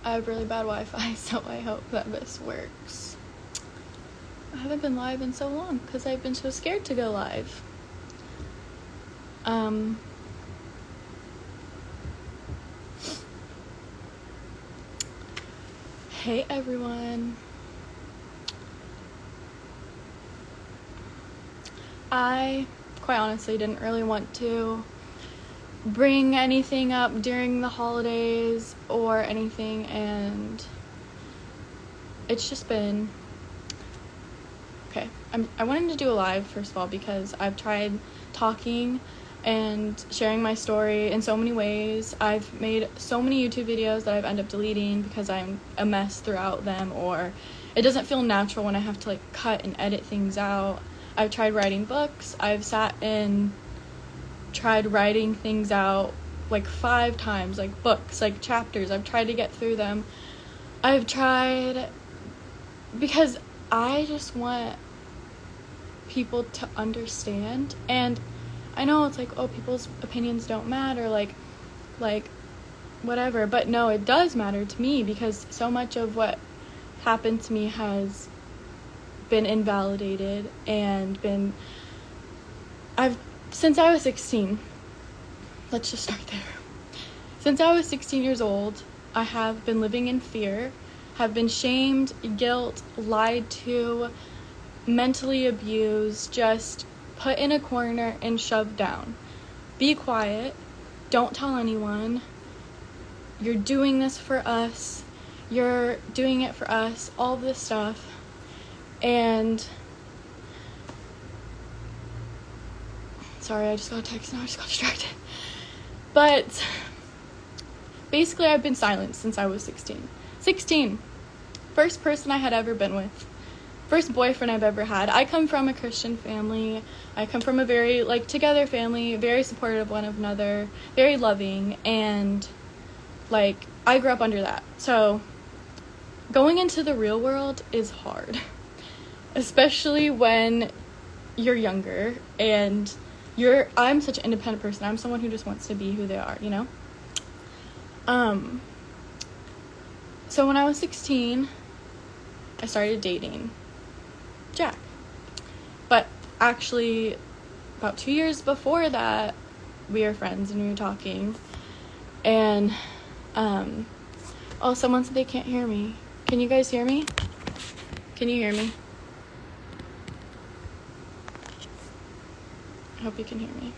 I have really bad Wi-Fi, so I hope that this works. I haven't been live in so long because I've been so scared to go live. Hey everyone. I, quite honestly, didn't really want to bring anything up during the holidays or anything, and it's just been okay. I wanted to do a live, first of all, because I've tried talking and sharing my story in so many ways. I've made so many YouTube videos that I've ended up deleting because I'm a mess throughout them, or it doesn't feel natural when I have to cut and edit things out. I've tried writing books. I've sat and tried writing things out 5 times, books, chapters. I've tried to get through them. I've tried because I just want people to understand, and I know it's people's opinions don't matter, whatever, but no, it does matter to me, because so much of what happened to me has been invalidated and since I was 16, let's just start there. Since I was 16 years old, I have been living in fear, have been shamed, guilt, lied to, mentally abused, just put in a corner and shoved down. Be quiet. Don't tell anyone. You're doing this for us. You're doing it for us. All this stuff. And sorry, I just got a text and I just got distracted. But basically, I've been silent since I was 16. 16. First person I had ever been with. First boyfriend I've ever had. I come from a Christian family. I come from a very, together family, very supportive of one another, very loving, and, I grew up under that. So, going into the real world is hard. Especially when you're younger, and I'm such an independent person. I'm someone who just wants to be who they are, you know? So when I was 16, I started dating Jack. But actually, about 2 years before that, we were friends and we were talking. And, someone said they can't hear me. Can you guys hear me? Can you hear me? I hope you can hear me.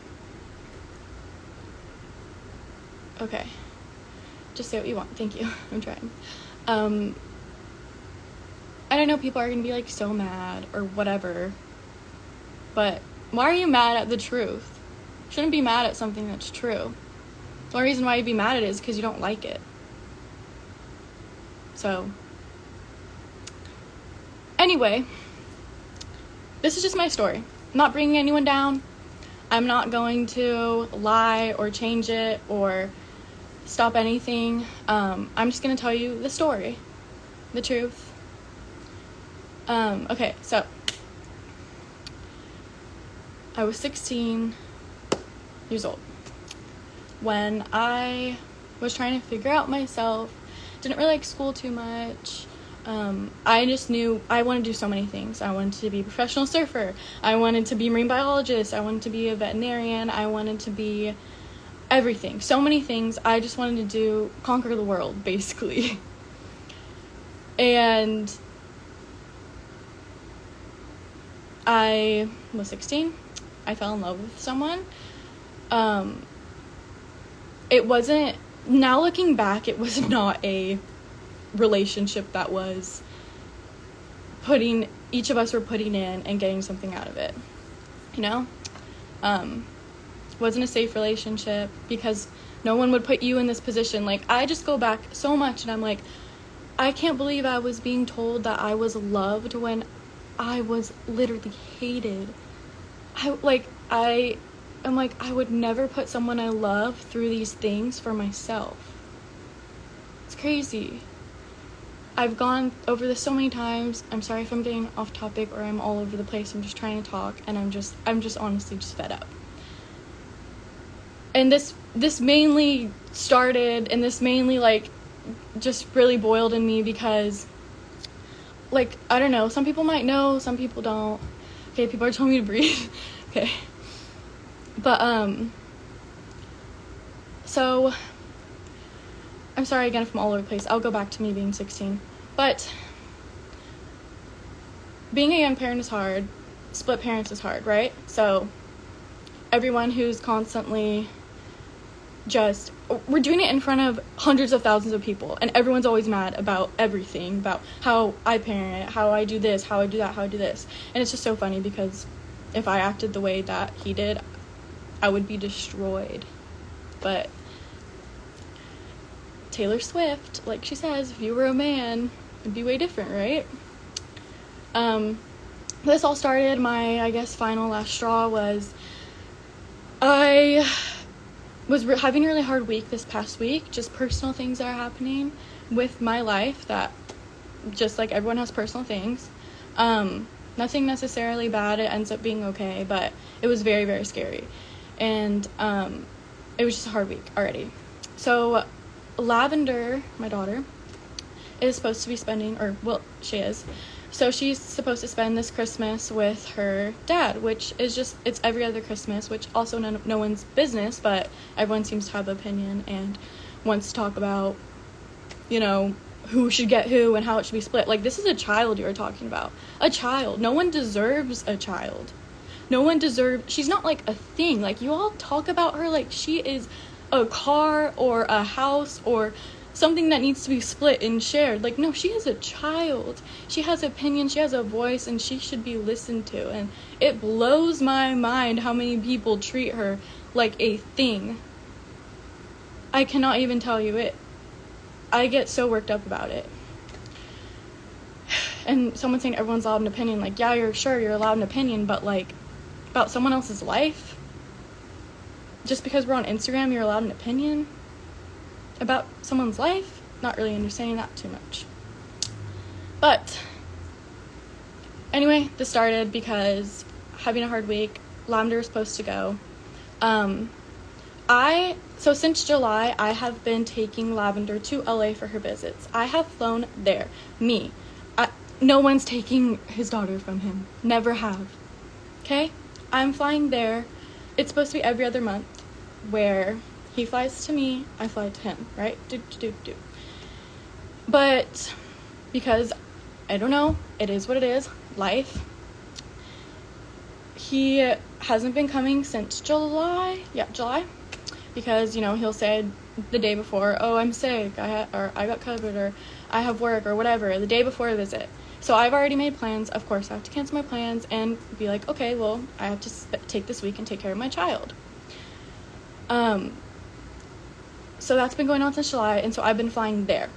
Okay. Just say what you want. Thank you. I'm trying. I don't know, people are gonna be so mad or whatever, but why are you mad at the truth? You shouldn't be mad at something that's true. The only reason why you'd be mad at it is because you don't like it. So, anyway, this is just my story. I'm not bringing anyone down. I'm not going to lie or change it or stop anything. I'm just gonna tell you the story, the truth. Okay, so I was 16 years old when I was trying to figure out myself. Didn't really like school too much. I just knew I wanted to do so many things. I wanted to be a professional surfer. I wanted to be a marine biologist. I wanted to be a veterinarian. I wanted to be everything. So many things. I just wanted to conquer the world, basically. And I was 16. I fell in love with someone. It wasn't, now looking back, it was not a relationship that was each of us were putting in and getting something out of it, you know? Wasn't a safe relationship because no one would put you in this position. I just go back so much and I'm I can't believe I was being told that I was loved when I was literally hated. I would never put someone I love through these things for myself. It's crazy. I've gone over this so many times. I'm sorry if I'm getting off topic or I'm all over the place. I'm just trying to talk, and I'm just honestly just fed up. And this mainly started, and this mainly just really boiled in me because, like, I don't know, some people might know, some people don't. Okay, people are telling me to breathe. Okay. But, so, I'm sorry again if I'm all over the place. I'll go back to me being 16. But, being a young parent is hard. Split parents is hard, right? So, everyone who's constantly we're doing it in front of hundreds of thousands of people, and everyone's always mad about everything, about how I parent, how I do this, how I do that, how I do this. And it's just so funny because if I acted the way that he did, I would be destroyed. But Taylor Swift, like she says, if you were a man, it'd be way different, right? This all started, my, I guess, final last straw was I was having a really hard week this past week, just personal things that are happening with my life that, just like everyone has personal things. Nothing necessarily bad, it ends up being okay, but it was very, very scary. And it was just a hard week already. So Lavender, my daughter, is supposed to be spending, or, well, she is. So she's supposed to spend this Christmas with her dad, which is just, it's every other Christmas, which also no one's business, but everyone seems to have an opinion and wants to talk about, you know, who should get who and how it should be split. Like, this is a child you're talking about. A child. No one deserves a child. No one deserves, she's not like a thing. Like, you all talk about her like she is a car or a house or something that needs to be split and shared. Like, no, she is a child. She has opinions, she has a voice, and she should be listened to. And it blows my mind how many people treat her like a thing. I cannot even tell you it. I get so worked up about it. And someone saying everyone's allowed an opinion. Like, yeah, you're allowed an opinion, but, like, about someone else's life? Just because we're on Instagram, you're allowed an opinion about someone's life? Not really understanding that too much. But anyway, this started because having a hard week. Lavender was supposed to go. So since July, I have been taking Lavender to LA for her visits. I have flown there. No one's taking his daughter from him. Never have. Okay? I'm flying there. It's supposed to be every other month, where he flies to me, I fly to him, right? But because, I don't know, it is what it is, life. He hasn't been coming since July. Yeah, July. Because, you know, he'll say the day before, oh, I'm sick, or I got COVID, or I have work, or whatever, the day before a visit. So I've already made plans. Of course, I have to cancel my plans and be like, okay, well, I have to take this week and take care of my child. So that's been going on since July, and so I've been flying there.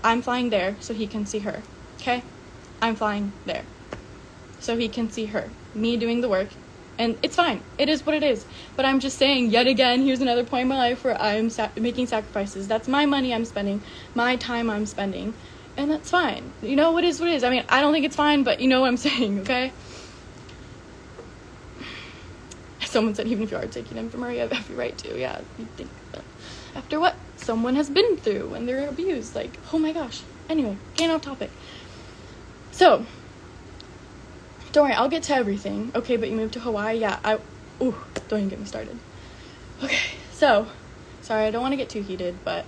I'm flying there so he can see her, okay? I'm flying there so he can see her. Me doing the work, and it's fine. It is what it is. But I'm just saying, yet again, here's another point in my life where I'm making sacrifices. That's my money I'm spending, my time I'm spending, and that's fine. You know, what is what it is. I mean, I don't think it's fine, but you know what I'm saying, okay? Someone said, even if you are taking him from her, you have every right to. Yeah, you'd think that. After what someone has been through when they're abused. Like, oh my gosh. Anyway, getting off topic. So, don't worry, I'll get to everything. Okay, but you moved to Hawaii? Yeah, don't even get me started. Okay, so, sorry, I don't want to get too heated, but,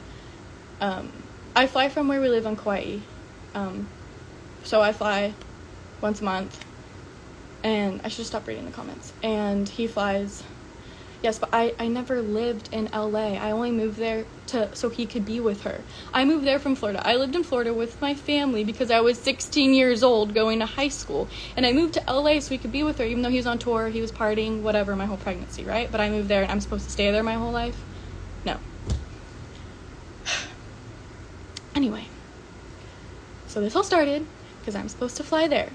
I fly from where we live on Kauai. So I fly once a month. And I should stop reading the comments. And he flies. Yes, but I never lived in LA. I only moved there so he could be with her. I moved there from Florida. I lived in Florida with my family because I was 16 years old going to high school. And I moved to LA so he could be with her, even though he was on tour, he was partying, whatever, my whole pregnancy, right? But I moved there and I'm supposed to stay there my whole life? No. Anyway. So this all started because I'm supposed to fly there.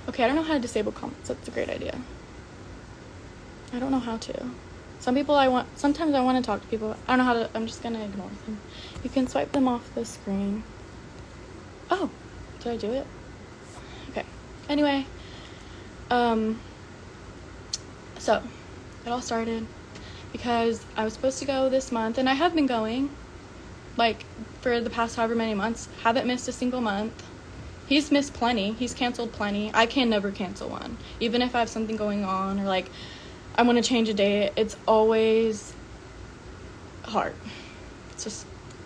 Okay, I don't know how to disable comments. That's a great idea. I don't know how to. Sometimes I want to talk to people. I don't know how to. I'm just going to ignore them. You can swipe them off the screen. Oh, did I do it? Okay. Anyway, so it all started because I was supposed to go this month, and I have been going. like, for the past however many months. Haven't missed a single month. He's missed plenty. He's canceled plenty. I can never cancel one. Even if I have something going on or, like, I want to change a date, it's always hard.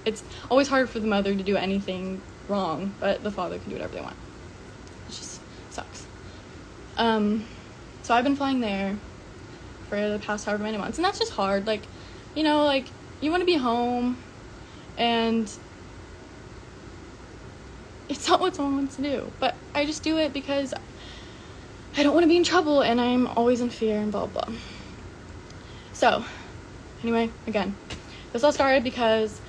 It's always hard for the mother to do anything wrong, but the father can do whatever they want. It just sucks. So I've been flying there for the past however many months, and that's just hard. Like, you know, like, you want to be home, and it's not what someone wants to do, but I just do it because I don't want to be in trouble, and I'm always in fear, and blah, blah. So, anyway, again, this all started because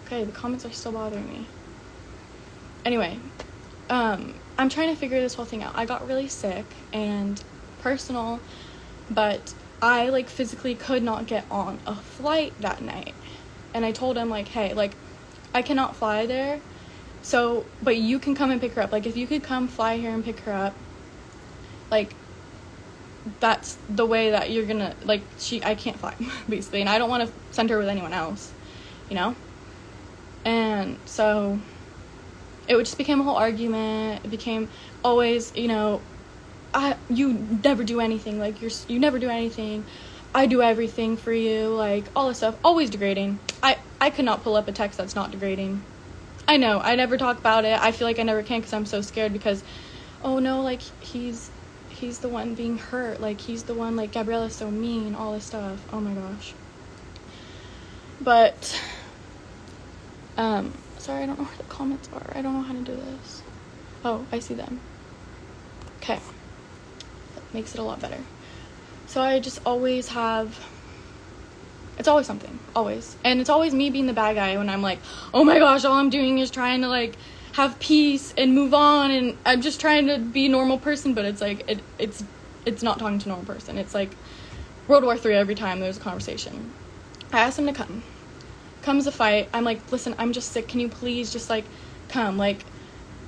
okay, the comments are still bothering me. Anyway, I'm trying to figure this whole thing out. I got really sick and personal, but I, like, physically could not get on a flight that night. And I told him, like, hey, like, I cannot fly there, so, but you can come and pick her up. Like, if you could come fly here and pick her up, like, that's the way that you're gonna, like, I can't fly, basically, and I don't want to send her with anyone else, you know? And so it just became a whole argument. It became always, you know, you never do anything, like, you never do anything, I do everything for you, like, all this stuff, always degrading. I could not pull up a text that's not degrading. I know, I never talk about it. I feel like I never can because I'm so scared because, oh no, like, he's the one being hurt, like, he's the one, like, Gabriella's so mean, all this stuff. Oh my gosh. But sorry, I don't know where the comments are. I don't know how to do this. Oh, I see them. Okay, that makes it a lot better. So I just always have, it's always something, always, and it's always me being the bad guy when I'm like, oh my gosh, all I'm doing is trying to, like, have peace and move on, and I'm just trying to be a normal person, but it's like, it's not talking to a normal person. It's like World War III every time there's a conversation. I asked him to come. Comes a fight, I'm like, listen, I'm just sick, can you please just, like, come? Like,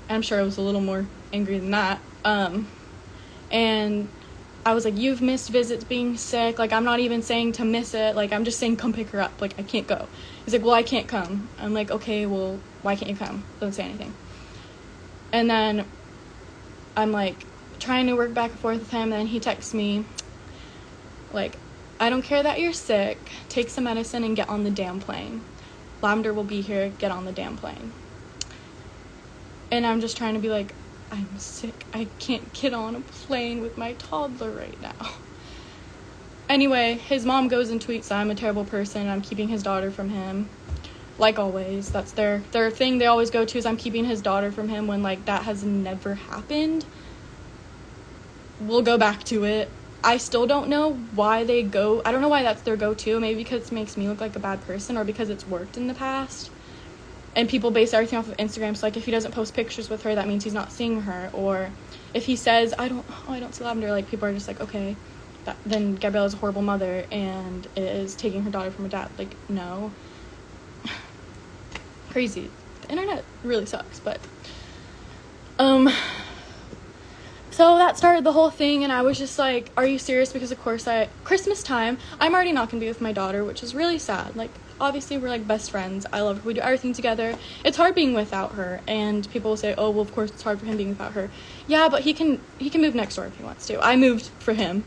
I'm sure I was a little more angry than that. And I was like, you've missed visits being sick, like, I'm not even saying to miss it, like, I'm just saying come pick her up, like, I can't go. He's like, well, I can't come. I'm like, okay, well, why can't you come? Doesn't say anything. And then I'm, like, trying to work back and forth with him, and then he texts me, like, I don't care that you're sick, take some medicine and get on the damn plane. Lavender will be here, get on the damn plane. And I'm just trying to be like, I'm sick, I can't get on a plane with my toddler right now. Anyway, his mom goes and tweets that I'm a terrible person and I'm keeping his daughter from him. Like always, that's their thing they always go to, is I'm keeping his daughter from him, when, like, that has never happened. We'll go back to it. I still don't know why they go, I don't know why that's their go-to, maybe because it makes me look like a bad person, or because it's worked in the past. And people base everything off of Instagram, so, like, if he doesn't post pictures with her, that means he's not seeing her. Or if he says, I don't see Lavender, like, people are just like, okay, then Gabriella's a horrible mother and is taking her daughter from her dad. Like, no. Crazy. The internet really sucks, but so that started the whole thing, and I was just like, are you serious? Because of course Christmas time, I'm already not gonna be with my daughter, which is really sad. Like, obviously we're, like, best friends, I love her, we do everything together. It's hard being without her, and people will say, oh, well, of course it's hard for him being without her. Yeah, but he can move next door if he wants to. I moved for him,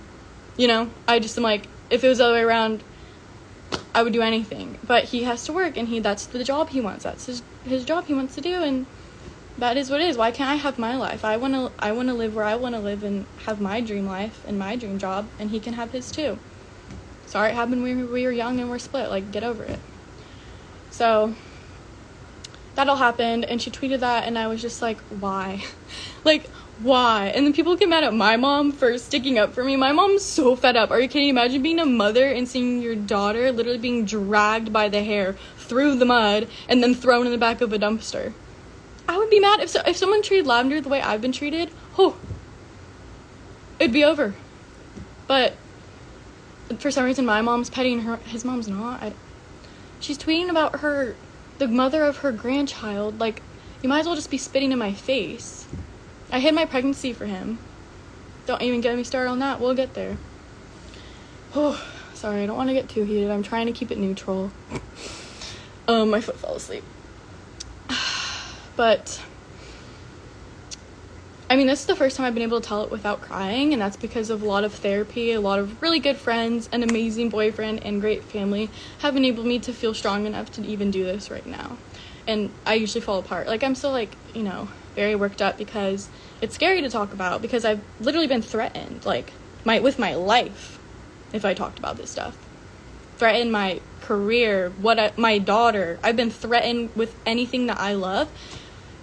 you know? I just am like, if it was the other way around, I would do anything. But he has to work, and that's the job he wants. That's his job he wants to do, and that is what it is. Why can't I have my life? I want to live where I want to live and have my dream life and my dream job, and he can have his too. Sorry it happened when we were young and we're split. Like, get over it. So that all happened, and she tweeted that, and I was just like, why? Like, why? And then people get mad at my mom for sticking up for me. My mom's so fed up. Are you kidding? Imagine being a mother and seeing your daughter literally being dragged by the hair through the mud and then thrown in the back of a dumpster. I would be mad if someone treated Lavender the way I've been treated. Oh, it'd be over. But for some reason, my mom's petting her. His mom's not. She's tweeting about the mother of her grandchild. Like, you might as well just be spitting in my face. I hid my pregnancy for him. don't even get me started on that. We'll get there. Oh, sorry, I don't want to get too heated. I'm trying to keep it neutral. My foot fell asleep. But I mean, this is the first time I've been able to tell it without crying, and that's because of a lot of therapy, a lot of really good friends, an amazing boyfriend, and great family have enabled me to feel strong enough to even do this right now. And I usually fall apart. Like, I'm still, like, you know, very worked up because it's scary to talk about, because I've literally been threatened, like, with my life if I talked about this stuff. Threatened my career, my daughter. I've been threatened with anything that I love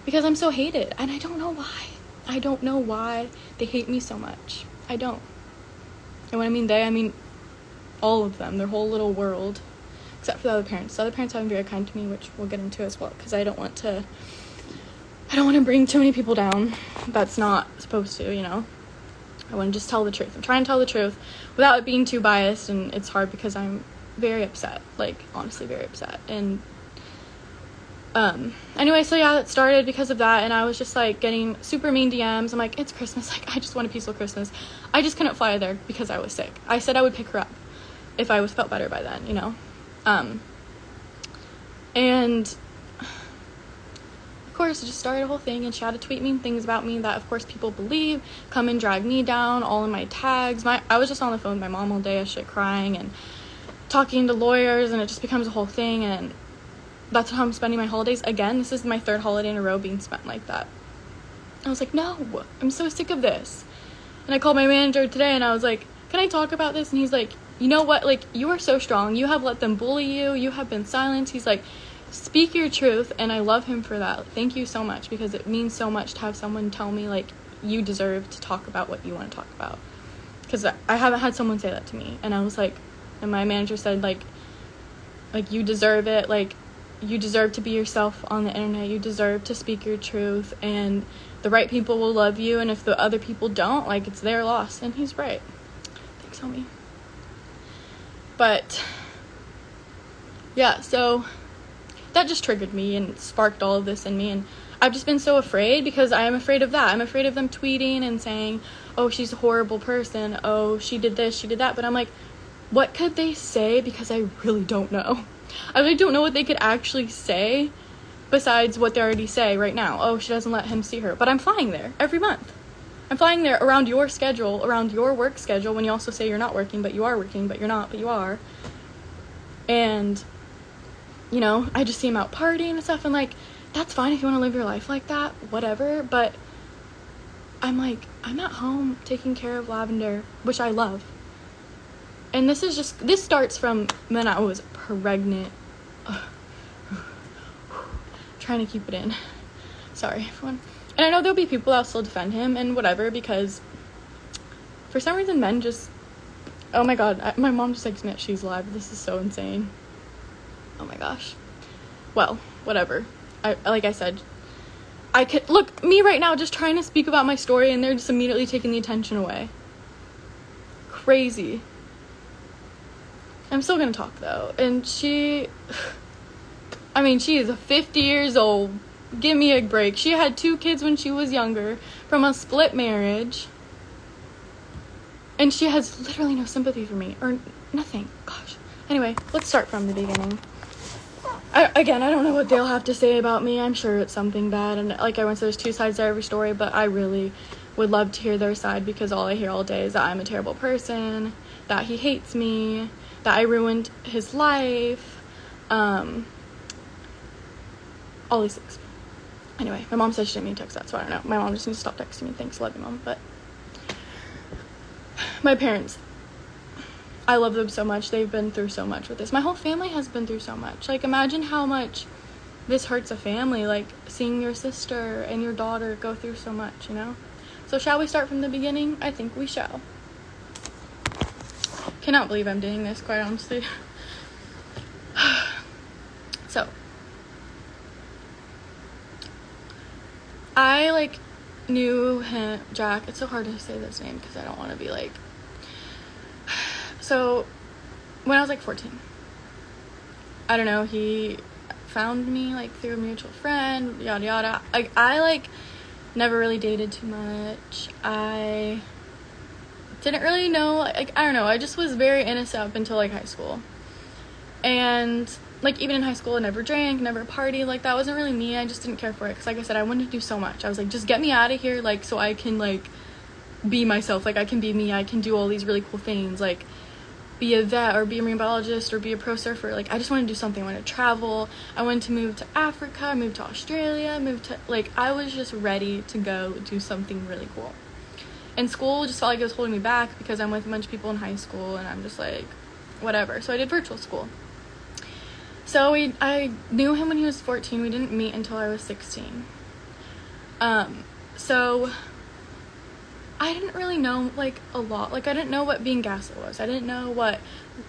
because I'm so hated, and I don't know why. I don't know why they hate me so much. I don't. And when I mean they, I mean all of them, their whole little world, except for the other parents. The other parents have been very kind to me, which we'll get into as well, because I don't want to bring too many people down. That's not supposed to, you know. I want to just tell the truth. I'm trying to tell the truth without it being too biased, and it's hard because I'm very upset, like, honestly very upset. And anyway, so yeah, that started because of that, and I was just, like, getting super mean DMs. I'm like, it's Christmas, like, I just want a peaceful Christmas. I just couldn't fly there because I was sick. I said I would pick her up if I felt better by then, you know. And of course, it just started a whole thing, and she had to tweet mean things about me that, of course, people believe, come and drag me down, all in my tags. I was just on the phone with my mom all day, crying and talking to lawyers, and it just becomes a whole thing, and that's how I'm spending my holidays. Again, this is my third holiday in a row being spent like that. I was like, no, I'm so sick of this. And I called my manager today, and I was like, can I talk about this? And he's like, you know what, like, you are so strong. You have let them bully you. You have been silenced. He's like, speak your truth. And I love him for that. Thank you so much, because it means so much to have someone tell me, like, you deserve to talk about what you want to talk about. Because I haven't had someone say that to me. And I was like, and my manager said, like, you deserve it. Like, you deserve to be yourself on the internet. You deserve to speak your truth, and the right people will love you, and if the other people don't, like, it's their loss. And he's right. Thanks, homie. But yeah, so that just triggered me and sparked all of this in me, and I've just been so afraid, because I am afraid of that. I'm afraid of them tweeting and saying, oh, she's a horrible person, oh, she did this, she did that. But I'm like, what could they say? Because I really don't know. I really don't know what they could actually say besides what they already say right now. Oh, she doesn't let him see her. But I'm flying there every month. I'm flying there around your schedule, around your work schedule, when you also say you're not working, but you are working, but you're not, but you are. And, you know, I just see him out partying and stuff, and, like, that's fine if you want to live your life like that, whatever. But I'm like, I'm at home taking care of Lavender, which I love. And this starts from when I was pregnant. Trying to keep it in. Sorry, everyone. And I know there'll be people that'll still defend him and whatever, because for some reason men just... Oh my god, my mom just texted me that she's live. This is so insane. Oh my gosh. Well, whatever. Like I said, I could... Look, me right now just trying to speak about my story, and they're just immediately taking the attention away. Crazy. I'm still gonna talk, though. And she is 50 years old. Give me a break. She had 2 kids when she was younger from a split marriage. And she has literally no sympathy for me. Or nothing. Gosh. Anyway, let's start from the beginning. I don't know what they'll have to say about me. I'm sure it's something bad. And like I went, there's 2 sides to every story. But I really would love to hear their side, because all I hear all day is that I'm a terrible person, that he hates me, that I ruined his life, all these things. Anyway, my mom said she didn't mean to text that, so I don't know. My mom just needs to stop texting me. Thanks, love you, Mom. But my parents, I love them so much. They've been through so much with this. My whole family has been through so much. Like, imagine how much this hurts a family, like seeing your sister and your daughter go through so much, you know? So shall we start from the beginning? I think we shall. Cannot believe I'm doing this, quite honestly. So, I, like, knew him, Jack. It's so hard to say this name because I don't want to be like... So, when I was, like, 14, I don't know, he found me, like, through a mutual friend, yada yada. I like, never really dated too much. I didn't really know, like, I don't know, I just was very innocent up until, like, high school. And, like, even in high school, I never drank, never partied, like, that wasn't really me. I just didn't care for it, because, like I said, I wanted to do so much. I was like, just get me out of here, like, so I can, like, be myself, like, I can be me, I can do all these really cool things, like, be a vet, or be a marine biologist, or be a pro surfer. Like, I just wanted to do something. I wanted to travel, I wanted to move to Africa, move to Australia, move to, like, I was just ready to go do something really cool. And school just felt like it was holding me back, because I'm with a bunch of people in high school, and I'm just like, whatever. So I did virtual school. So I knew him when he was 14. We didn't meet until I was 16. So I didn't really know, like, a lot. Like, I didn't know what being gaslit was. I didn't know what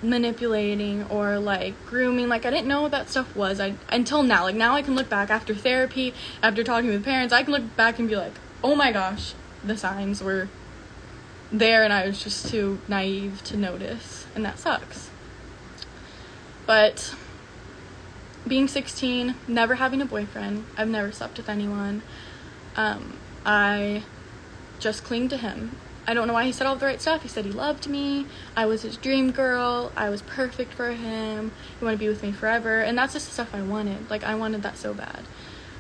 manipulating or, like, grooming, like, I didn't know what that stuff was until now. Like, now I can look back after therapy, after talking with parents, I can look back and be like, oh my gosh, the signs were there, and I was just too naive to notice, and that sucks. But being 16, never having a boyfriend, I've never slept with anyone, I just cling to him. I don't know why he said all the right stuff. He said he loved me, I was his dream girl, I was perfect for him, he wanted to be with me forever, and that's just the stuff I wanted. Like, I wanted that so bad.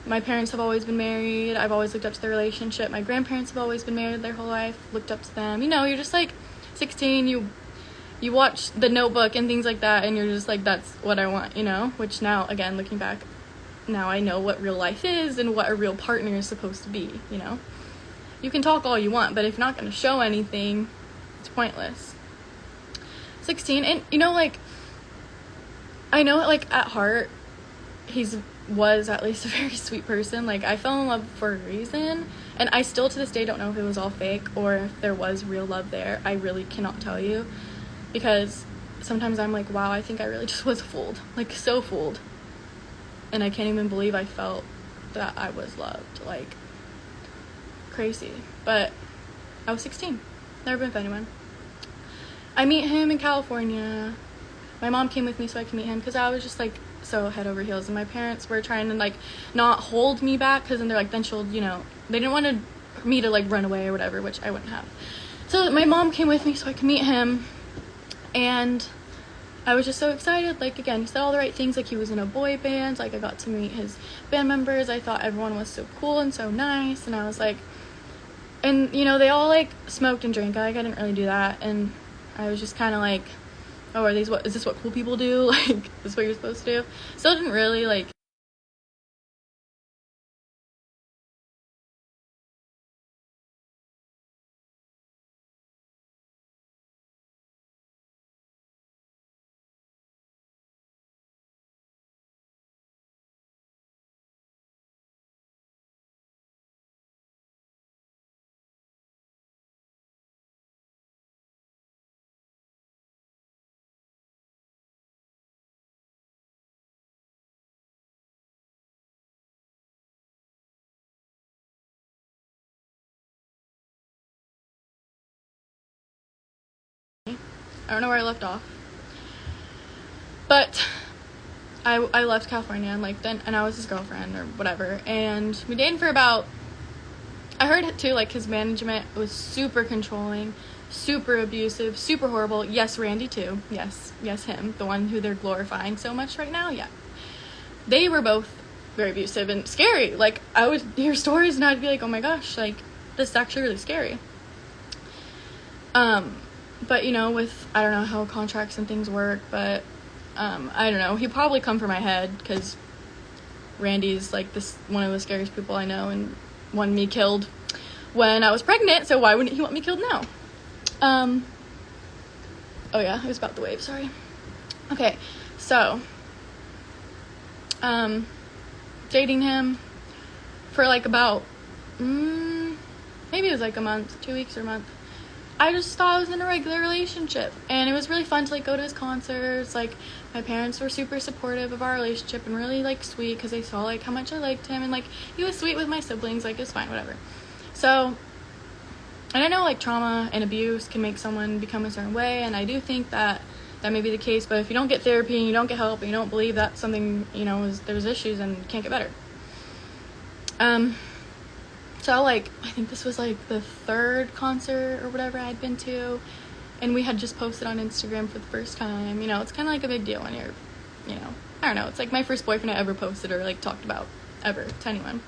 My parents have always been married, I've always looked up to their relationship. My grandparents have always been married their whole life, looked up to them. You know, you're just like 16, you watch The Notebook and things like that, and you're just like, that's what I want, you know? Which now, again, looking back, now I know what real life is and what a real partner is supposed to be, you know? You can talk all you want, but if you're not going to show anything, it's pointless. 16, and, you know, like, I know, like, at heart, was at least a very sweet person. Like, I fell in love for a reason, and I still to this day don't know if it was all fake or if there was real love there. I really cannot tell you, because sometimes I'm like, wow, I think I really just was fooled, like, so fooled, and I can't even believe I felt that I was loved, like, crazy. But I was 16, never been with anyone. I meet him in California. My mom came with me so I could meet him, because I was just like so head over heels, and my parents were trying to, like, not hold me back, because then they're like, then she'll, you know, they didn't want me to, like, run away or whatever, which I wouldn't have. So my mom came with me so I could meet him, and I was just so excited. Like, again, he said all the right things, like, he was in a boy band, like, I got to meet his band members, I thought everyone was so cool and so nice, and I was like, and, you know, they all, like, smoked and drank. Like, I didn't really do that, and I was just kind of like, oh, is this what cool people do? Like, is this what you're supposed to do? Still didn't really, like, I don't know where I left off. But I left California, and, like, then, and I was his girlfriend or whatever, and we dated for about, I heard it too, like, his management was super controlling, super abusive, super horrible. Yes, Randy too. Yes, him, the one who they're glorifying so much right now. Yeah, they were both very abusive and scary. Like, I would hear stories and I'd be like, oh my gosh, like, this is actually really scary. But, you know, with, I don't know how contracts and things work, but I don't know, he'd probably come for my head, because Randy's, like, this one of the scariest people I know, and wanted me killed when I was pregnant, so why wouldn't he want me killed now? Oh yeah, it was about the wave, sorry. Okay, so dating him for, like, about maybe it was like a month, 2 weeks or a month. I just thought I was in a regular relationship, and it was really fun to, like, go to his concerts. Like, my parents were super supportive of our relationship and really, like, sweet, because they saw, like, how much I liked him, and, like, he was sweet with my siblings. Like, it was fine, whatever. So, and I know, like, trauma and abuse can make someone become a certain way, and I do think that may be the case, but if you don't get therapy and you don't get help and you don't believe that something, you know, there's issues and you can't get better. So So, like, I think this was, like, the 3rd concert or whatever I'd been to, and we had just posted on Instagram for the first time. You know, it's kind of, like, a big deal when you're, you know, I don't know, it's, like, my first boyfriend I ever posted or, like, talked about ever to anyone.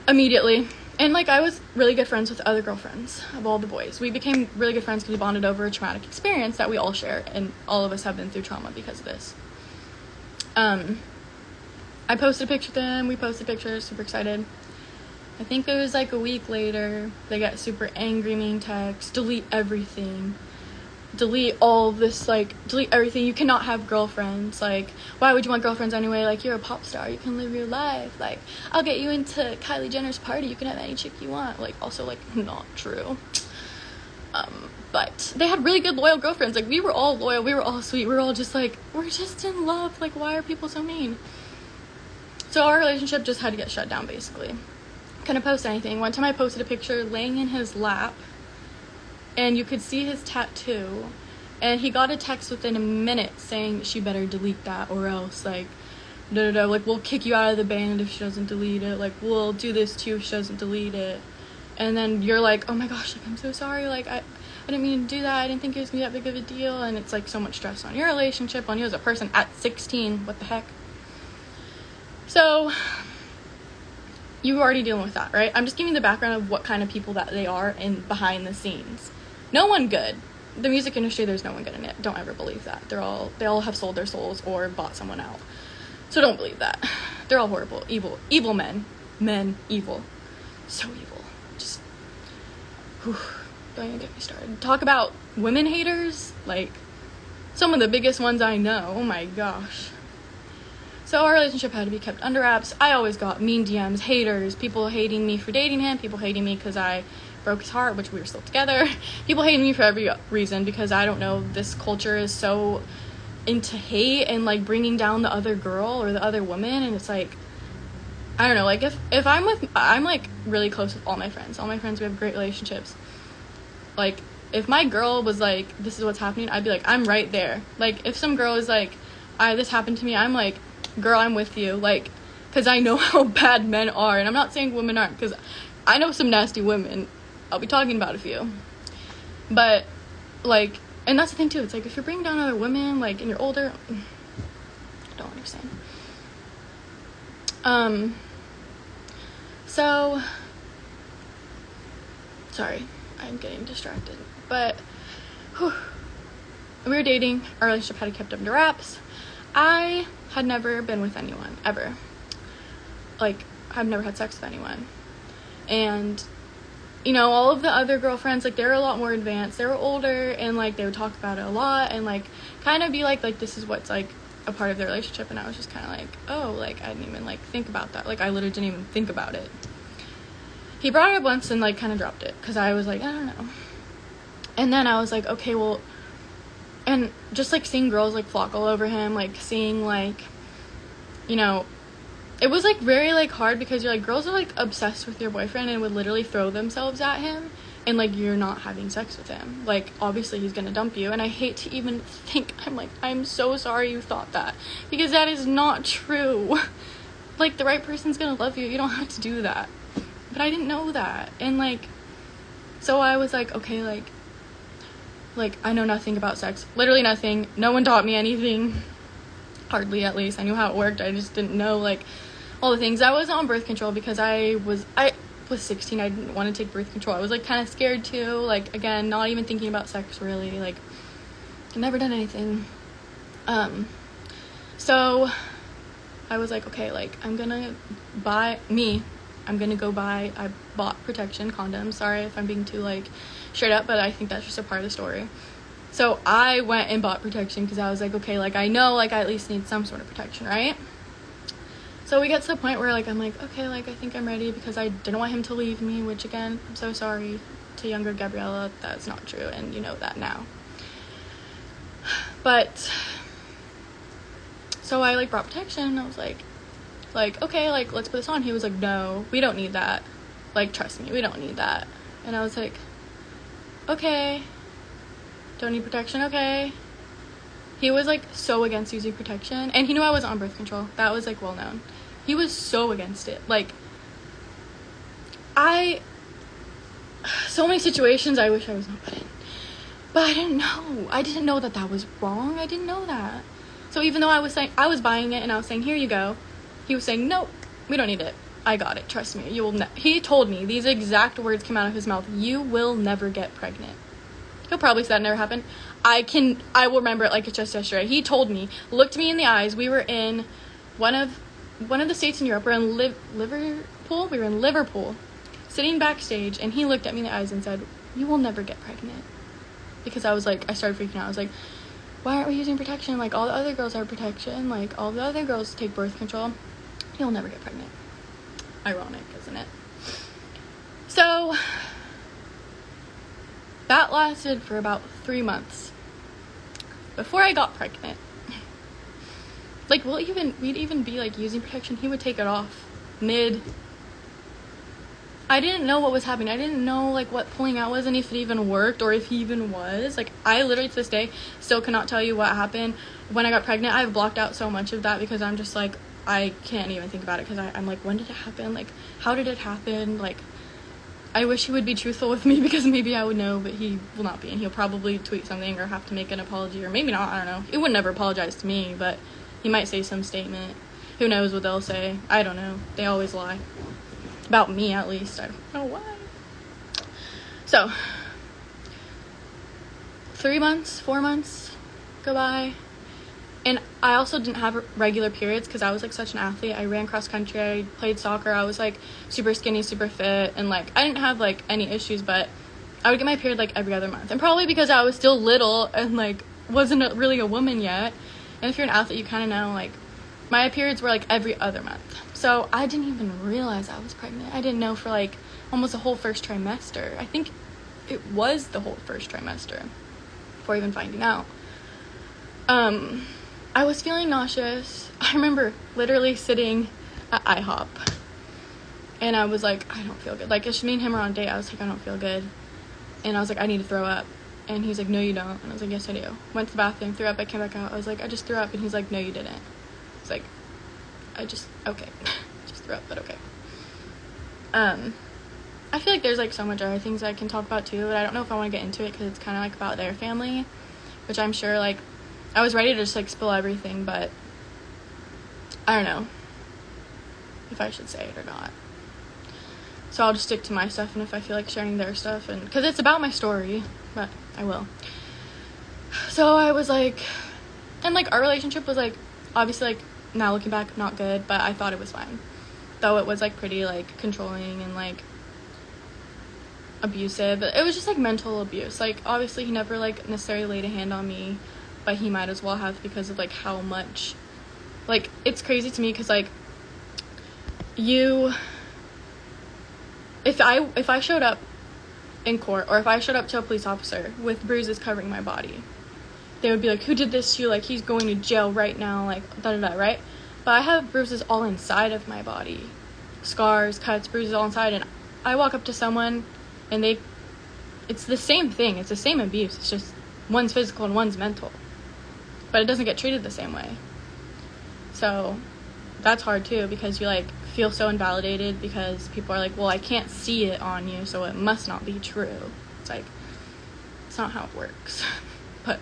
Immediately. And, like, I was really good friends with other girlfriends of all the boys. We became really good friends because we bonded over a traumatic experience that we all share, and all of us have been through trauma because of this. I posted a picture with them, we posted pictures, super excited. I think it was like a week later, they got super angry, mean texts, delete everything. Delete all this, like, delete everything. You cannot have girlfriends. Like, why would you want girlfriends anyway? Like, you're a pop star. You can live your life. Like, I'll get you into Kylie Jenner's party. You can have any chick you want. Like, also, like, not true. But they had really good, loyal girlfriends. Like, we were all loyal. We were all sweet. We were all just, like, we're just in love. Like, why are people so mean? So our relationship just had to get shut down, basically. Couldn't post anything. One time I posted a picture laying in his lap, and you could see his tattoo, and he got a text within a minute saying she better delete that or else, like, like, we'll kick you out of the band if she doesn't delete it, like, we'll do this to you if she doesn't delete it. And then you're like, oh my gosh, like, I'm so sorry, like, I didn't mean to do that, I didn't think it was gonna be that big of a deal. And it's like so much stress on your relationship, on you as a person at 16. What the heck? So you're already dealing with that, right? I'm just giving the background of what kind of people that they are in behind the scenes. No one good. The music industry, there's no one good in it. Don't ever believe that. They all have sold their souls or bought someone out. So don't believe that. They're all horrible, evil men. Men, evil. So evil. Just, whew, don't even get me started. Talk about women haters, like, some of the biggest ones I know. Oh my gosh. So our relationship had to be kept under wraps. I always got mean DMs, haters, people hating me for dating him, people hating me because I broke his heart, which we were still together. People hating me for every reason because, I don't know, this culture is so into hate and, like, bringing down the other girl or the other woman. And it's like, I don't know, like, if I'm like really close with all my friends. All my friends, we have great relationships. Like, if my girl was like, this is what's happening, I'd be like, I'm right there. Like, if some girl is like, this happened to me, I'm like, girl, I'm with you. Like, because I know how bad men are. And I'm not saying women aren't, because I know some nasty women. I'll be talking about a few. But, like, and that's the thing too, it's like, if you're bringing down other women, like, and you're older, I don't understand. So, sorry, I'm getting distracted, but, whew, we were dating, our relationship had to kept under wraps. I had never been with anyone, ever. Like, I've never had sex with anyone. And, you know, all of the other girlfriends, like, they were a lot more advanced. They were older, and, like, they would talk about it a lot, and, like, kind of be like, this is what's, like, a part of their relationship. And I was just kind of like, oh, like, I didn't even, like, think about that. Like, I literally didn't even think about it. He brought it up once and, like, kind of dropped it, because I was like, I don't know. And then I was like, okay, well, and just, like, seeing girls, like, flock all over him, like, seeing, like, you know, it was, like, very, like, hard, because you're, like, girls are, like, obsessed with your boyfriend and would literally throw themselves at him, and, like, you're not having sex with him. Like, obviously he's gonna dump you, and I hate to even think, I'm like, I'm so sorry you thought that, because that is not true. Like, the right person's gonna love you. You don't have to do that. But I didn't know that, and, like, so I was like, okay, like, I know nothing about sex. Literally nothing. No one taught me anything. Hardly, at least. I knew how it worked. I just didn't know, like, all the things. I was on birth control because I was 16. I didn't want to take birth control. I was, like, kind of scared, too. Like, again, not even thinking about sex, really. Like, I've never done anything. So I was like, okay, like, I bought protection condoms. Sorry if I'm being too, like, straight up, but I think that's just a part of the story. So I went and bought protection because I was like, okay, like, I know, like, I at least need some sort of protection, right? So we get to the point where, like, I'm like, okay, like, I think I'm ready, because I didn't want him to leave me, which, again, I'm so sorry to younger Gabriella, that's not true, and you know that now. But, so I, like, brought protection, and I was like, okay, like, let's put this on. He was like, no, we don't need that. Like, trust me, we don't need that. And I was like, okay, don't need protection, okay. He was, like, so against using protection, and he knew I was on birth control. That was, like, well known. He was so against it. Like, so many situations I wish I was not put in. But I didn't know. I didn't know that that was wrong. I didn't know that. So even though I was saying, I was buying it and I was saying, here you go, he was saying, nope, we don't need it. I got it. Trust me. You will he told me, these exact words came out of his mouth. You will never get pregnant. He'll probably say that never happened. I will remember it like it's just yesterday. He told me, looked me in the eyes. We were in one of the states in Europe. We're in Liverpool. We were in Liverpool, sitting backstage, and he looked at me in the eyes and said, you will never get pregnant. Because I started freaking out. I was like, why aren't we using protection? Like, all the other girls have protection. Like, all the other girls take birth control. You'll never get pregnant. Ironic, isn't it? So, that lasted for about 3 months. Before I got pregnant. Like, we'd even be, like, using protection. He would take it off mid. I didn't know what was happening. I didn't know, like, what pulling out was and if it even worked or if he even was. Like, I literally, to this day, still cannot tell you what happened when I got pregnant. I've blocked out so much of that because I'm just, like, I can't even think about it because I'm, like, when did it happen? Like, how did it happen? Like, I wish he would be truthful with me because maybe I would know, but he will not be. And he'll probably tweet something or have to make an apology or maybe not. I don't know. He would never apologize to me, but he might say some statement. Who knows what they'll say? I don't know. They always lie. About me, at least. I don't know why. So, 3 months, 4 months go by. And I also didn't have regular periods because I was, like, such an athlete. I ran cross country. I played soccer. I was, like, super skinny, super fit. And, like, I didn't have, like, any issues, but I would get my period, like, every other month. And probably because I was still little and, like, wasn't really a woman yet. And if you're an athlete, you kind of know, like, my periods were, like, every other month. So I didn't even realize I was pregnant. I didn't know for, like, almost the whole first trimester. I think it was the whole first trimester before even finding out. I was feeling nauseous. I remember literally sitting at IHOP. And I was like, I don't feel good. Like, it's me and him were on a date. I was like, I don't feel good. And I was like, I need to throw up. And he's like, no, you don't. And I was like, yes, I do. Went to the bathroom, threw up. I came back out. I was like, I just threw up. And he's like, no, you didn't. It's like, okay. Just threw up, but okay. I feel like there's, like, so much other things I can talk about, too. But I don't know if I want to get into it because it's kind of, like, about their family. Which I'm sure, like, I was ready to just, like, spill everything. But I don't know if I should say it or not. So I'll just stick to my stuff. And if I feel like sharing their stuff. And because it's about my story. But I will. So I was, like... And, like, our relationship was, like, obviously, like, now looking back, not good, but I thought it was fine. Though it was, like, pretty, like, controlling and, like, abusive. It was just, like, mental abuse. Like, obviously, he never, like, necessarily laid a hand on me, but he might as well have because of, like, how much... Like, it's crazy to me because, like, if I showed up in court, or if I showed up to a police officer with bruises covering my body, they would be like, who did this to you? Like, he's going to jail right now, like, da-da-da, right? But I have bruises all inside of my body. Scars, cuts, bruises all inside. And I walk up to someone, and it's the same thing. It's the same abuse. It's just one's physical and one's mental. But it doesn't get treated the same way. So that's hard, too, because you, like, feel so invalidated because people are like, well, I can't see it on you, so it must not be true. It's like, it's not how it works. But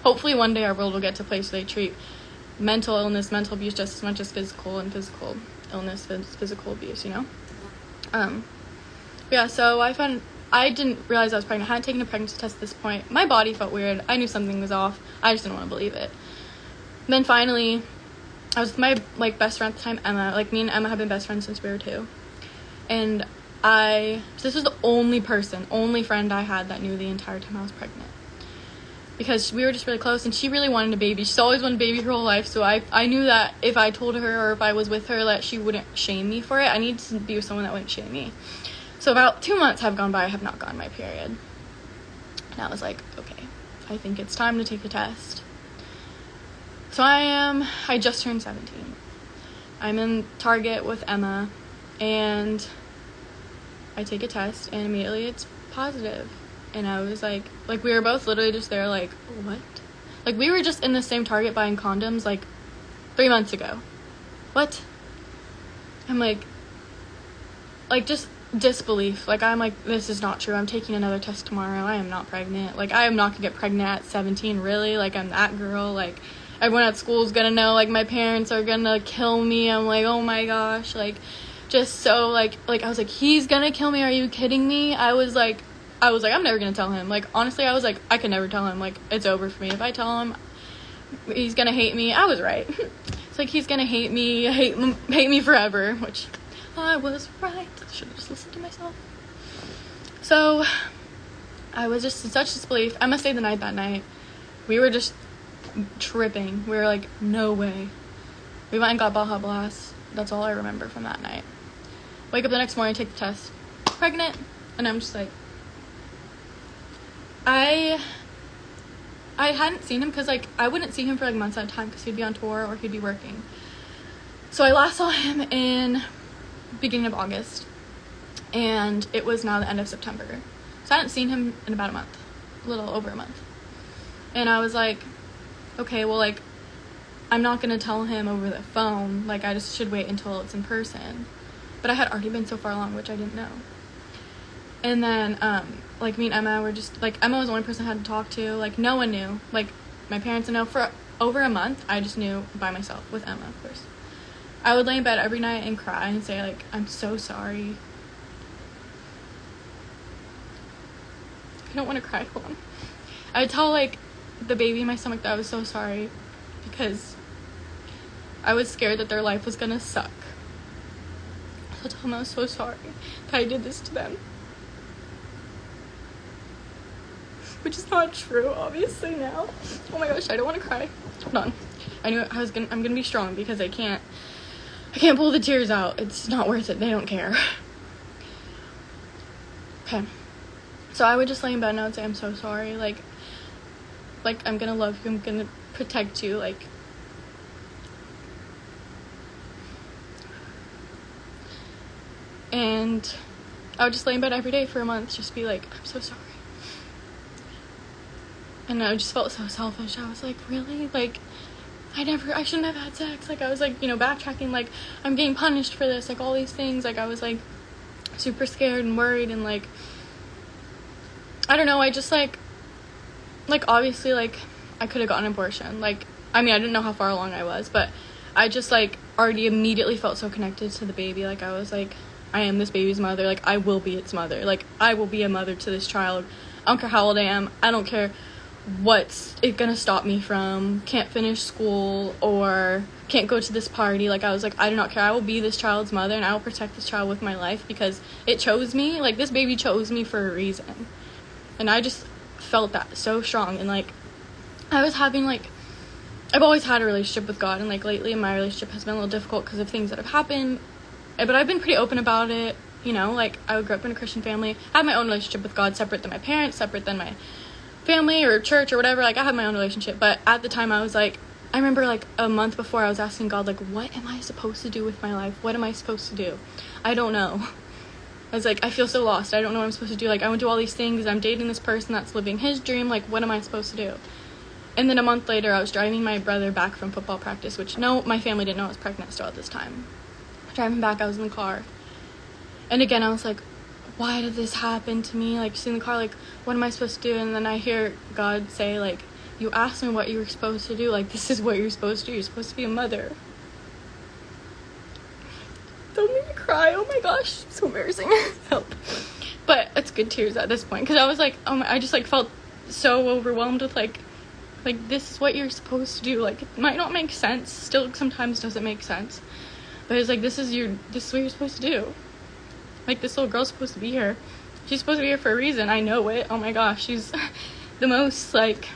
hopefully one day our world will get to a place where they treat mental illness, mental abuse just as much as physical, and physical illness, physical abuse, you know? Yeah, so I didn't realize I was pregnant. I hadn't taken a pregnancy test at this point. My body felt weird. I knew something was off. I just didn't want to believe it. And then finally, I was with my, like, best friend at the time, Emma. Like, me and Emma have been best friends since we were 2. And this was the only friend I had that knew the entire time I was pregnant. Because we were just really close, and she really wanted a baby. She's always wanted a baby her whole life, so I knew that if I told her or if I was with her that she wouldn't shame me for it. I needed to be with someone that wouldn't shame me. So about 2 months have gone by. I have not gotten my period. And I was like, okay, I think it's time to take a test. So I just turned 17. I'm in Target with Emma, and I take a test, and immediately it's positive. And I was like, we were both literally just there, like, what? Like, we were just in the same Target buying condoms, like, 3 months ago. What? I'm like, just disbelief. Like, I'm like, this is not true. I'm taking another test tomorrow. I am not pregnant. Like, I am not gonna get pregnant at 17, really. Like, I'm that girl. Like, everyone at school is gonna know. Like, my parents are gonna kill me. I'm like, oh my gosh. Like, just so, like, I was like, he's gonna kill me. Are you kidding me? I was like, I'm never gonna tell him. Like, honestly, I was like, I could never tell him. Like, it's over for me. If I tell him, he's gonna hate me. I was right. It's like, he's gonna hate me forever, which I was right. I should have just listened to myself. So I was just in such disbelief. I must stay the night that night. We were just tripping. We were like, no way. We went and got Baja Blast. That's all I remember from that night. Wake up the next morning, take the test, pregnant, and I'm just like, I hadn't seen him because, like, I wouldn't see him for, like, months at a time because he'd be on tour or he'd be working. So I last saw him in beginning of August, and it was now the end of September. So I hadn't seen him in about a month, a little over a month. And I was like, okay, well, like, I'm not going to tell him over the phone. Like, I just should wait until it's in person. But I had already been so far along, which I didn't know. And then, like, me and Emma were just, like, Emma was the only person I had to talk to. Like, no one knew. Like, my parents didn't know. For over a month, I just knew by myself, with Emma, of course. I would lay in bed every night and cry and say, like, I'm so sorry. I don't want to cry. Hold on. I would tell, like, the baby in my stomach that I was so sorry because I was scared that their life was gonna suck. So I told them I was so sorry that I did this to them. Which is not true, obviously, now. Oh my gosh, I don't want to cry. Hold on. I'm gonna be strong because I can't pull the tears out. It's not worth it. They don't care. Okay. So I would just lay in bed and I would say, I'm so sorry. Like, I'm gonna love you. I'm gonna protect you. Like, and I would just lay in bed every day for a month, just be like, I'm so sorry. And I just felt so selfish. I was like, really? Like, I shouldn't have had sex. Like, I was like, backtracking, like, I'm getting punished for this, like, all these things. Like, I was like super scared and worried, and like, I don't know, I just like obviously, like, I could have gotten an abortion. Like, I mean, I didn't know how far along I was, but I just like already immediately felt so connected to the baby. Like, I was like, I am this baby's mother. Like, I will be its mother. Like, I will be a mother to this child. I don't care how old I am. I don't care what's it gonna stop me from, can't finish school or can't go to this party. Like, I was like, I do not care. I will be this child's mother and I will protect this child with my life because it chose me. Like, this baby chose me for a reason. And I just felt that so strong. And like, I was having, like, I've always had a relationship with God, and like lately my relationship has been a little difficult because of things that have happened, but I've been pretty open about it. Like, I grew up in a Christian family. I had my own relationship with God, separate than my parents, separate than my family or church or whatever. Like, I had my own relationship, but at the time I was like, I remember like a month before I was asking God, like, what am I supposed to do with my life? What am I supposed to do? I don't know. I was like, I feel so lost. I don't know what I'm supposed to do. Like, I want to do all these things. I'm dating this person that's living his dream. Like, what am I supposed to do? And then a month later, I was driving my brother back from football practice, which my family didn't know I was pregnant still at this time. Driving back, I was in the car. And again, I was like, why did this happen to me? Like, just in the car, like, what am I supposed to do? And then I hear God say, like, you asked me what you were supposed to do. Like, this is what you're supposed to do. You're supposed to be a mother. Don't make me cry. Oh my gosh. It's so embarrassing. Help. But it's good tears at this point. Because I was like, I just, like, felt so overwhelmed with, like, this is what you're supposed to do. Like, it might not make sense. Still sometimes doesn't make sense. But it's like, this is what you're supposed to do. Like, this little girl's supposed to be here. She's supposed to be here for a reason. I know it. Oh my gosh. She's the most, like,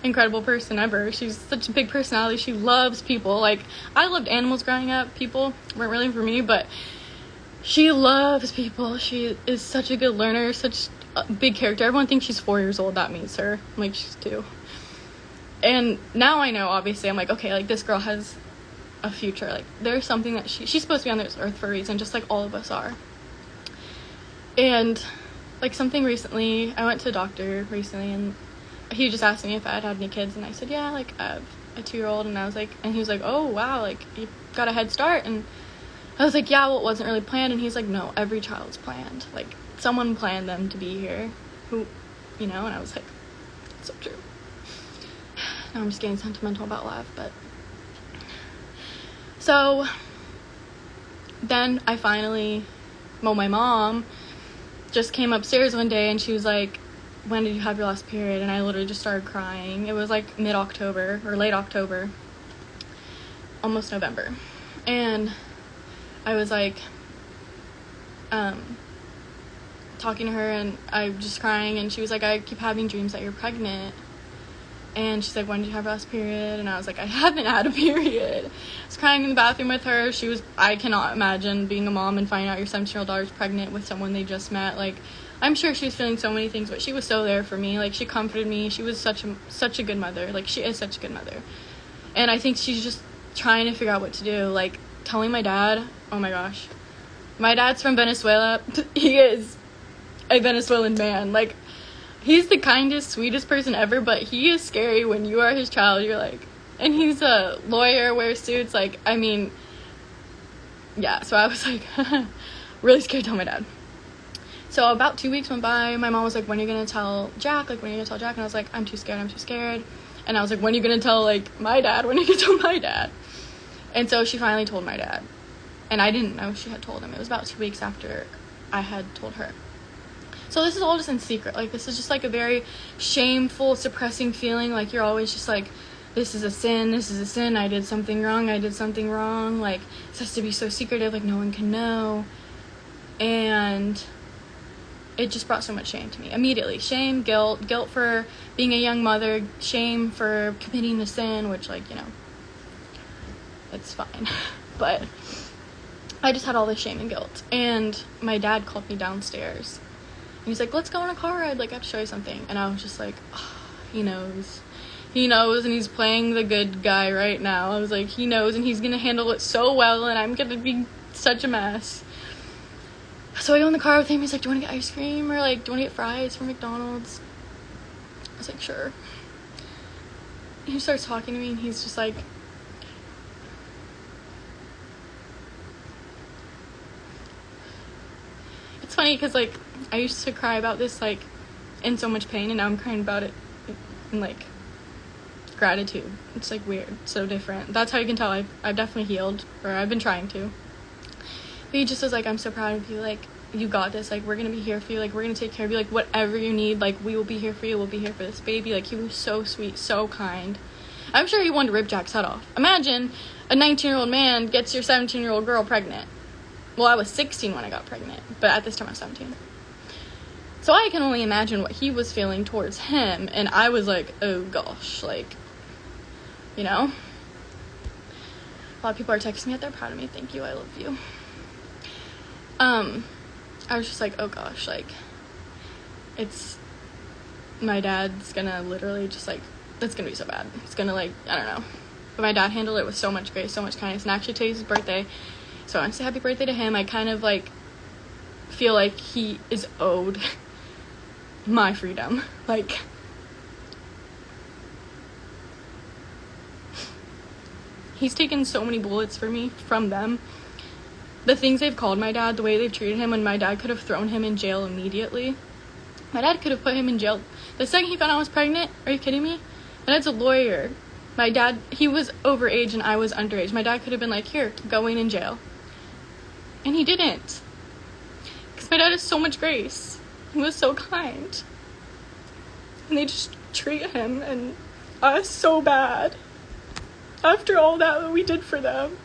incredible person ever. She's such a big personality. She loves people. Like, I loved animals growing up. People weren't really for me, but she loves people. She is such a good learner, such a big character. Everyone thinks she's 4 years old. That means her. I'm like, she's 2. And now I know, obviously. I'm like, okay, like, this girl has a future. Like, there's something that she's supposed to be on this earth for a reason, just like all of us are. And like, something recently, I went to a doctor recently, and he just asked me if I had any kids, and I said, yeah, like, I have a 2-year-old. And I was like, and he was like, oh wow, like, you got a head start. And I was like, yeah, well, it wasn't really planned. And he's like, no, every child's planned. Like, someone planned them to be here. Who, you know? And I was like, it's so true. Now I'm just getting sentimental about life, but... So, then I finally... Well, my mom just came upstairs one day and she was like, when did you have your last period? And I literally just started crying. It was like mid-October, or late October. Almost November. And I was like... talking to her, and I was just crying, and she was like, I keep having dreams that you're pregnant. And she's like, when did you have your last period? And I was like, I haven't had a period. I was crying in the bathroom with her. I cannot imagine being a mom and finding out your 17-year-old daughter's pregnant with someone they just met. Like, I'm sure she was feeling so many things, but she was so there for me. Like, she comforted me. She was such a good mother. Like, she is such a good mother. And I think she's just trying to figure out what to do. Like, telling my dad, oh my gosh. My dad's from Venezuela. He is a Venezuelan man. Like, he's the kindest, sweetest person ever, but he is scary when you are his child. You're like, and he's a lawyer, wears suits. Like, I mean, yeah. So I was like, really scared to tell my dad. So about 2 weeks went by. My mom was like, when are you gonna tell Jack? Like, when are you gonna tell Jack? And I was like, I'm too scared. And I was like, when are you gonna tell, like, my dad? When are you gonna tell my dad? And so she finally told my dad. And I didn't know she had told him. It was about 2 weeks after I had told her. So this is all just in secret. Like, this is just, like, a very shameful, suppressing feeling. Like, you're always just, like, this is a sin, I did something wrong. Like, this has to be so secretive, like, no one can know. And it just brought so much shame to me. Immediately. Shame, guilt for being a young mother, shame for committing the sin, which, like, you know, it's fine. But I just had all this shame and guilt. And my dad called me downstairs. And he's like, let's go on a car ride. Like, I have to show you something. And I was just like, oh, he knows. He knows, and he's playing the good guy right now. I was like, he knows, and he's going to handle it so well, and I'm going to be such a mess. So I go in the car with him. He's like, do you want to get ice cream? Or, like, do you want to get fries from McDonald's? I was like, sure. And he starts talking to me, and he's just like, it's funny because, like, I used to cry about this, like, in so much pain, and now I'm crying about it in, like, gratitude. It's, like, weird. So different. That's how you can tell I've definitely healed, or I've been trying to. But he just was like, I'm so proud of you. Like, you got this. Like, we're going to be here for you. Like, we're going to take care of you. Like, whatever you need, like, we will be here for you. We'll be here for this baby. Like, he was so sweet, so kind. I'm sure he wanted to rip Jack's head off. Imagine a 19-year-old man gets your 17-year-old girl pregnant. Well, I was 16 when I got pregnant, but at this time I was 17. So I can only imagine what he was feeling towards him, and I was like, oh gosh, like, you know? A lot of people are texting me that they're proud of me. Thank you, I love you. I was just like, oh gosh, like, it's, my dad's gonna literally just, like, it's gonna be so bad. It's gonna, like, I don't know. But my dad handled it with so much grace, so much kindness, and actually today's his birthday. So I want to say happy birthday to him. I kind of, like, feel like he is owed my freedom. Like, he's taken so many bullets for me from them. The things they've called my dad, the way they've treated him, when my dad could have thrown him in jail immediately. My dad could have put him in jail the second he found out I was pregnant. Are you kidding me? My dad's a lawyer. My dad, he was overage and I was underage. My dad could have been like, here, going in jail. And he didn't. Because my dad has so much grace. He was so kind. And they just treat him and us so bad. After all that we did for them.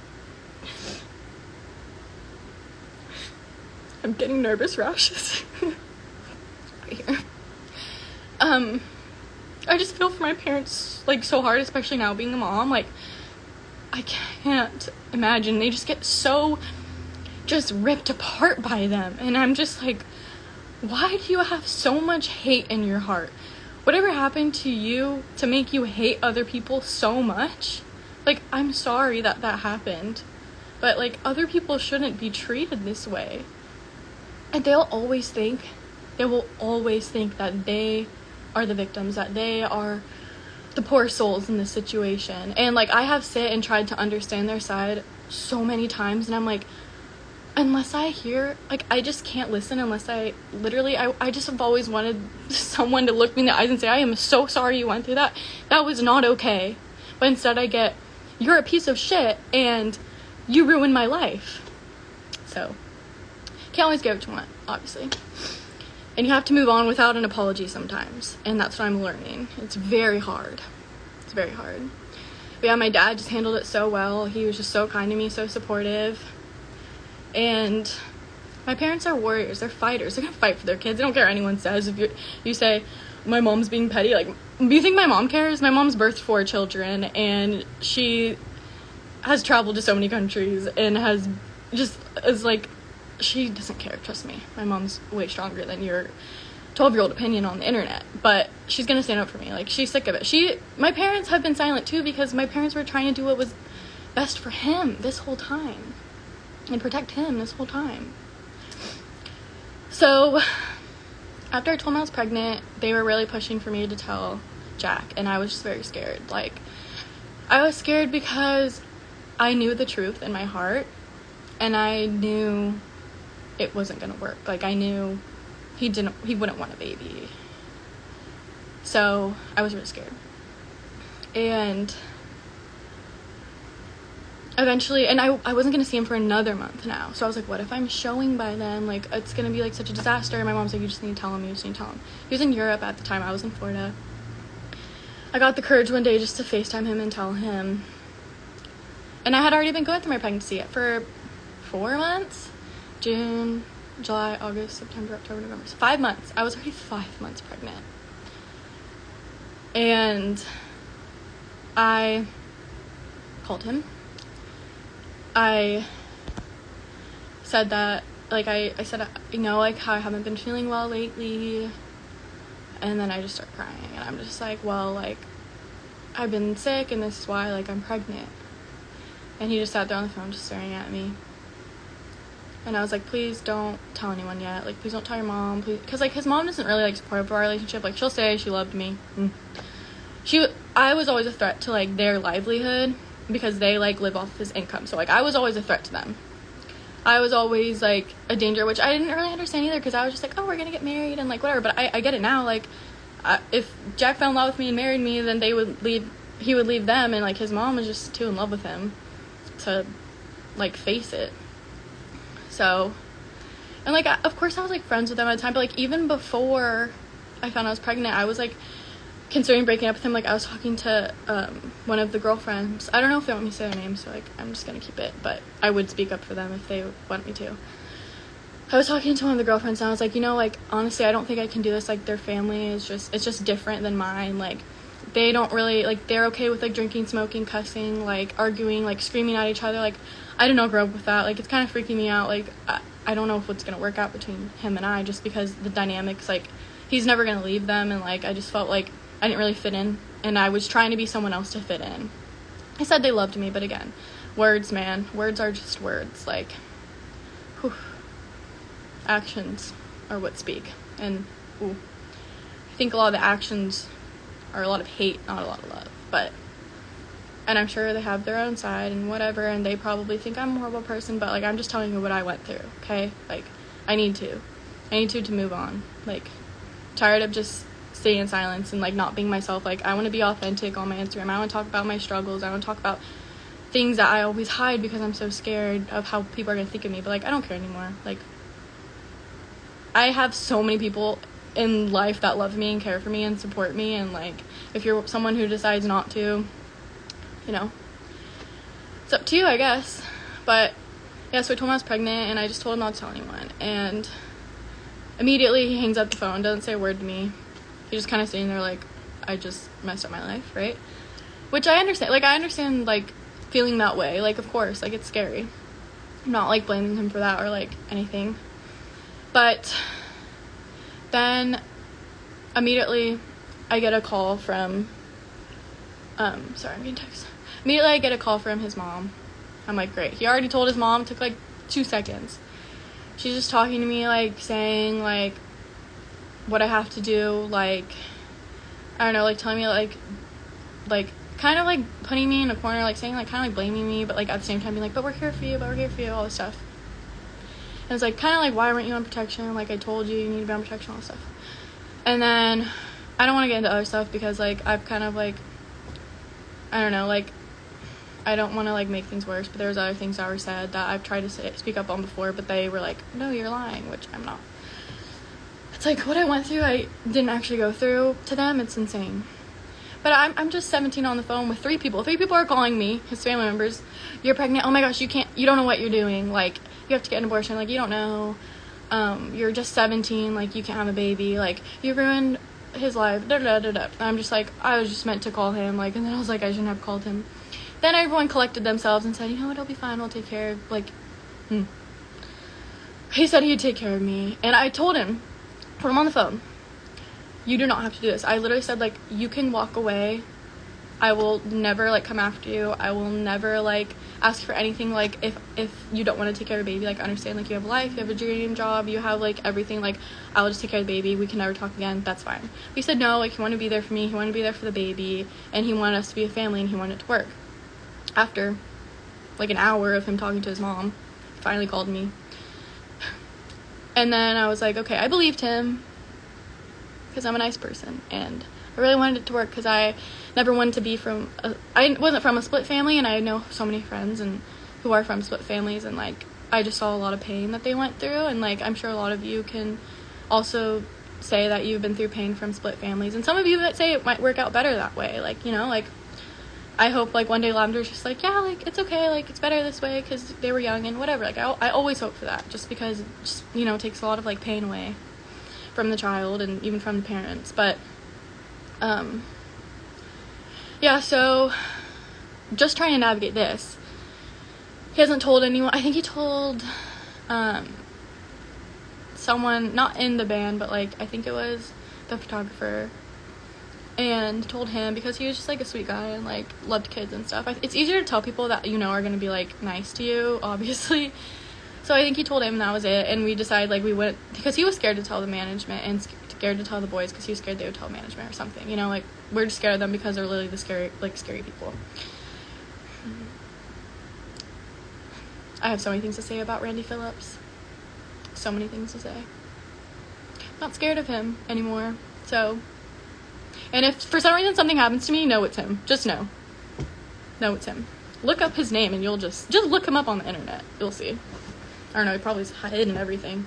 I'm getting nervous rashes. Right here. I just feel for my parents, like, so hard, especially now being a mom. Like, I can't imagine. They just get so just ripped apart by them. And I'm just like, why do you have so much hate in your heart? Whatever happened to you to make you hate other people so much? Like, I'm sorry that happened. But, like, other people shouldn't be treated this way. And they will always think that they are the victims, that they are the poor souls in this situation. And, like, I have sit and tried to understand their side so many times, and I'm like, unless I hear, like, I just can't listen unless I just have always wanted someone to look me in the eyes and say, I am so sorry you went through that. That was not okay. But instead I get, you're a piece of shit and you ruined my life. So, can't always get what you want, obviously. And you have to move on without an apology sometimes. And that's what I'm learning. It's very hard. It's very hard. But yeah, my dad just handled it so well. He was just so kind to me, so supportive. And my parents are warriors. They're fighters. They're gonna fight for their kids. They don't care what anyone says. If you say, my mom's being petty, like, do you think my mom cares? My mom's birthed 4 children, and she has traveled to so many countries, and is like, she doesn't care, trust me. My mom's way stronger than your 12-year-old opinion on the internet, but she's gonna stand up for me. Like, she's sick of it. My parents have been silent too, because my parents were trying to do what was best for him this whole time, and protect him this whole time. So, after I told him I was pregnant, they were really pushing for me to tell Jack, and I was just very scared. Like, I was scared because I knew the truth in my heart, and I knew it wasn't gonna work. Like, I knew he wouldn't want a baby. So, I was really scared. And eventually, and I wasn't gonna see him for another month now. So I was like, what if I'm showing by then? Like, it's gonna be like such a disaster. And my mom's like, you just need to tell him. He was in Europe at the time. I was in Florida. I got the courage one day just to FaceTime him and tell him. And I had already been going through my pregnancy for 4 months. June, July, August, September, October, November. So 5 months. I was already 5 months pregnant. And I called him. I said that, like, I said, you know, like, how I haven't been feeling well lately. And then I just start crying. And I'm just like, well, like, I've been sick, and this is why, like, I'm pregnant. And he just sat there on the phone just staring at me. And I was like, please don't tell anyone yet. Like, please don't tell your mom. Please. Because, like, his mom doesn't really, like, supportive of our relationship. Like, she'll say she loved me. I was always a threat to, like, their livelihood, because they, like, live off his income. So, like, I was always a threat to them. I was always, like, a danger, which I didn't really understand either, because I was just like, oh, we're gonna get married and, like, whatever. But I get it now. Like, if Jack fell in love with me and married me, then he would leave them, and, like, his mom was just too in love with him to, like, face it. So, and, like, of course I was, like, friends with them at the time, but, like, even before I found I was pregnant, I was, like, considering breaking up with him. Like, I was talking to one of the girlfriends. I don't know if they want me to say their name, so, like, I'm just gonna keep it, but I would speak up for them if they want me to. I was talking to one of the girlfriends, and I was like, you know, like, honestly, I don't think I can do this. Like, their family is just different than mine. Like, they don't really, like, they're okay with, like, drinking, smoking, cussing, like, arguing, like, screaming at each other. Like, I did not grow up with that. Like, it's kind of freaking me out. Like, I don't know if what's gonna work out between him and I, just because the dynamics, like, he's never gonna leave them, and, like, I just felt like I didn't really fit in, and I was trying to be someone else to fit in. I said they loved me, but again, words, man. Words are just words. Like, whew. Actions are what speak. And, ooh, I think a lot of the actions are a lot of hate, not a lot of love. But, and I'm sure they have their own side and whatever, and they probably think I'm a horrible person, but, like, I'm just telling you what I went through, okay? Like, I need to move on. Like, tired of just staying in silence and, like, not being myself. Like, I want to be authentic on my Instagram. I want to talk about my struggles. I want to talk about things that I always hide because I'm so scared of how people are going to think of me. But, like, I don't care anymore. Like, I have so many people in life that love me and care for me and support me. And, like, if you're someone who decides not to, you know, it's up to you, I guess. But, yeah, so I told him I was pregnant, and I just told him not to tell anyone. And immediately he hangs up the phone, doesn't say a word to me. He's just kind of sitting there like, I just messed up my life, right? Which I understand. Like, I understand, like, feeling that way. Like, of course, like, it's scary. I'm not, like, blaming him for that or, like, anything. But then immediately I get a call from, sorry, I'm getting text. Immediately I get a call from his mom. I'm like, great. He already told his mom. It took, like, 2 seconds. She's just talking to me, like, saying, like, what I have to do, like, I don't know, like, telling me, like, kind of, like, putting me in a corner, like, saying, like, kind of, like, blaming me, but, like, at the same time being like, but we're here for you, all this stuff. And it was like, kind of like, why weren't you on protection? Like, I told you need to be on protection, all that stuff. And then I don't want to get into other stuff because, like, I've kind of, like, I don't know, like, I don't want to, like, make things worse, but there's other things that were said that I've tried to speak up on before, but they were like, no, you're lying, which I'm not. It's like, what I went through, I didn't actually go through to them. It's insane. But I'm just 17 on the phone with 3 people. 3 people are calling me, his family members. You're pregnant. Oh my gosh, you don't know what you're doing. Like, you have to get an abortion. Like, you don't know. You're just 17. Like, you can't have a baby. Like, you ruined his life. Da da da da. I'm just like, I was just meant to call him. Like, and then I was like, I shouldn't have called him. Then everyone collected themselves and said, you know what, it'll be fine. We'll take care of, like, He said he'd take care of me. And I told him, put him on the phone. You do not have to do this. I literally said, like, you can walk away. I will never, like, come after you. I will never, like, ask for anything. Like, if you don't want to take care of a baby, like, understand, like, you have a life, you have a dream job, you have, like, everything. Like, I will just take care of the baby. We can never talk again. That's fine. But he said no. Like, he wanted to be there for me. He wanted to be there for the baby. And he wanted us to be a family, and he wanted it to work. After, like, an hour of him talking to his mom, he finally called me. And then I was like, okay, I believed him because I'm a nice person, and I really wanted it to work because I never wanted to be I wasn't from a split family, and I know so many friends and who are from split families, and, like, I just saw a lot of pain that they went through, and, like, I'm sure a lot of you can also say that you've been through pain from split families, and some of you that say it might work out better that way, like, you know, like, I hope, like, one day Lavender's just like, yeah, like, it's okay, like, it's better this way because they were young and whatever. Like, I always hope for that, just because it just, you know, takes a lot of, like, pain away from the child and even from the parents. But yeah, so just trying to navigate this. He hasn't told anyone. I think he told someone not in the band, but, like, I think it was the photographer, and told him because he was just, like, a sweet guy and, like, loved kids and stuff. It's easier to tell people that, you know, are gonna be, like, nice to you, obviously. So I think he told him, and that was it. And we decided, like, we went because he was scared to tell the management and scared to tell the boys because he was scared they would tell management or something, you know, like, we're just scared of them because they're literally the scary people. I have so many things to say about Randy Phillips. So many things to say. Not scared of him anymore. So, and if for some reason something happens to me, know it's him. Just know it's him. Look up his name and you'll just look him up on the internet. You'll see. I don't know, he probably's hidden everything.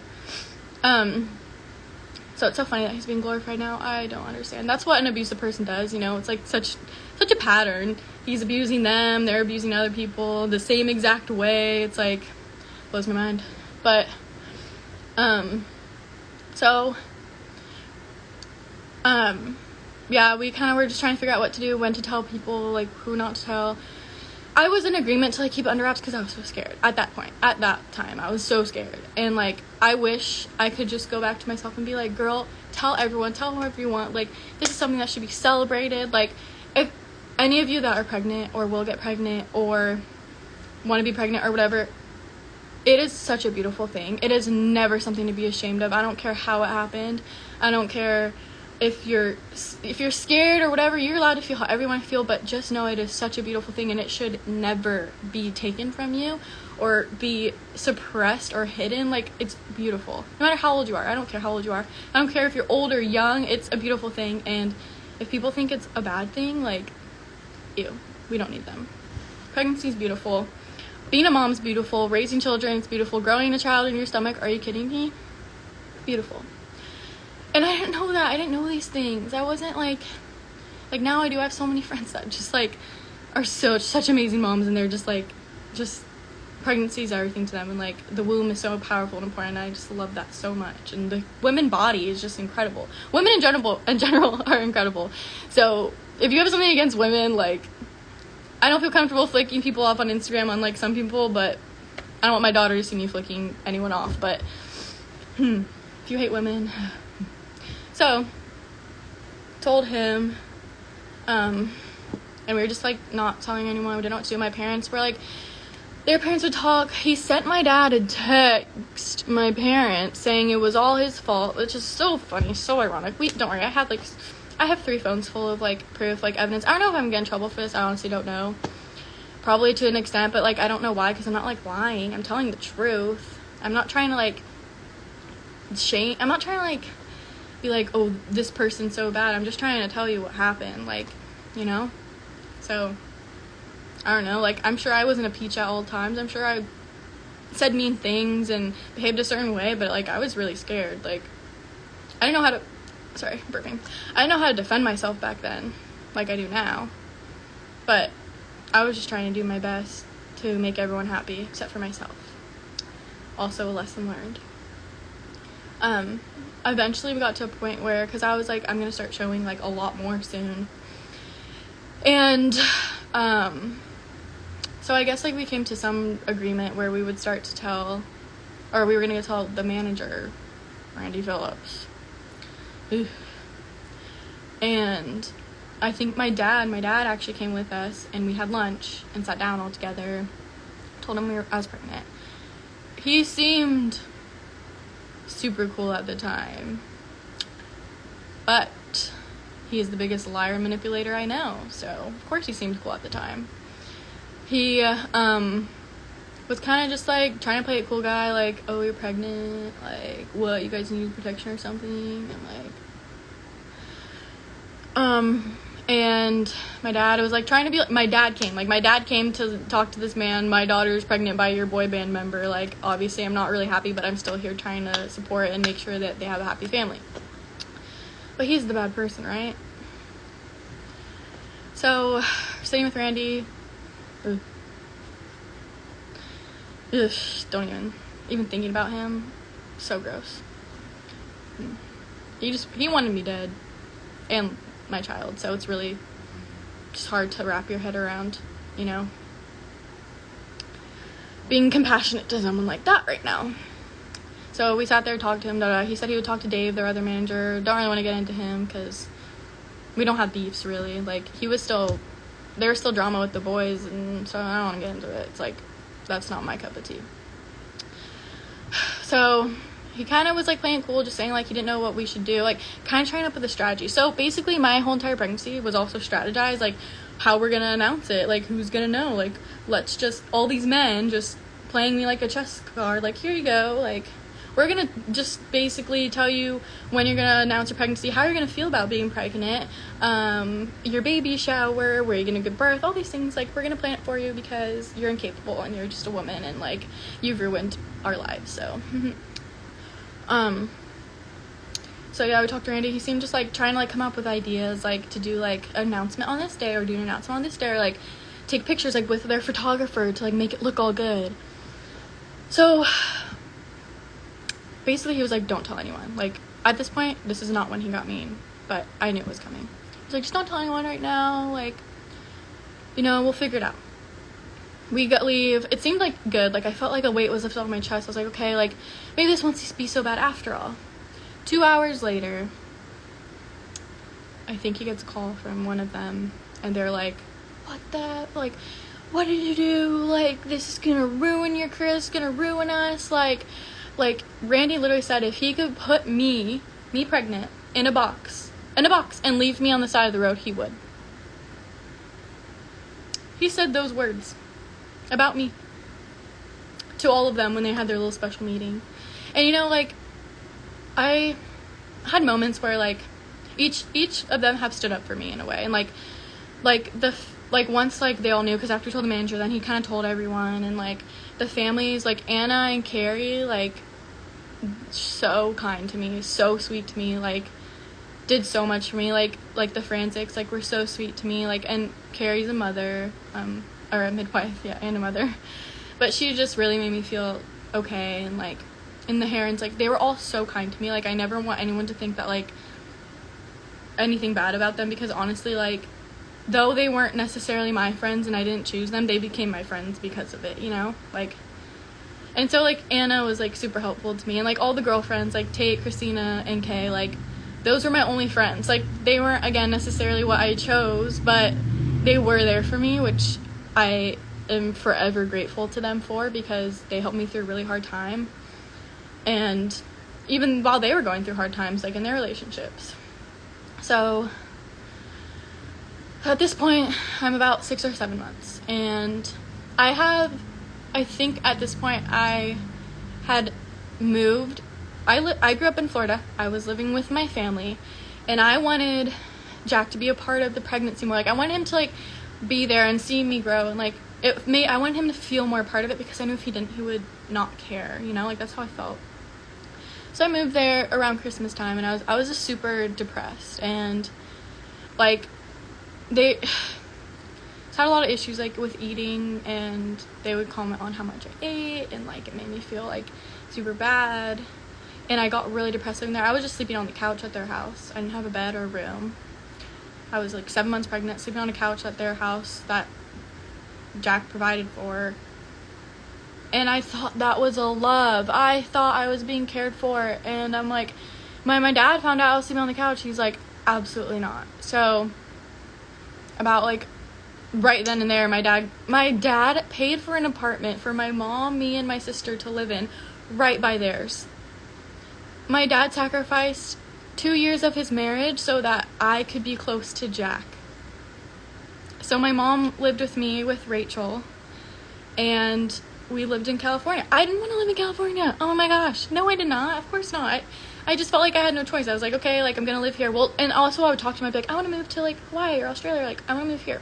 So it's so funny that he's being glorified now. I don't understand. That's what an abusive person does, you know. It's like such a pattern. He's abusing them, they're abusing other people the same exact way. It's like, blows my mind. But yeah, we kind of were just trying to figure out what to do, when to tell people, like, who not to tell. I was in agreement to, like, keep it under wraps because I was so scared at that point. At that time, I was so scared. And, like, I wish I could just go back to myself and be like, girl, tell everyone, tell whoever you want. Like, this is something that should be celebrated. Like, if any of you that are pregnant or will get pregnant or want to be pregnant or whatever, it is such a beautiful thing. It is never something to be ashamed of. I don't care how it happened. I don't care if you're scared or whatever. You're allowed to feel how everyone feel, but just know it is such a beautiful thing, and it should never be taken from you or be suppressed or hidden. Like, it's beautiful. No matter how old you are. I don't care how old you are. I don't care if you're old or young. It's a beautiful thing, and if people think it's a bad thing, like, ew. We don't need them. Pregnancy is beautiful. Being a mom's beautiful. Raising children is beautiful. Growing a child in your stomach, are you kidding me? Beautiful. And I didn't know that. I didn't know these things. I wasn't, like, now I do have so many friends that just, like, are such amazing moms, and they're just, like, pregnancy is everything to them, and, like, the womb is so powerful and important, and I just love that so much. And the women body is just incredible. Women in general are incredible. So if you have something against women, like, I don't feel comfortable flicking people off on Instagram, unlike some people, but I don't want my daughter to see me flicking anyone off. But if you hate women. So, told him, and we were just, like, not telling anyone. We didn't know what to do. My parents were, like, their parents would talk. He sent my dad a text, my parents, saying it was all his fault, which is so funny, so ironic. Don't worry, I have 3 phones full of, like, proof, like, evidence. I don't know if I'm gonna get in trouble for this. I honestly don't know. Probably to an extent, but, like, I don't know why, because I'm not, like, lying. I'm telling the truth. I'm not trying to like shame, I'm not trying to like be like, oh, this person's so bad. I'm just trying to tell you what happened, like, you know? So I don't know, like, I'm sure I wasn't a peach at all times. I'm sure I said mean things and behaved a certain way, but like, I was really scared. Like, I didn't know how to, sorry, burping. I didn't know how to defend myself back then like I do now, but I was just trying to do my best to make everyone happy except for myself. Also a lesson learned. Eventually we got to a point where, because I was like, I'm gonna start showing like a lot more soon, and so I guess like we came to some agreement where we would start to tell, or we were gonna tell the manager, Randy Phillips. Ugh. And I think my dad actually came with us, and we had lunch and sat down all together. Told him I was pregnant. He seemed super cool at the time, but he is the biggest liar and manipulator I know, so of course he seemed cool at the time. He was kind of just like trying to play a cool guy, like, oh, you're pregnant, like, what, you guys need protection or something? I'm like, and my dad was like trying to be like, my dad came to talk to this man, my daughter's pregnant by your boy band member, like, obviously I'm not really happy, but I'm still here trying to support and make sure that they have a happy family. But he's the bad person, right? So sitting with Randy, don't even thinking about him, so gross. He wanted me dead and my child, so it's really just hard to wrap your head around, you know, being compassionate to someone like that right now. So we sat there, talked to him, he said he would talk to Dave, their other manager. Don't really want to get into him because we don't have beefs really. Like, there was still drama with the boys, and so I don't want to get into it. It's like, that's not my cup of tea. So he kind of was like playing cool, just saying like he didn't know what we should do, like kind of trying to put the strategy. So basically my whole entire pregnancy was also strategized, like how we're gonna announce it, like who's gonna know, like let's just, all these men just playing me like a chess card, like here you go, like we're gonna just basically tell you when you're gonna announce your pregnancy, how you're gonna feel about being pregnant, your baby shower, where you're gonna give birth, all these things, like we're gonna plan it for you because you're incapable and you're just a woman and like you've ruined our lives. So yeah, we talked to Randy. He seemed just like trying to like come up with ideas, like to do like an announcement on this day, or do an announcement on this day, or like take pictures like with their photographer to like make it look all good. So basically he was like, don't tell anyone. Like at this point, this is not when he got mean, but I knew it was coming. He's like, just don't tell anyone right now, like, you know, we'll figure it out. We leave. It seemed like good. Like I felt like a weight was lifted off my chest. I was like, okay, like maybe this won't be so bad after all. 2 hours later, I think he gets a call from one of them, and they're like, like, what did you do? Like, this is gonna ruin your career, it's gonna ruin us. Like Randy literally said if he could put me pregnant, in a box, and leave me on the side of the road, he would. He said those words about me to all of them when they had their little special meeting. And you know, like, I had moments where like each of them have stood up for me in a way, and like once like they all knew, because after he told the manager, then he kind of told everyone, and like the families, like Anna and Carrie, like so kind to me, so sweet to me, like did so much for me, like the Franzics, like were so sweet to me, like, and Carrie's a mother, or a midwife, yeah, and a mother, but she just really made me feel okay. And like in the Herons, like they were all so kind to me. Like I never want anyone to think that like anything bad about them, because honestly, like though they weren't necessarily my friends and I didn't choose them, they became my friends because of it, you know, like. And so like Anna was like super helpful to me, and like all the girlfriends, like Tate, Christina, and Kay, like those were my only friends. Like they weren't, again, necessarily what I chose, but they were there for me, which I am forever grateful to them for, because they helped me through a really hard time. And even while they were going through hard times, like in their relationships. So at this point, I'm about 6 or 7 months, and I think at this point I had moved. I grew up in Florida. I was living with my family, and I wanted Jack to be a part of the pregnancy more. Like, I wanted him to, like, be there and see me grow, and, like, I wanted him to feel more a part of it, because I knew if he didn't, he would not care, you know? Like, that's how I felt. So I moved there around Christmas time, and I was just super depressed, and, like, they had a lot of issues, like, with eating, and they would comment on how much I ate, and, like, it made me feel, like, super bad, and I got really depressed living there. I was just sleeping on the couch at their house. I didn't have a bed or a room. I was, like, 7 months pregnant, sleeping on a couch at their house that Jack provided for, and I thought that was a love. I thought I was being cared for, and I'm like, my dad found out I was sleeping on the couch. He's like, absolutely not. So about, like, right then and there, my dad paid for an apartment for my mom, me, and my sister to live in right by theirs. My dad sacrificed 2 years of his marriage so that I could be close to Jack. So my mom lived with me with Rachel, and we lived in California. I didn't want to live in California. Oh my gosh. No, I did not. Of course not. I just felt like I had no choice. I was like, okay, like, I'm going to live here. Well, and also I would talk to him, I'd be like, I want to move to, like, Hawaii or Australia. Like, I want to move here.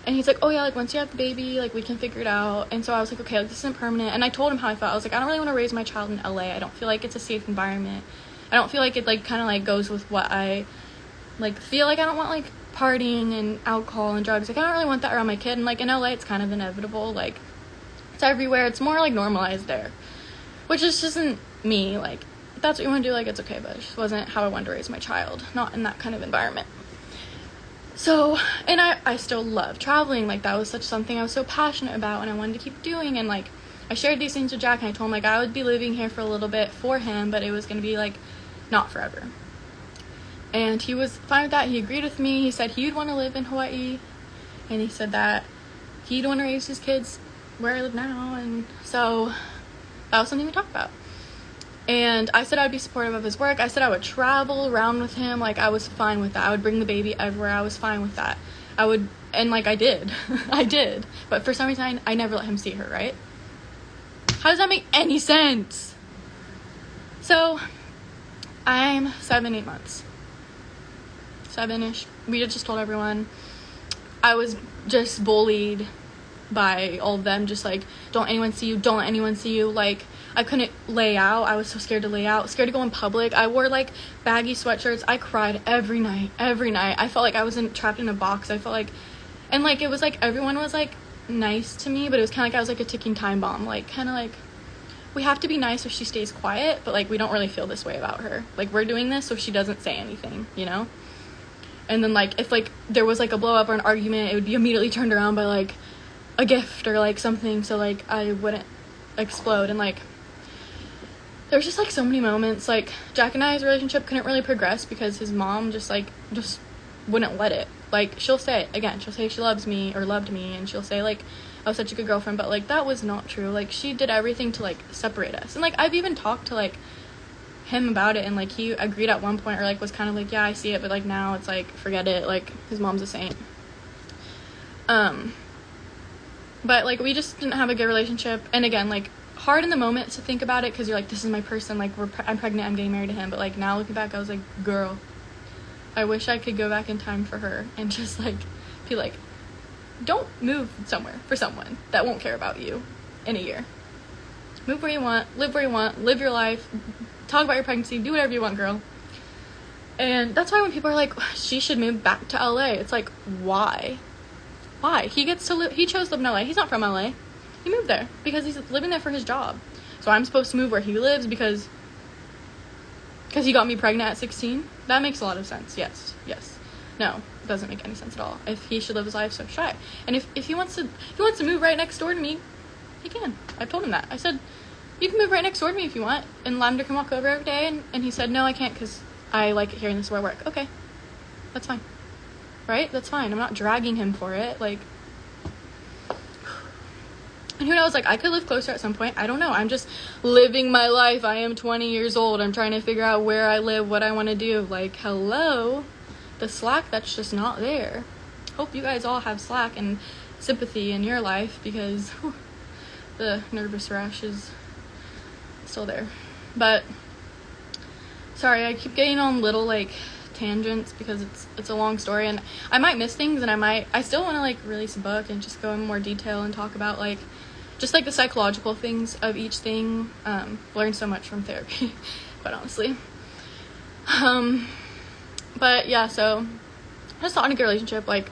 And he's like, oh yeah, like, once you have the baby, like, we can figure it out. And so I was like, okay, like, this isn't permanent. And I told him how I felt. I was like, I don't really want to raise my child in LA. I don't feel like it's a safe environment. I don't feel like it, like, kind of, like, goes with what I, like, feel like. I don't want, like, partying and alcohol and drugs. Like, I don't really want that around my kid. And, like, in LA, it's kind of inevitable. Like, it's everywhere. It's more, like, normalized there, which just isn't me. Like, if that's what you want to do, like, it's okay, but it just wasn't how I wanted to raise my child, not in that kind of environment. So, and I still love traveling. Like, that was such something I was so passionate about, and I wanted to keep doing. And, like, I shared these things with Jack, and I told him, like, I would be living here for a little bit for him, but it was going to be, like, not forever. And he was fine with that. He agreed with me. He said he'd want to live in Hawaii, and he said that he'd want to raise his kids where I live now. And so that was something we talked about. And I said I'd be supportive of his work. I said I would travel around with him. Like, I was fine with that. I would bring the baby everywhere. I was fine with that. I would, and, like, I did. I did. But for some reason, I never let him see her, right? How does that make any sense? So, I'm 7-8 months. 7-ish. We had just told everyone. I was just bullied by all of them. Just, like, don't anyone see you. Don't let anyone see you. Like, I couldn't lay out. I was so scared to lay out. Scared to go in public. I wore, like, baggy sweatshirts. I cried every night. Every night. I felt like I was trapped in a box. I felt like, and, like, it was like everyone was, like, nice to me, but it was kind of like I was, like, a ticking time bomb. Like, kind of like, we have to be nice so she stays quiet, but, like, we don't really feel this way about her. Like, we're doing this so she doesn't say anything, you know? And then, like, if, like, there was, like, a blow up or an argument, it would be immediately turned around by, like, a gift or, like, something, so, like, I wouldn't explode. And, like, there's just, like, so many moments. Like, Jack and I's relationship couldn't really progress because his mom just wouldn't let it. Like, she'll say she loves me or loved me, and she'll say, like, I was such a good girlfriend, but, like, that was not true. Like, she did everything to, like, separate us. And, like, I've even talked to, like, him about it, and, like, he agreed at one point, or, like, was kind of like, yeah, I see it, but, like, now it's like, forget it. Like, his mom's a saint. But, like, we just didn't have a good relationship. And again, like, hard in the moment to think about it because you're like, this is my person, like, I'm pregnant, I'm getting married to him. But, like, now looking back, I was like, girl, I wish I could go back in time for her and just, like, be like, don't move somewhere for someone that won't care about you in a year. Move where you want, live your life, talk about your pregnancy, do whatever you want, girl. And that's why when people are like, she should move back to LA, it's like, why? He chose to live in LA. He's not from LA. He moved there because he's living there for his job. So I'm supposed to move where he lives because he got me pregnant at 16? That makes a lot of sense. Yes. No, it doesn't make any sense at all. If he should live his life, so should I. And if he wants to move right next door to me, he can. I've told him that. I said, you can move right next door to me if you want, and Lavender can walk over every day. And he said, no, I can't because I like it here and this is where I work. Okay, that's fine. Right? That's fine. I'm not dragging him for it. Like, and who knows, like, I could live closer at some point. I don't know. I'm just living my life. I am 20 years old. I'm trying to figure out where I live, what I want to do. Like, hello? The slack that's just not there. Hope you guys all have slack and sympathy in your life because the nervous rash is still there. But sorry, I keep getting on little like tangents because it's a long story, and I might miss things, and I still want to like release a book and just go in more detail and talk about like just like the psychological things of each thing. Learned so much from therapy, quite honestly. But yeah, so just not in a good relationship, like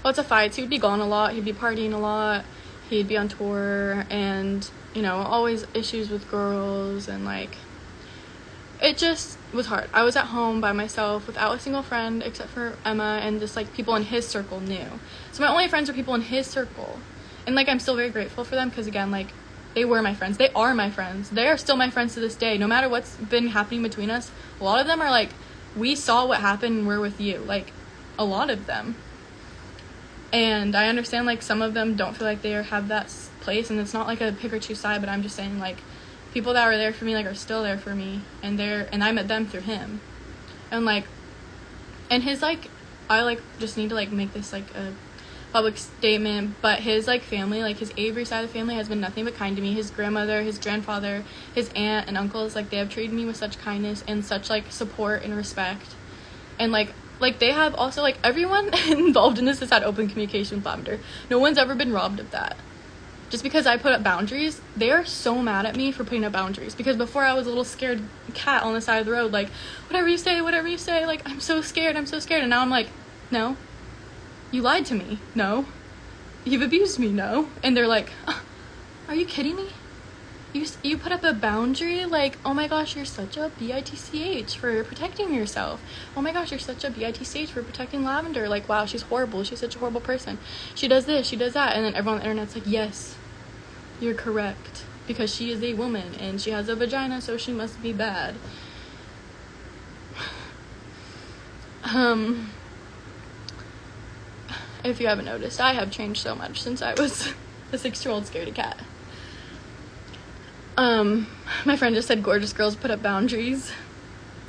lots of fights. He would be gone a lot, he'd be partying a lot, he'd be on tour, and you know, always issues with girls, and like it just was hard. I was at home by myself without a single friend except for Emma, and just like people in his circle knew. So my only friends were people in his circle, and like I'm still very grateful for them because again, like they were my friends. They are my friends. They are still my friends to this day. No matter what's been happening between us, a lot of them are like, we saw what happened and we're with you. Like a lot of them. And I understand like some of them don't feel like they have that place, and it's not like a pick or choose side, but I'm just saying like people that were there for me like are still there for me, and I met them through him. And like, and his like, I like just need to like make this like a public statement, but his like family, like his Avery side of the family has been nothing but kind to me. His grandmother, his grandfather, his aunt and uncles, like they have treated me with such kindness and such like support and respect. And like they have also like everyone involved in this has had open communication with Lavender. No one's ever been robbed of that. Just because I put up boundaries, they are so mad at me for putting up boundaries. Because before I was a little scared cat on the side of the road, like, whatever you say, like, I'm so scared. And now I'm like, no, you lied to me. No, you've abused me. No. And they're like, are you kidding me? You put up a boundary? Like, oh my gosh, you're such a bitch for protecting yourself. Oh my gosh, you're such a bitch for protecting Lavender. Like, wow, she's horrible. She's such a horrible person. She does this, she does that. And then everyone on the internet's like, yes, you're correct. Because she is a woman and she has a vagina, so she must be bad. If you haven't noticed, I have changed so much since I was a 6-year-old scaredy cat. My friend just said gorgeous girls put up boundaries.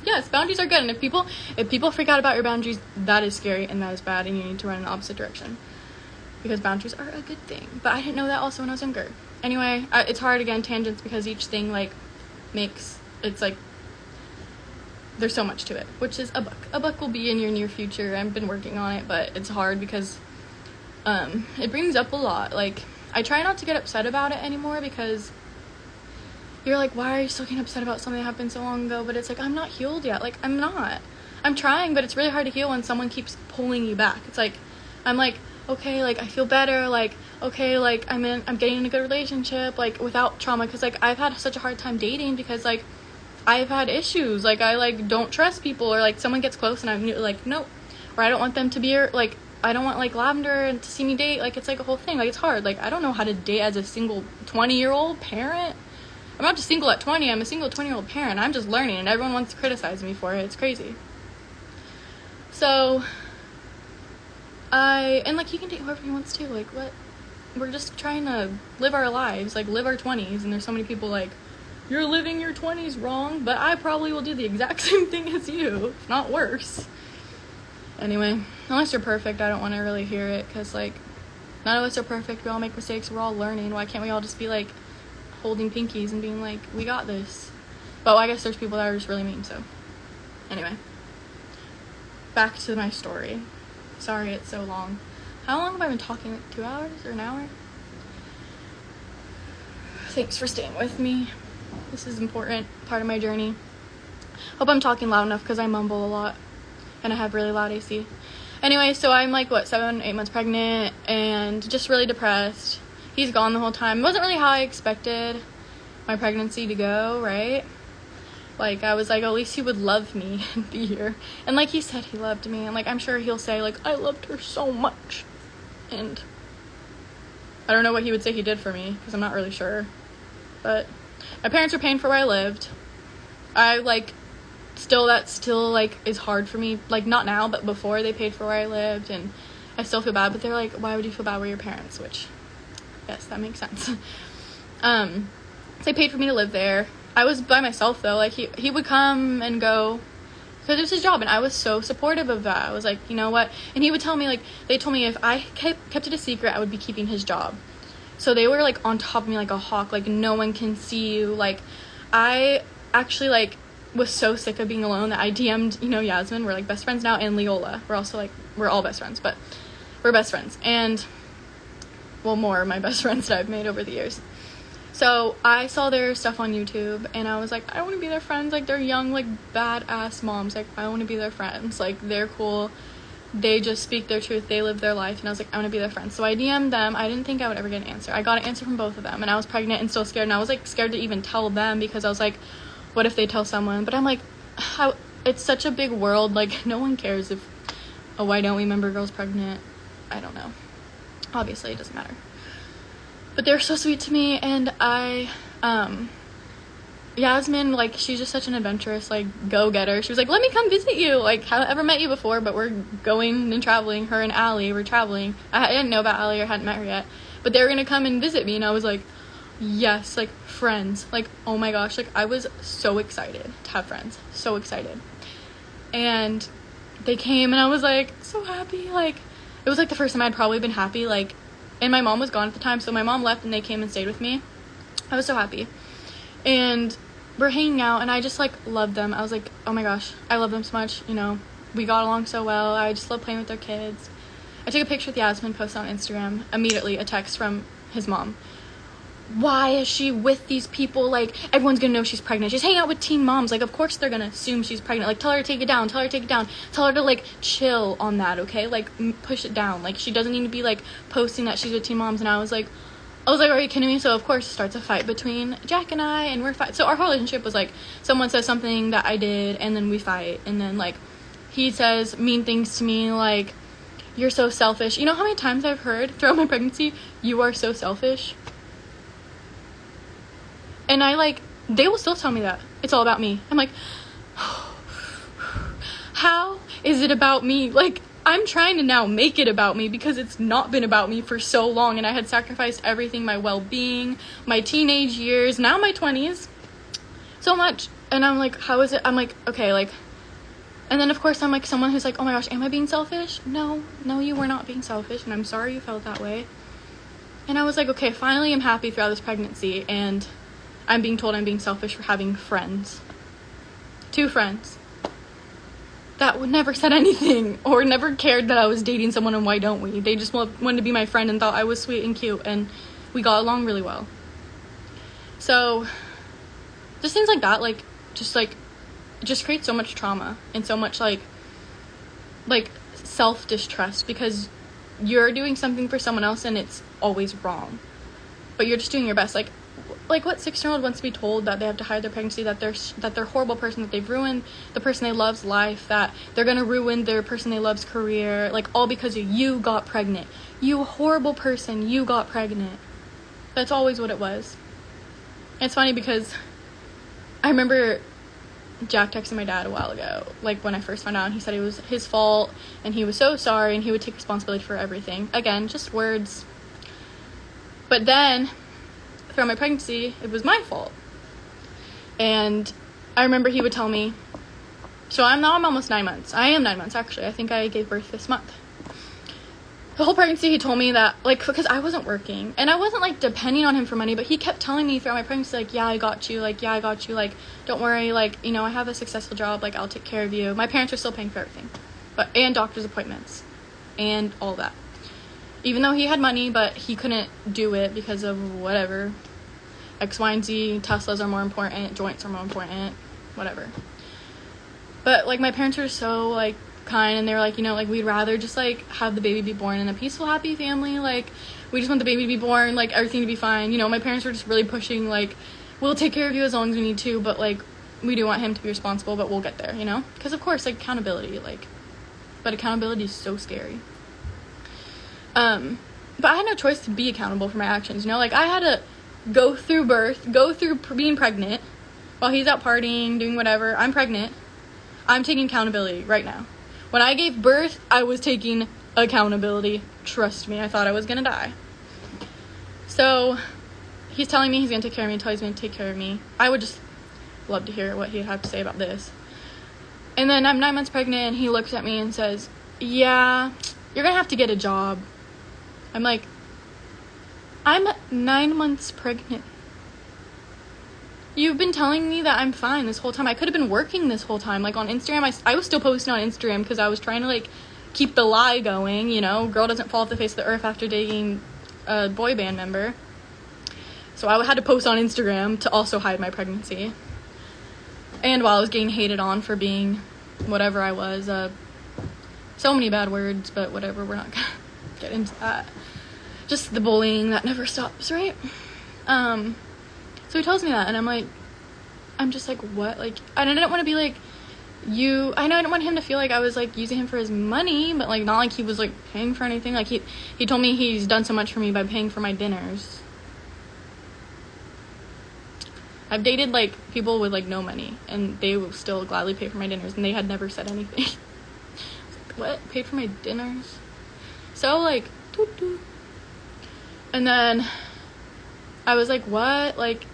Yes, boundaries are good, and if people freak out about your boundaries, that is scary and that is bad, and you need to run in the opposite direction. Because boundaries are a good thing. But I didn't know that also when I was younger. Anyway, it's hard, again, tangents, because each thing, like, it's like, there's so much to it, which is a book. A book will be in your near future. I've been working on it, but it's hard because, it brings up a lot. Like, I try not to get upset about it anymore because you're like, why are you still getting upset about something that happened so long ago? But it's like, I'm not healed yet. Like, I'm not. I'm trying, but it's really hard to heal when someone keeps pulling you back. It's like, I'm like, okay, like, I feel better. Like, okay, like, I'm getting in a good relationship, like, without trauma. Because, like, I've had such a hard time dating because, like, I've had issues. Like, I, like, don't trust people. Or, like, someone gets close and I'm like, nope. Or I don't want them to be, like, I don't want, like, Lavender to see me date. Like, it's, like, a whole thing. Like, it's hard. Like, I don't know how to date as a single 20-year-old parent. I'm not just single at 20, I'm a single 20-year-old parent. I'm just learning, and everyone wants to criticize me for it. It's crazy. So, and, like, you can date whoever he wants to. Like, what? We're just trying to live our lives, like, live our 20s, and there's so many people like, you're living your 20s wrong, but I probably will do the exact same thing as you, if not worse. Anyway, unless you're perfect, I don't want to really hear it, because, like, none of us are perfect. We all make mistakes. We're all learning. Why can't we all just be, like, holding pinkies and being like, we got this? But I guess there's people that are just really mean. So anyway, back to my story. Sorry it's so long. How long have I been talking? Like 2 hours or an hour? Thanks for staying with me. This is an important part of my journey. Hope I'm talking loud enough because I mumble a lot and I have really loud AC. Anyway, so I'm like 7-8 months pregnant and just really depressed. He's gone the whole time. It wasn't really how I expected my pregnancy to go, right? Like, I was like, at least he would love me and be here. And like he said, he loved me. And like, I'm sure he'll say, like, I loved her so much. And I don't know what he would say he did for me, because I'm not really sure. But my parents were paying for where I lived. I, like, that still, like, is hard for me. Like, not now, but before they paid for where I lived. And I still feel bad. But they're like, why would you feel bad? We're your parents, which... yes, that makes sense. They paid for me to live there. I was by myself, though. Like, he would come and go because it was his job, and I was so supportive of that. I was like, you know what? And he would tell me, like, they told me if I kept it a secret, I would be keeping his job. So they were, like, on top of me like a hawk. Like, no one can see you. Like, I actually, like, was so sick of being alone that I DM'd, Yasmin. We're, like, best friends now, and Leola. We're also, like, we're all best friends, but we're best friends. And, well, more of my best friends that I've made over the years. So I saw their stuff on YouTube, and I was like, I want to be their friends. Like, they're young, like, badass moms. Like, I want to be their friends. Like, they're cool. They just speak their truth. They live their life. And I was like, I want to be their friend. So I DM'd them. I didn't think I would ever get an answer. I got an answer from both of them. And I was pregnant and still scared. And I was, like, scared to even tell them because I was like, what if they tell someone? But I'm like, it's such a big world. Like, no one cares if a white only member girl's pregnant. I don't know. Obviously, it doesn't matter. But they're so sweet to me. And Yasmin, like, she's just such an adventurous, like, go-getter. She was like, let me come visit you. Like, haven't ever met you before, but we're going and traveling. Her and Allie were traveling. I didn't know about Allie or hadn't met her yet. But they were going to come and visit me, and I was like, yes, like, friends. Like, oh my gosh, like, I was so excited to have friends. So excited. And they came, and I was, like, so happy. Like, it was, like, the first time I'd probably been happy, like, and my mom was gone at the time, so my mom left, and they came and stayed with me. I was so happy. And we're hanging out, and I just, like, loved them. I was like, oh my gosh, I love them so much. We got along so well. I just love playing with their kids. I took a picture with Yasmin, posted on Instagram. Immediately, a text from his mom. Why is she with these people? Like, everyone's gonna know she's pregnant. She's hanging out with teen moms. Like, of course they're gonna assume she's pregnant. Like, tell her to take it down. Tell her to take it down. Tell her to, like, chill on that, okay? Like, push it down. Like, she doesn't need to be, like, posting that she's with teen moms. And I was like, are you kidding me? So, of course, it starts a fight between Jack and I, and we're fight. So, our whole relationship was, like, someone says something that I did, and then we fight. And then, like, he says mean things to me, like, you're so selfish. You know how many times I've heard throughout my pregnancy, you are so selfish? And they will still tell me that. It's all about me. I'm like, how is it about me? Like, I'm trying to now make it about me because it's not been about me for so long, and I had sacrificed everything, my well-being, my teenage years, now my 20s, so much. And I'm like, how is it? I'm like, okay, like, and then of course I'm like someone who's like, oh my gosh, am I being selfish? No, you were not being selfish, and I'm sorry you felt that way. And I was like, okay, finally I'm happy throughout this pregnancy, and I'm being told I'm being selfish for having friends. 2 friends. That would never said anything or never cared that I was dating someone, and why don't we? They just wanted to be my friend and thought I was sweet and cute, and we got along really well. So just things like that, just create so much trauma and so much like self-distrust, because you're doing something for someone else and it's always wrong, but you're just doing your best. Like what 6-year-old wants to be told that they have to hide their pregnancy, that they're a horrible person, that they've ruined the person they love's life, that they're gonna ruin their person they love's career, like, all because you got pregnant. You horrible person, you got pregnant. That's always what it was. And it's funny because I remember Jack texted my dad a while ago, like, when I first found out, and he said it was his fault and he was so sorry and he would take responsibility for everything. Again, just words. But then throughout my pregnancy, it was my fault. And I remember he would tell me, so I'm almost 9 months. I am 9 months, actually. I think I gave birth this month. The whole pregnancy, he told me that, like, because I wasn't working, and I wasn't, like, depending on him for money, but he kept telling me throughout my pregnancy, like, yeah, I got you, like, don't worry, like, I have a successful job, like, I'll take care of you. My parents are still paying for everything, and doctor's appointments, and all that. Even though he had money, but he couldn't do it because of whatever. X, Y, and Z, Teslas are more important, joints are more important, whatever. But, like, my parents were so, like, kind, and they were like, like, we'd rather just, like, have the baby be born in a peaceful, happy family. Like, we just want the baby to be born, like, everything to be fine. My parents were just really pushing, like, we'll take care of you as long as we need to, but, like, we do want him to be responsible, but we'll get there, Because, of course, like, accountability, like, but accountability is so scary. But I had no choice to be accountable for my actions, Like, I had to go through birth, go through being pregnant, while he's out partying, doing whatever. I'm pregnant. I'm taking accountability right now. When I gave birth, I was taking accountability. Trust me, I thought I was gonna die. So, he's telling me he's gonna take care of me until he's gonna take care of me. I would just love to hear what he'd have to say about this. And then I'm 9 months pregnant, and he looks at me and says, yeah, you're gonna have to get a job. I'm like, I'm 9 months pregnant. you've been telling me that I'm fine this whole time. I could have been working this whole time. Like, on Instagram, I was still posting on Instagram because I was trying to, like, keep the lie going, you know? Girl doesn't fall off the face of the earth after dating a boy band member. So I had to post on Instagram to also hide my pregnancy. And while I was getting hated on for being whatever I was, so many bad words, but whatever, we're not gonna get into that. Just the bullying that never stops, right? So he tells me that, and I'm just like, what? Like, I didn't want to be like, I know I didn't want him to feel like I was, like, using him for his money, but, like, not like he was, like, paying for anything. Like, he told me he's done so much for me by paying for my dinners. I've dated, like, people with, like, no money, and they will still gladly pay for my dinners, and they had never said anything. I was like, what? Paid for my dinners? So, like, doo-doo. And then I was like, what? Like,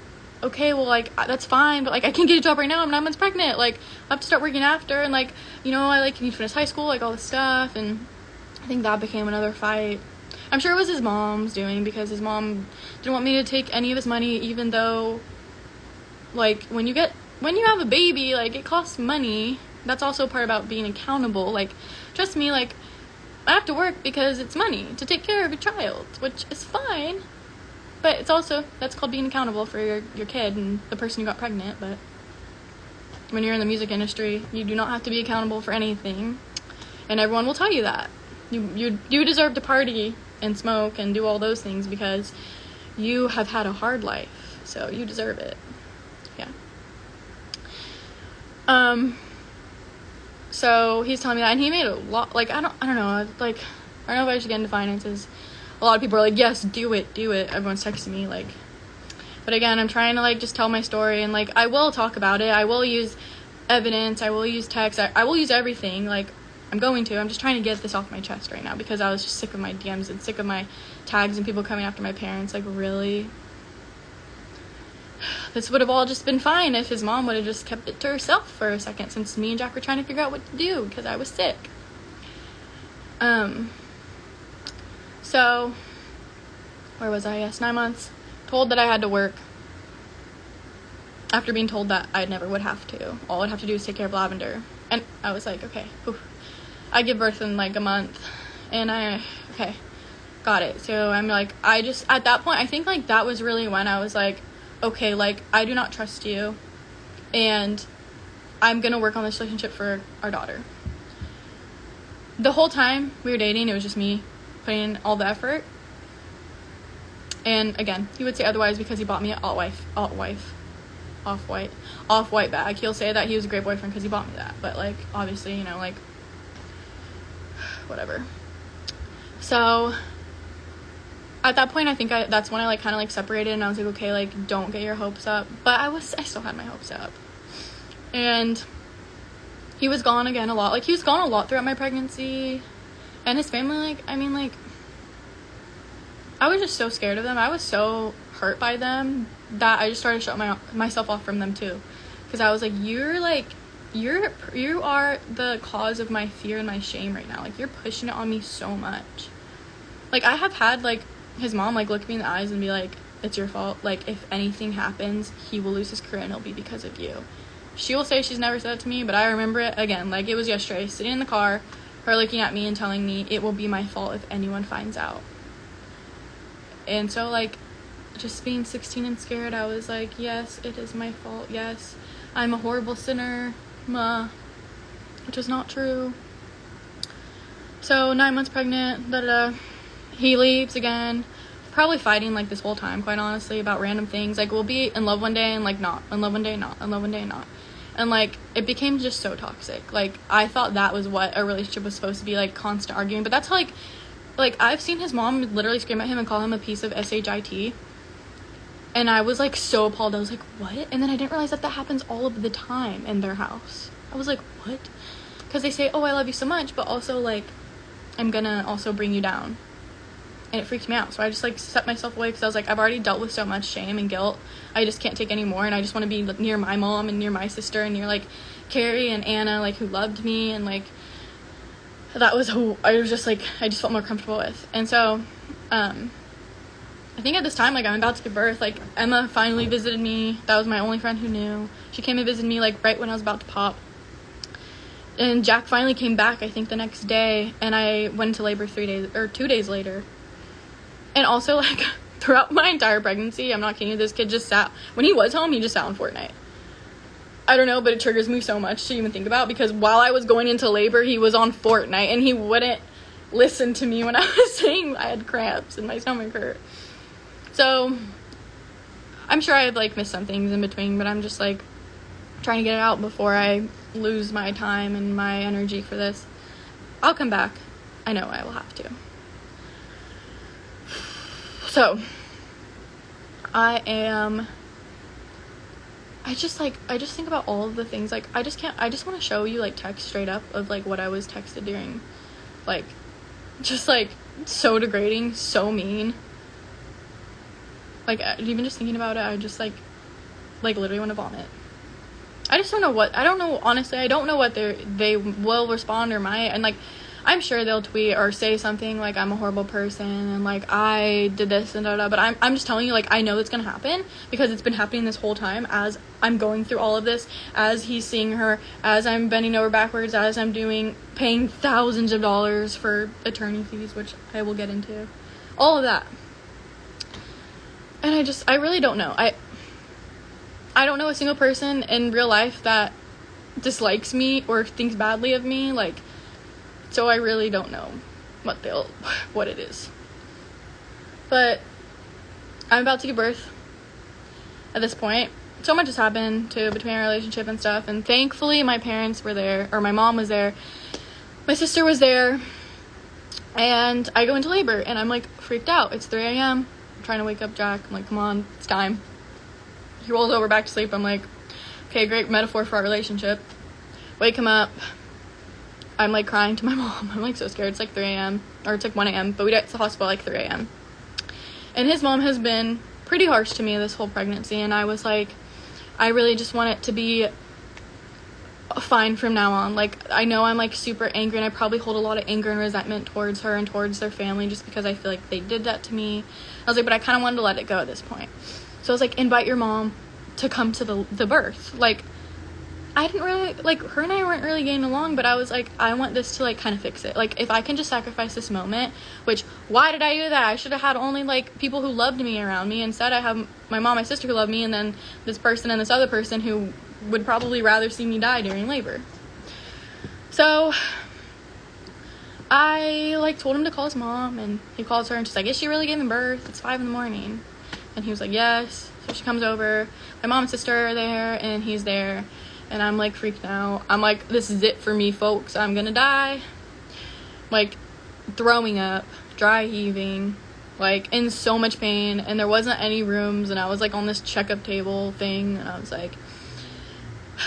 okay, well, like, that's fine, but, like, I can't get a job right now. I'm 9 months pregnant. Like, I have to start working after, and, like, you know, I, like, need to finish high school, like, all this stuff, and I think that became another fight. I'm sure it was his mom's doing, because his mom didn't want me to take any of his money, even though, like, when you have a baby, like, it costs money. That's also part about being accountable. Like, trust me, like, I have to work because it's money to take care of a child, which is fine. But it's also, that's called being accountable for your kid and the person who got pregnant. But when you're in the music industry, you do not have to be accountable for anything. And everyone will tell you that. You deserve to party and smoke and do all those things because you have had a hard life. So you deserve it. Yeah. So he's telling me that, and he made a lot, like, I don't know, like, I don't know if I should get into finances. A lot of people are like, yes, do it. Everyone's texting me, like, but again, I'm trying to, like, just tell my story, and, like, I will talk about it. I will use evidence. I will use text. I will use everything. Like, I'm just trying to get this off my chest right now because I was just sick of my DMs and sick of my tags and people coming after my parents. Like, really? This would have all just been fine if his mom would have just kept it to herself for a second, since me and Jack were trying to figure out what to do because I was sick. So, where was I? Yes, 9 months. Told that I had to work. After being told that I never would have to. All I'd have to do is take care of Lavender. And I was like, okay. Whew. I give birth in, like, a month. And okay, got it. So I'm like, at that point, I think, like, that was really when I was like, okay, like, I do not trust you. And I'm going to work on this relationship for our daughter. The whole time we were dating, it was just me putting in all the effort. And again, he would say otherwise because he bought me an off-white bag. He'll say that he was a great boyfriend because he bought me that. But, like, obviously, you know, like, whatever. So at that point, I think that's when I, like, kind of, like, separated, and I was like, okay, like, don't get your hopes up. But I still had my hopes up. And he was gone again a lot. Like, he was gone a lot throughout my pregnancy. And his family, like, I mean, like, I was just so scared of them. I was so hurt by them that I just started shutting myself off from them, too. Because I was like, you are the cause of my fear and my shame right now. Like, you're pushing it on me so much. Like, I have had, like, his mom, like, look me in the eyes and be like, it's your fault. Like, if anything happens, he will lose his career and it'll be because of you. She will say she's never said it to me, but I remember it, again, like it was yesterday, sitting in the car, her looking at me and telling me it will be my fault if anyone finds out. And so, like, just being 16 and scared, I was like, yes, it is my fault. Yes, I'm a horrible sinner, which is not true. So 9 months pregnant, he leaves again, probably fighting, like, this whole time, quite honestly, about random things. Like, we'll be in love one day and, like, not in love one day, not in love one day, not. And, like, it became just so toxic. Like, I thought that was what a relationship was supposed to be, like, constant arguing. But that's how, like, I've seen his mom literally scream at him and call him a piece of shit. And I was, like, so appalled. I was like, what? And then I didn't realize that happens all of the time in their house. I was like, what? Because they say, oh, I love you so much, but also, like, I'm gonna also bring you down. And it freaked me out. So I just, like, set myself away because I was like, I've already dealt with so much shame and guilt. I just can't take any more. And I just want to be near my mom and near my sister and near, like, Carrie and Anna, like, who loved me. And, like, that was who I was just, like, I just felt more comfortable with. And so, I think at this time, like, I'm about to give birth. Like, Emma finally visited me. That was my only friend who knew. She came and visited me, like, right when I was about to pop. And Jack finally came back, I think, the next day. And I went into labor 2 days later. And also, like, throughout my entire pregnancy, I'm not kidding you, this kid just sat, when he was home, he just sat on Fortnite. I don't know, but it triggers me so much to even think about, because while I was going into labor, he was on Fortnite, and he wouldn't listen to me when I was saying I had cramps and my stomach hurt. So, I'm sure I've, like, missed some things in between, but I'm just, like, trying to get it out before I lose my time and my energy for this. I'll come back. I know I will have to. So, I just think about all of the things, like, I just want to show you, like, text straight up of, like, what I was texted during, like, just, like, so degrading, so mean. Like, even just thinking about it, I just, like literally want to vomit. I just don't know honestly, I don't know what they will respond or might, and, like, I'm sure they'll tweet or say something like I'm a horrible person and, like, I did this and da, but I'm just telling you, like, I know it's gonna happen because it's been happening this whole time as I'm going through all of this, as he's seeing her, as I'm bending over backwards, as I'm paying thousands of dollars for attorney fees, which I will get into, all of that. And I really don't know. I don't know a single person in real life that dislikes me or thinks badly of me, like, so I really don't know what it is. But I'm about to give birth at this point. So much has happened too between our relationship and stuff, and thankfully my parents were there, or my mom was there, my sister was there, and I go into labor and I'm, like, freaked out. It's 3 a.m. I'm trying to wake up Jack. I'm like, come on, it's time. He rolls over back to sleep. I'm like, okay, great metaphor for our relationship. Wake him up. I'm, like, crying to my mom. I'm, like, so scared. It's like 3 a.m. or it's like 1 a.m. but we got to the hospital like 3 a.m. And his mom has been pretty harsh to me this whole pregnancy, and I was like, I really just want it to be fine from now on. Like, I know I'm, like, super angry, and I probably hold a lot of anger and resentment towards her and towards their family just because I feel like they did that to me. I was like, but I kind of wanted to let it go at this point. So I was like, invite your mom to come to the birth. Like, I didn't really, like, her and I weren't really getting along, but I was like, I want this to, like, kind of fix it. Like, if I can just sacrifice this moment, which, why did I do that? I should have had only, like, people who loved me around me. Instead, I have my mom, my sister who love me, and then this person and this other person who would probably rather see me die during labor. So, I, like, told him to call his mom, and he calls her, and she's like, is she really giving birth? It's 5 a.m. And he was like, yes. So she comes over. My mom and sister are there, and he's there. And I'm, like, freaked out. I'm like, this is it for me, folks. I'm gonna die. Like, throwing up, dry heaving, like, in so much pain. And there wasn't any rooms, and I was, like, on this checkup table thing. And I was like,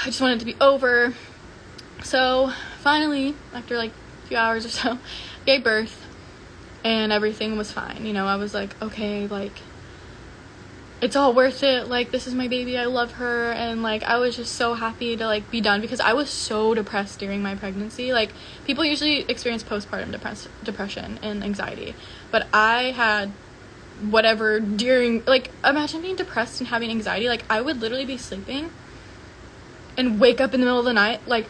I just wanted it to be over. So, finally, after, like, a few hours or so, gave birth. And everything was fine. You know, I was like, okay, like, it's all worth it, like, this is my baby, I love her, and, like, I was just so happy to, like, be done, because I was so depressed during my pregnancy. Like, people usually experience postpartum depression and anxiety, but I had whatever during, like, imagine being depressed and having anxiety. Like, I would literally be sleeping and wake up in the middle of the night, like,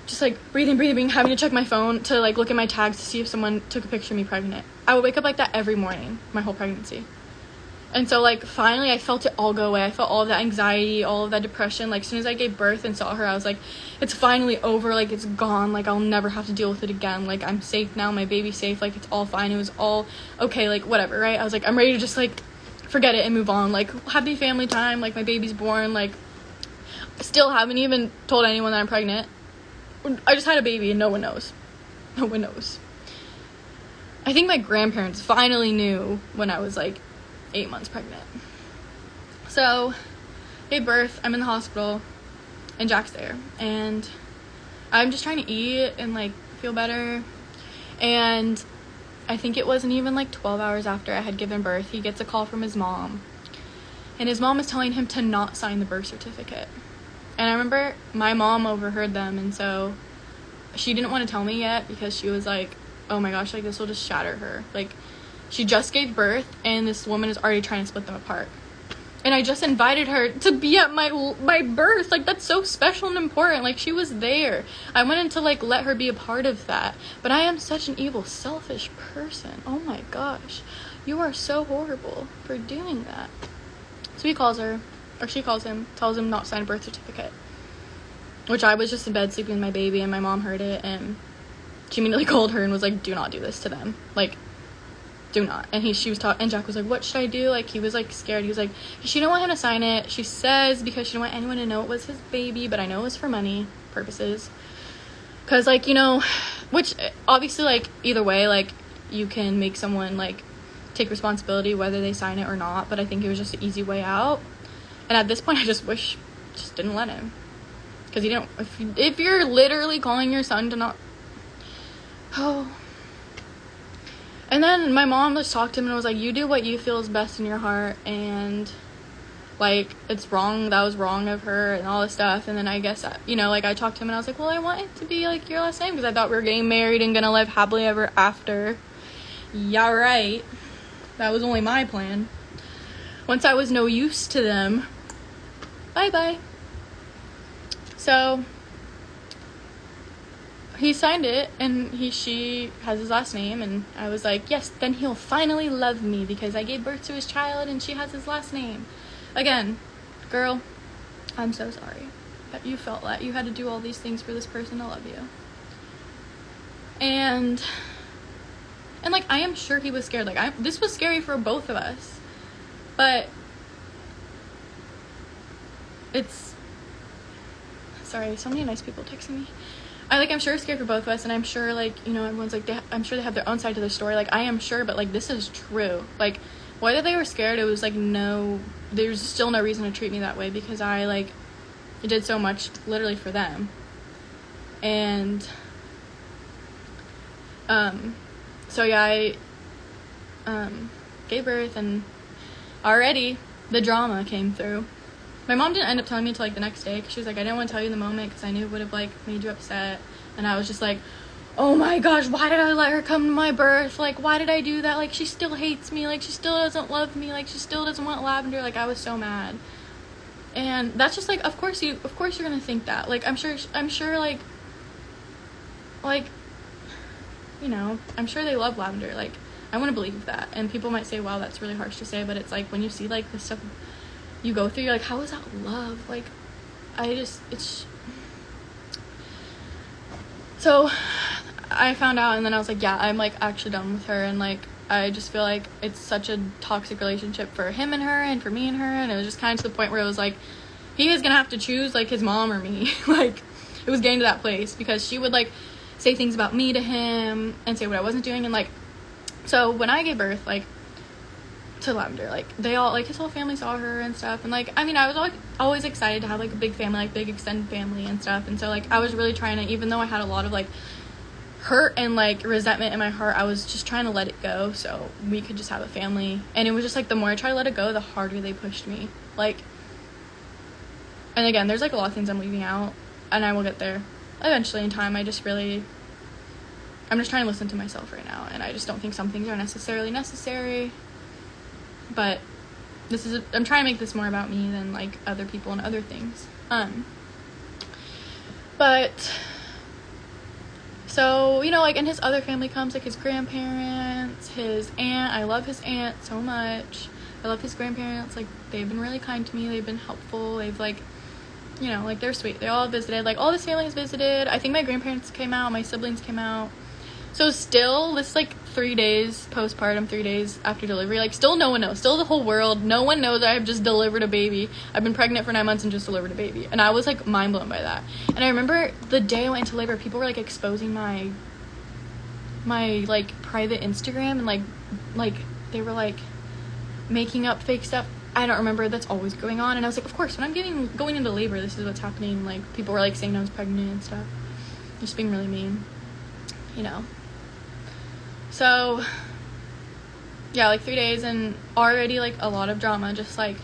just, like, breathing, having to check my phone to, like, look at my tags to see if someone took a picture of me pregnant. I would wake up like that every morning, my whole pregnancy. And so, like, finally I felt it all go away. I felt all of that anxiety, all of that depression. Like, as soon as I gave birth and saw her, I was like, it's finally over. Like, it's gone. Like, I'll never have to deal with it again. Like, I'm safe now. My baby's safe. Like, it's all fine. It was all okay. Like, whatever, right? I was like, I'm ready to just, like, forget it and move on. Like, happy family time. Like, my baby's born. Like, still haven't even told anyone that I'm pregnant. I just had a baby and no one knows. No one knows. I think my grandparents finally knew when I was, like, 8 months pregnant. So, gave birth, I'm in the hospital, and Jack's there, and I'm just trying to eat and, like, feel better, and I think it wasn't even, like, 12 hours after I had given birth, he gets a call from his mom, and his mom is telling him to not sign the birth certificate. And I remember my mom overheard them, and so she didn't want to tell me yet, because she was like, oh my gosh, like, this will just shatter her. Like, she just gave birth and this woman is already trying to split them apart. And I just invited her to be at my birth. Like, that's so special and important. Like, she was there. I wanted to, like, let her be a part of that. But I am such an evil, selfish person. Oh my gosh. You are so horrible for doing that. So he calls her, or she calls him, tells him not to sign a birth certificate. Which I was just in bed sleeping with my baby, and my mom heard it, and she immediately called her and was like, do not do this to them. Like, do not. And she was talking, and Jack was like, what should I do? Like, he was like scared. He was like, she didn't want him to sign it. She says because she didn't want anyone to know it was his baby, but I know it was for money purposes. Because, like, you know, which obviously, like, either way, like, you can make someone, like, take responsibility whether they sign it or not, but I think it was just an easy way out. And at this point, I just wish just didn't let him. Because you don't, if you're literally calling your son to not, oh. And then my mom just talked to him and was like, you do what you feel is best in your heart, and, like, it's wrong, that was wrong of her, and all this stuff. And then I guess, you know, like, I talked to him and I was like, well, I want it to be, like, your last name, because I thought we were getting married and gonna live happily ever after. Yeah, right. That was only my plan. Once I was no use to them, bye-bye. So he signed it, and she has his last name, and I was like, yes, then he'll finally love me because I gave birth to his child and she has his last name. Again, girl, I'm so sorry that you felt that you had to do all these things for this person to love you. And like, I am sure he was scared. Like, this was scary for both of us, but it's, sorry, so many nice people texting me. I'm sure it's scary for both of us, and I'm sure, like, you know, everyone's like, I'm sure they have their own side to the story. Like, I am sure, but, like, this is true. Like, whether they were scared, it was, like, no, there's still no reason to treat me that way, because I, like, did so much literally for them. And, so, yeah, I, gave birth, and already the drama came through. My mom didn't end up telling me until, like, the next day, because she was like, I didn't want to tell you in the moment because I knew it would have, like, made you upset. And I was just like, oh my gosh, why did I let her come to my birth? Like, why did I do that? Like, she still hates me. Like, she still doesn't love me. Like, she still doesn't want lavender. Like, I was so mad. And that's just, like, of course you're gonna think that. Like, I'm sure, like, you know, I'm sure they love lavender. Like, I want to believe that. And people might say, wow, that's really harsh to say, but it's like, when you see, like, the stuff you go through, you're like, how is that love? Like, it's, so I found out, and then I was like, yeah, I'm, like, actually done with her, and, like, I just feel like it's such a toxic relationship for him and her, and for me and her, and it was just kind of to the point where it was like, he was gonna have to choose, like, his mom or me. Like, it was getting to that place, because she would, like, say things about me to him, and say what I wasn't doing, and, like, so when I gave birth, like, to Lavender, like, they all, like, his whole family saw her and stuff, and, like, I mean, I was always excited to have, like, a big family, like, big extended family and stuff, and so, like, I was really trying to, even though I had a lot of, like, hurt and, like, resentment in my heart, I was just trying to let it go so we could just have a family. And it was just, like, the more I try to let it go, the harder they pushed me, like, and again, there's, like, a lot of things I'm leaving out, and I will get there eventually in time. I'm just trying to listen to myself right now, and I just don't think some things are necessarily necessary. But I'm trying to make this more about me than, like, other people and other things. But, so, you know, like, and his other family comes, like, his grandparents, his aunt. I love his aunt so much. I love his grandparents. Like, they've been really kind to me. They've been helpful. They've, like, you know, like, they're sweet. They all visited. Like, all this family has visited. I think my grandparents came out. My siblings came out. So still, this is, like, 3 days postpartum, 3 days after delivery. Like, still no one knows. Still the whole world. No one knows I've just delivered a baby. I've been pregnant for 9 months and just delivered a baby. And I was, like, mind blown by that. And I remember the day I went into labor, people were, like, exposing my like, private Instagram. And, like, they were, like, making up fake stuff. I don't remember. That's always going on. And I was like, of course, when I'm going into labor, this is what's happening. Like, people were, like, saying I was pregnant and stuff. Just being really mean. You know. So, yeah, like, 3 days, and already, like, a lot of drama, just, like,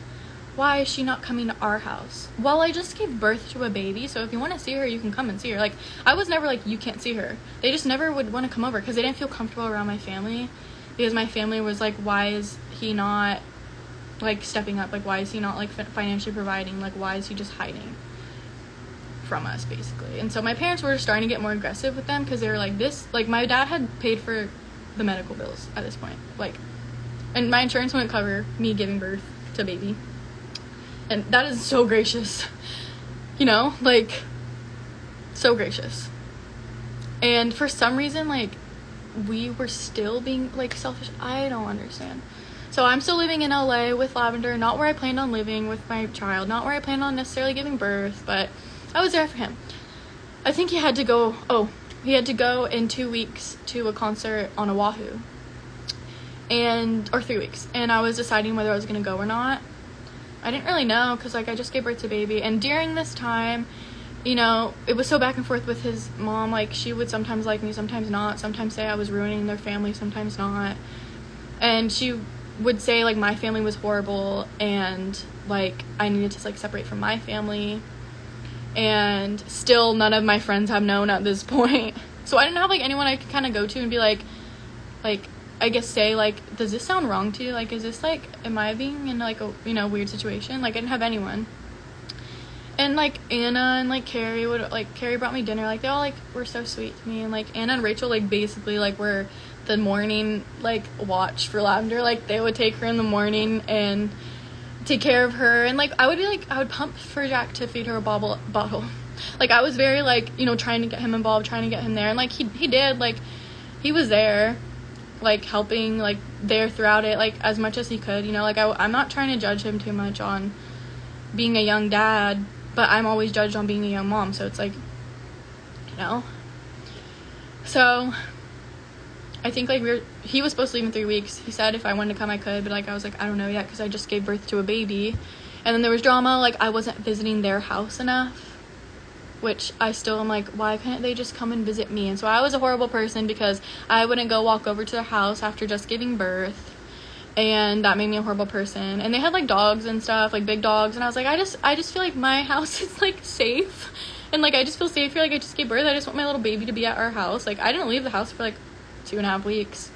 why is she not coming to our house? Well, I just gave birth to a baby, so if you want to see her, you can come and see her. Like, I was never like, you can't see her. They just never would want to come over, because they didn't feel comfortable around my family, because my family was like, why is he not like stepping up? Like, why is he not like financially providing? Like, why is he just hiding from us, basically? And so my parents were starting to get more aggressive with them, because they were like, this, like, my dad had paid for the medical bills at this point, like, and my insurance wouldn't cover me giving birth to a baby, and that is so gracious, you know, like, so gracious. And for some reason, like, we were still being like selfish. I don't understand. So I'm still living in LA with Lavender, not where I planned on living with my child, not where I planned on necessarily giving birth, but I was there for him. I think he had to go in 2 weeks to a concert on Oahu, or 3 weeks, and I was deciding whether I was gonna go or not. I didn't really know, because like I just gave birth to a baby, and during this time, you know, it was so back and forth with his mom. Like, she would sometimes like me, sometimes not, sometimes say I was ruining their family, sometimes not, and she would say like my family was horrible and like I needed to like separate from my family, and still none of my friends have known at this point. So I didn't have like anyone I could kind of go to and be like I guess say like, does this sound wrong to you? Like, is this like, am I being in like a, you know, weird situation? Like, I didn't have anyone. And like Anna and like Carrie brought me dinner. Like, they all like were so sweet to me, and like Anna and Rachel like basically like were the morning like watch for Lavender. Like, they would take her in the morning and take care of her, and like I would pump for Jack to feed her a bottle. Like, I was very like, you know, trying to get him involved, trying to get him there, and like he did, like he was there, like helping like there throughout it, like as much as he could, you know. Like, I'm not trying to judge him too much on being a young dad, but I'm always judged on being a young mom, so it's like, you know. So I think like he was supposed to leave in 3 weeks. He said if I wanted to come I could, but like I was like, I don't know yet, because I just gave birth to a baby. And then there was drama, like I wasn't visiting their house enough, which I still am like, why couldn't they just come and visit me? And so I was a horrible person, because I wouldn't go walk over to their house after just giving birth, and that made me a horrible person. And they had like dogs and stuff, like big dogs, and I was like, I just feel like my house is like safe, and like I just feel safe here. Like, I just gave birth, I just want my little baby to be at our house. Like, I didn't leave the house for like 2.5 weeks,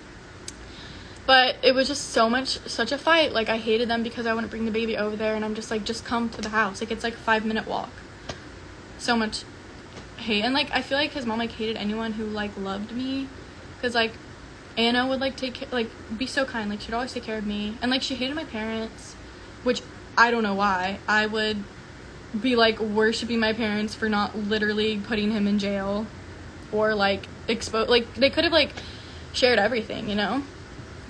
but it was just such a fight. Like, I hated them because I wouldn't bring the baby over there, and I'm just like, just come to the house. Like, it's like 5-minute walk. So much hate. And like I feel like his mom like hated anyone who like loved me, because like Anna would like be so kind, like she'd always take care of me, and like she hated my parents, which I don't know why. I would be like worshiping my parents for not literally putting him in jail, or like like they could have like shared everything, you know.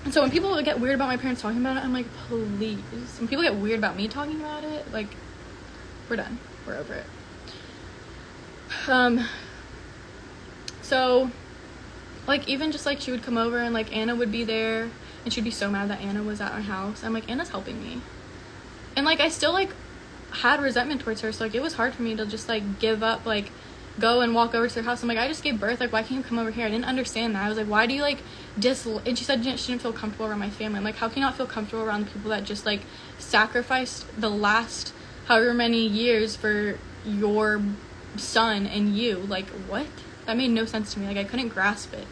And so when people get weird about my parents talking about it, I'm like, please. When people get weird about me talking about it, like, we're done, we're over it. So like even just like she would come over, and like Anna would be there, and she'd be so mad that Anna was at our house. I'm like, Anna's helping me, and like I still like had resentment towards her, so like it was hard for me to just like give up, like go and walk over to her house. I'm like, I just gave birth, like why can't you come over here? I didn't understand that. I was like, why do you like and she said she didn't feel comfortable around my family. I'm like, how can you not feel comfortable around the people that just like sacrificed the last however many years for your son and you? Like, what? That made no sense to me. Like, I couldn't grasp it.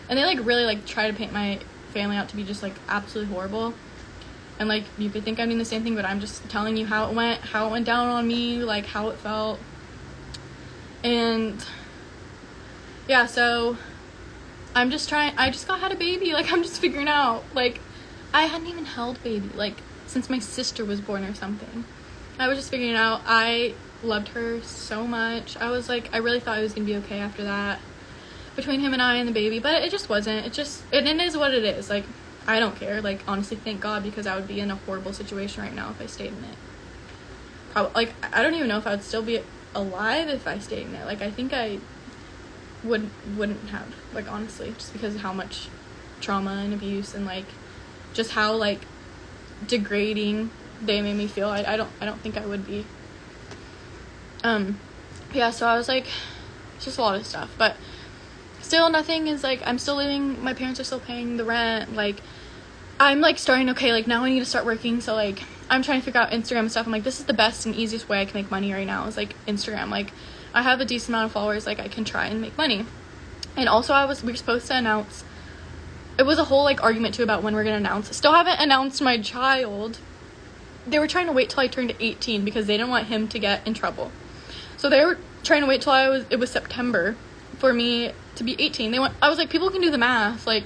And they like really like try to paint my family out to be just like absolutely horrible, and like you could think I'm doing the same thing, but I'm just telling you how it went down on me, like how it felt. And yeah, so I just had a baby. Like, I'm just figuring out, like, I hadn't even held baby like since my sister was born or something. I was just figuring it out. I loved her so much. I was like, I really thought it was gonna be okay after that, between him and I and the baby, but it just wasn't. It is what it is. Like, I don't care. Like, honestly, thank God, because I would be in a horrible situation right now if I stayed in it. Probably, like, I don't even know if I would still be alive if I stayed in it. Like, I think I wouldn't have, like, honestly, just because of how much trauma and abuse and like just how like degrading they made me feel. I don't think I would be. Yeah, so I was like, it's just a lot of stuff, but still nothing is like, I'm still living, my parents are still paying the rent. Like, I'm like starting, okay, like now I need to start working. So like I'm trying to figure out Instagram and stuff. I'm like, this is the best and easiest way I can make money right now is like Instagram. Like, I have a decent amount of followers, like I can try and make money. And also we were supposed to announce, it was a whole, like, argument, too, about when we're gonna announce it. Still haven't announced my child. They were trying to wait till I turned 18 because they didn't want him to get in trouble. So they were trying to wait till it was September for me to be 18. I was like, people can do the math. Like,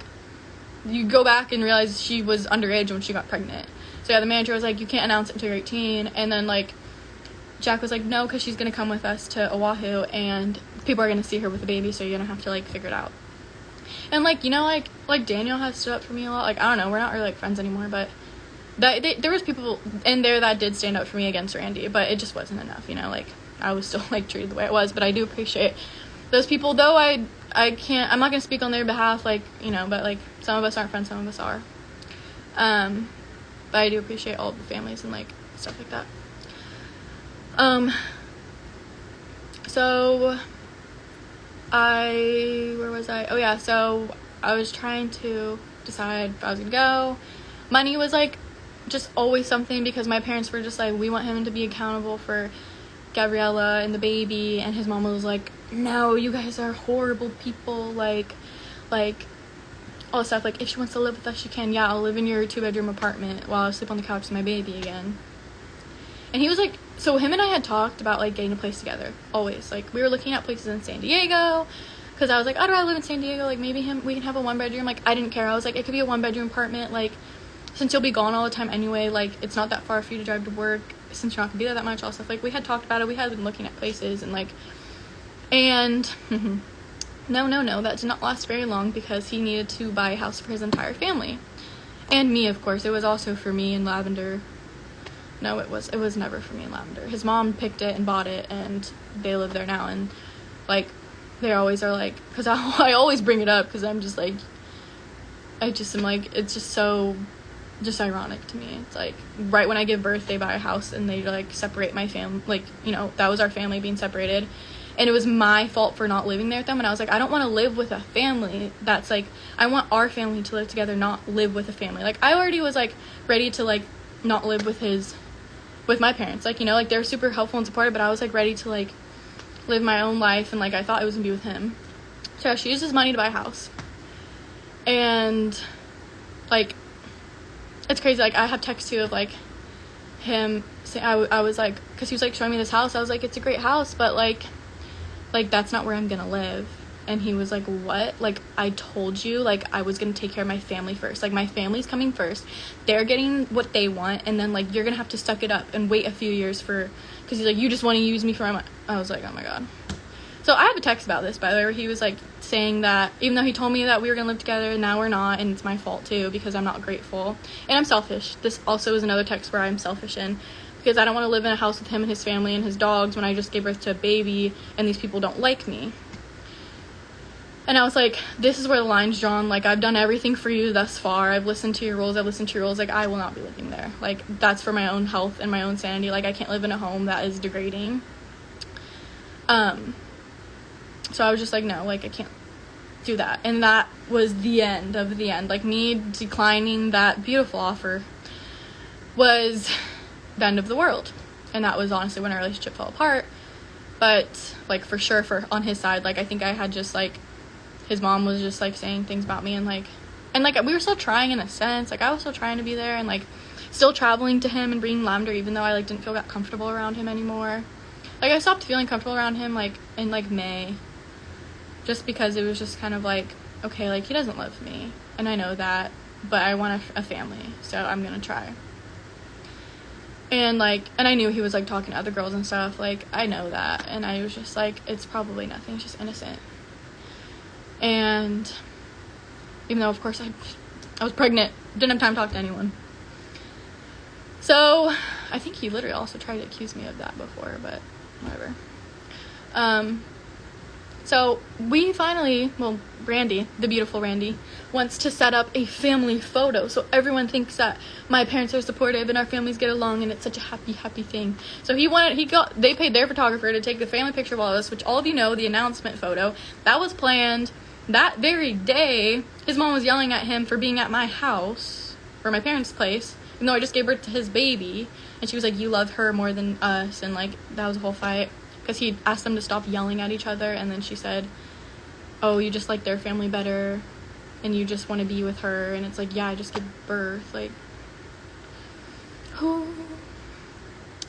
you go back and realize she was underage when she got pregnant. So, yeah, the manager was like, you can't announce it until you're 18. And then, like, Jack was like, no, because she's going to come with us to Oahu, and people are going to see her with the baby, so you're going to have to, like, figure it out. And, like, you know, like Daniel has stood up for me a lot. Like, I don't know, we're not really, like, friends anymore, but there was people in there that did stand up for me against Randy, but it just wasn't enough, you know, like, I was still, like, treated the way it was. But I do appreciate those people, though I'm not going to speak on their behalf, like, you know, but, like, some of us aren't friends, some of us are. But I do appreciate all the families and, like, stuff like that. So where was I? Oh, yeah, so I was trying to decide if I was gonna go. Money was, like, just always something, because my parents were just like, we want him to be accountable for Gabriella and the baby, and his mom was like, no, you guys are horrible people, like all this stuff, like, if she wants to live with us, she can. Yeah, I'll live in your 2-bedroom apartment while I sleep on the couch with my baby again. And he was like, so him and I had talked about, like, getting a place together, always. Like, we were looking at places in San Diego, because I was like, I'd rather live in San Diego, like, maybe we can have a 1-bedroom. Like, I didn't care. I was like, it could be a 1-bedroom apartment, like, since you'll be gone all the time anyway, like, it's not that far for you to drive to work, since you're not gonna be there that much, all stuff. Like, we had talked about it, we had been looking at places, and, like, and no, that did not last very long, because he needed to buy a house for his entire family. And me, of course. It was also for me and Lavender. No, it was never for me and Lavender. His mom picked it and bought it, and they live there now. And, like, they always are like, because I always bring it up, because I'm just like, I just am like, it's just so just ironic to me. It's like, right when I give birth, they buy a house, and they, like, separate my family. Like, you know, that was our family being separated, and it was my fault for not living there with them. And I was like, I don't want to live with a family that's, like, I want our family to live together, not live with a family. Like, I already was, like, ready to, like, not live with my parents. Like, you know, like, they're super helpful and supportive, but I was, like, ready to, like, live my own life, and, like, I thought it was gonna be with him. So she used his money to buy a house. And, like, it's crazy. Like, I have texts too of, like, him saying, I was like, because he was, like, showing me this house. I was like, it's a great house, but, like, that's not where I'm gonna live. And he was like, what? Like, I told you, like, I was gonna take care of my family first. Like, my family's coming first. They're getting what they want, and then, like, you're gonna have to suck it up and wait a few years because he's like, you just want to use me for my... I was like, oh my god. So I have a text about this, by the way, where he was, like, saying that even though he told me that we were gonna live together, now we're not, and it's my fault too, because I'm not grateful. And I'm selfish. This also is another text where I'm selfish in, because I don't want to live in a house with him and his family and his dogs when I just gave birth to a baby, and these people don't like me. And I was like, this is where the line's drawn. Like, I've done everything for you thus far. I've listened to your rules. Like, I will not be living there. Like, that's for my own health and my own sanity. Like, I can't live in a home that is degrading. So I was just like, no, like, I can't do that. And that was the end of the end. Like, me declining that beautiful offer was the end of the world. And that was honestly when our relationship fell apart. But, like, for sure, on his side, like, I think I had just, like, his mom was just, like, saying things about me, and we were still trying in a sense. Like, I was still trying to be there, and, like, still traveling to him and bringing Lavender, even though I, like, didn't feel that comfortable around him anymore. Like, I stopped feeling comfortable around him, like, in, like, May, just because it was just kind of like, okay, like, he doesn't love me, and I know that, but I want a family, so I'm gonna try. And, like, and I knew he was, like, talking to other girls and stuff, like, I know that, and I was just like, it's probably nothing, it's just innocent. And even though, of course, I was pregnant, didn't have time to talk to anyone. So I think he literally also tried to accuse me of that before, but whatever. So we finally, well, Randy, the beautiful Randy, wants to set up a family photo, so everyone thinks that my parents are supportive and our families get along, and it's such a happy thing. So they paid their photographer to take the family picture of all of us, which all of you know, the announcement photo, that was planned that very day. His mom was yelling at him for being at my house, or my parents' place, even though I just gave birth to his baby, and she was like, you love her more than us, and, like, that was a whole fight, because he asked them to stop yelling at each other, and then she said, oh, you just like their family better, and you just want to be with her, and it's like, yeah, I just gave birth, like,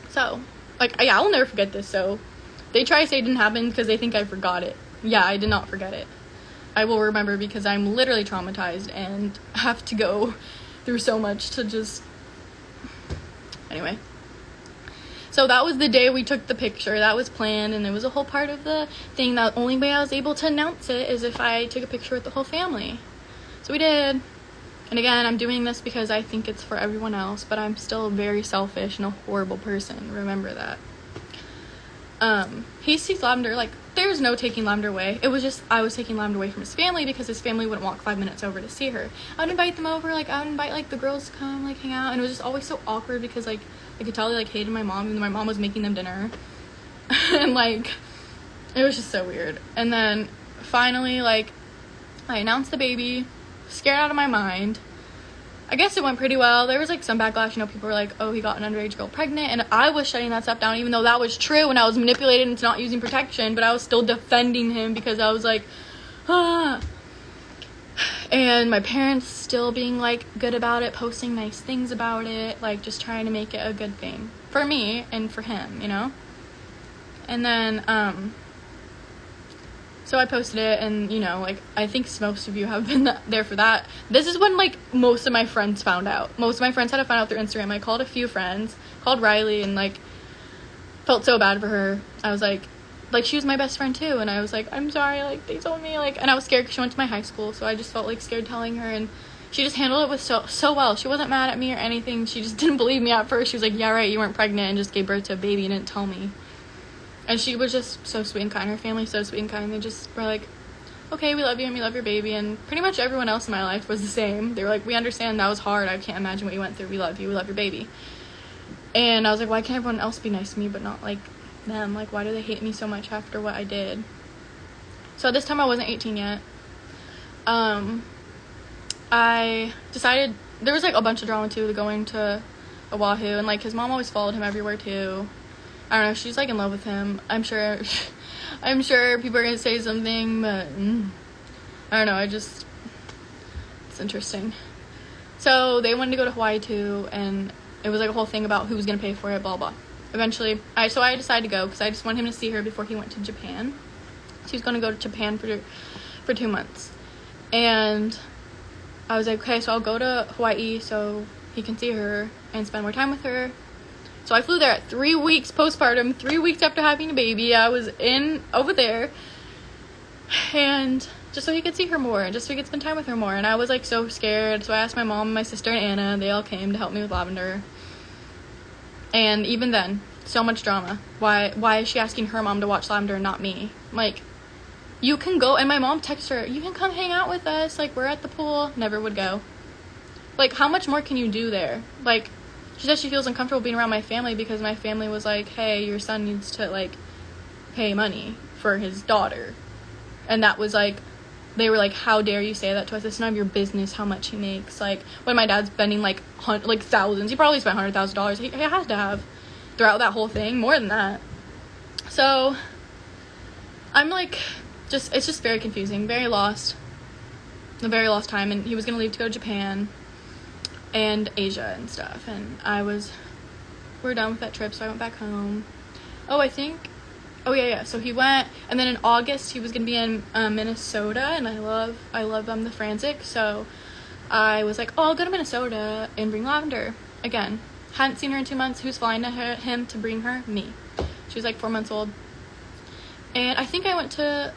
so, like, yeah, I'll never forget this. So they try to say it didn't happen because they think I forgot it. Yeah, I did not forget it. I will remember because I'm literally traumatized and have to go through so much to just, anyway. So that was the day we took the picture. That was planned, and it was a whole part of the thing. The only way I was able to announce it is if I took a picture with the whole family. So we did. And again, I'm doing this because I think it's for everyone else, but I'm still very selfish and a horrible person. Remember that. He sees Lavender, like, there's no taking Lavender away. It was just, I was taking Lavender away from his family because his family wouldn't walk 5 minutes over to see her. I would invite them over, like, I would invite, like, the girls to come, like, hang out, and it was just always so awkward because, like, I could tell they, like, hated my mom, and my mom was making them dinner. And, like, it was just so weird. And then, finally, like, I announced the baby, scared out of my mind. I guess it went pretty well. There was, like, some backlash. You know, people were like, oh, he got an underage girl pregnant. And I was shutting that stuff down, even though that was true, and I was manipulated into not using protection. But I was still defending him because I was like, ah. And my parents still being, like, good about it, posting nice things about it. Like, just trying to make it a good thing. For me and for him, you know? And then, so I posted it, and, you know, like, I think most of you have been there for that. This is when, like, most of my friends found out. Most of my friends had to find out through Instagram. I called a few friends, called Riley, and, like, felt so bad for her. I was like, she was my best friend, too, and I was like, I'm sorry, like, they told me, like, and I was scared because she went to my high school, so I just felt, like, scared telling her, and she just handled it with so well. She wasn't mad at me or anything. She just didn't believe me at first. She was like, yeah, right, you weren't pregnant, and just gave birth to a baby and didn't tell me. And she was just so sweet and kind. Her family so sweet and kind. They just were like, okay, we love you and we love your baby. And pretty much everyone else in my life was the same. They were like, we understand that was hard. I can't imagine what you went through. We love you. We love your baby. And I was like, why can't everyone else be nice to me but not, like, them? Like, why do they hate me so much after what I did? So this time I wasn't 18 yet. I decided, there was, like, a bunch of drama, too, going to Oahu. And, like, his mom always followed him everywhere, too. I don't know, she's, like, in love with him. I'm sure people are gonna say something, but I don't know, it's interesting. So they wanted to go to Hawaii too, and it was, like, a whole thing about who was gonna pay for it, blah blah. Eventually, I decided to go because I just wanted him to see her before he went to Japan. So he was gonna go to Japan for 2 months, and I was like, okay, so I'll go to Hawaii so he can see her and spend more time with her. So I flew there at 3 weeks postpartum, 3 weeks after having a baby. I was over there, and just so he could see her more, and just so he could spend time with her more. And I was, like, so scared. So I asked my mom and my sister and Anna. They all came to help me with Lavender. And even then, so much drama. Why is she asking her mom to watch Lavender and not me? Like, you can go. And my mom texted her, you can come hang out with us. Like, we're at the pool. Never would go. Like, how much more can you do there? Like, she said she feels uncomfortable being around my family because my family was like, hey, your son needs to, like, pay money for his daughter. And that was, like, they were like, how dare you say that to us? It's none of your business how much he makes. Like, when my dad's spending, like, thousands, he probably spent $100,000. He has to have throughout that whole thing, more than that. So, I'm, like, it's just very confusing, very lost. A very lost time, and he was going to leave to go to Japan and Asia and stuff, and we're done with that trip, so I went back home. So he went, and then in August he was gonna be in Minnesota, and I love the Frantic, so I was like, oh, I'll go to Minnesota and bring Lavender again. Hadn't seen her in 2 months. Who's flying to him to bring her? Me. She was like 4 months old, and I think I went to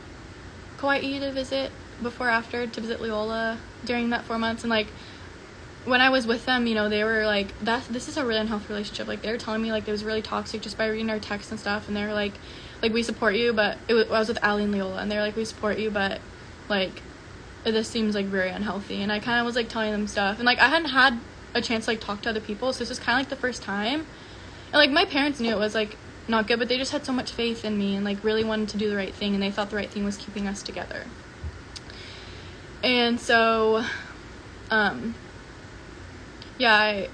Kauai to visit Loyola during that 4 months, and, like, when I was with them, you know, they were like, this is a really unhealthy relationship. Like, they were telling me, like, it was really toxic just by reading our texts and stuff, and they were like, we support you, but I was with Allie and Leola, and they were like, we support you, but, like, this seems, like, very unhealthy. And I kind of was, like, telling them stuff, and, like, I hadn't had a chance to, like, talk to other people, so this was kind of, like, the first time. And, like, my parents knew it was, like, not good, but they just had so much faith in me and, like, really wanted to do the right thing, and they thought the right thing was keeping us together. And so, yeah, I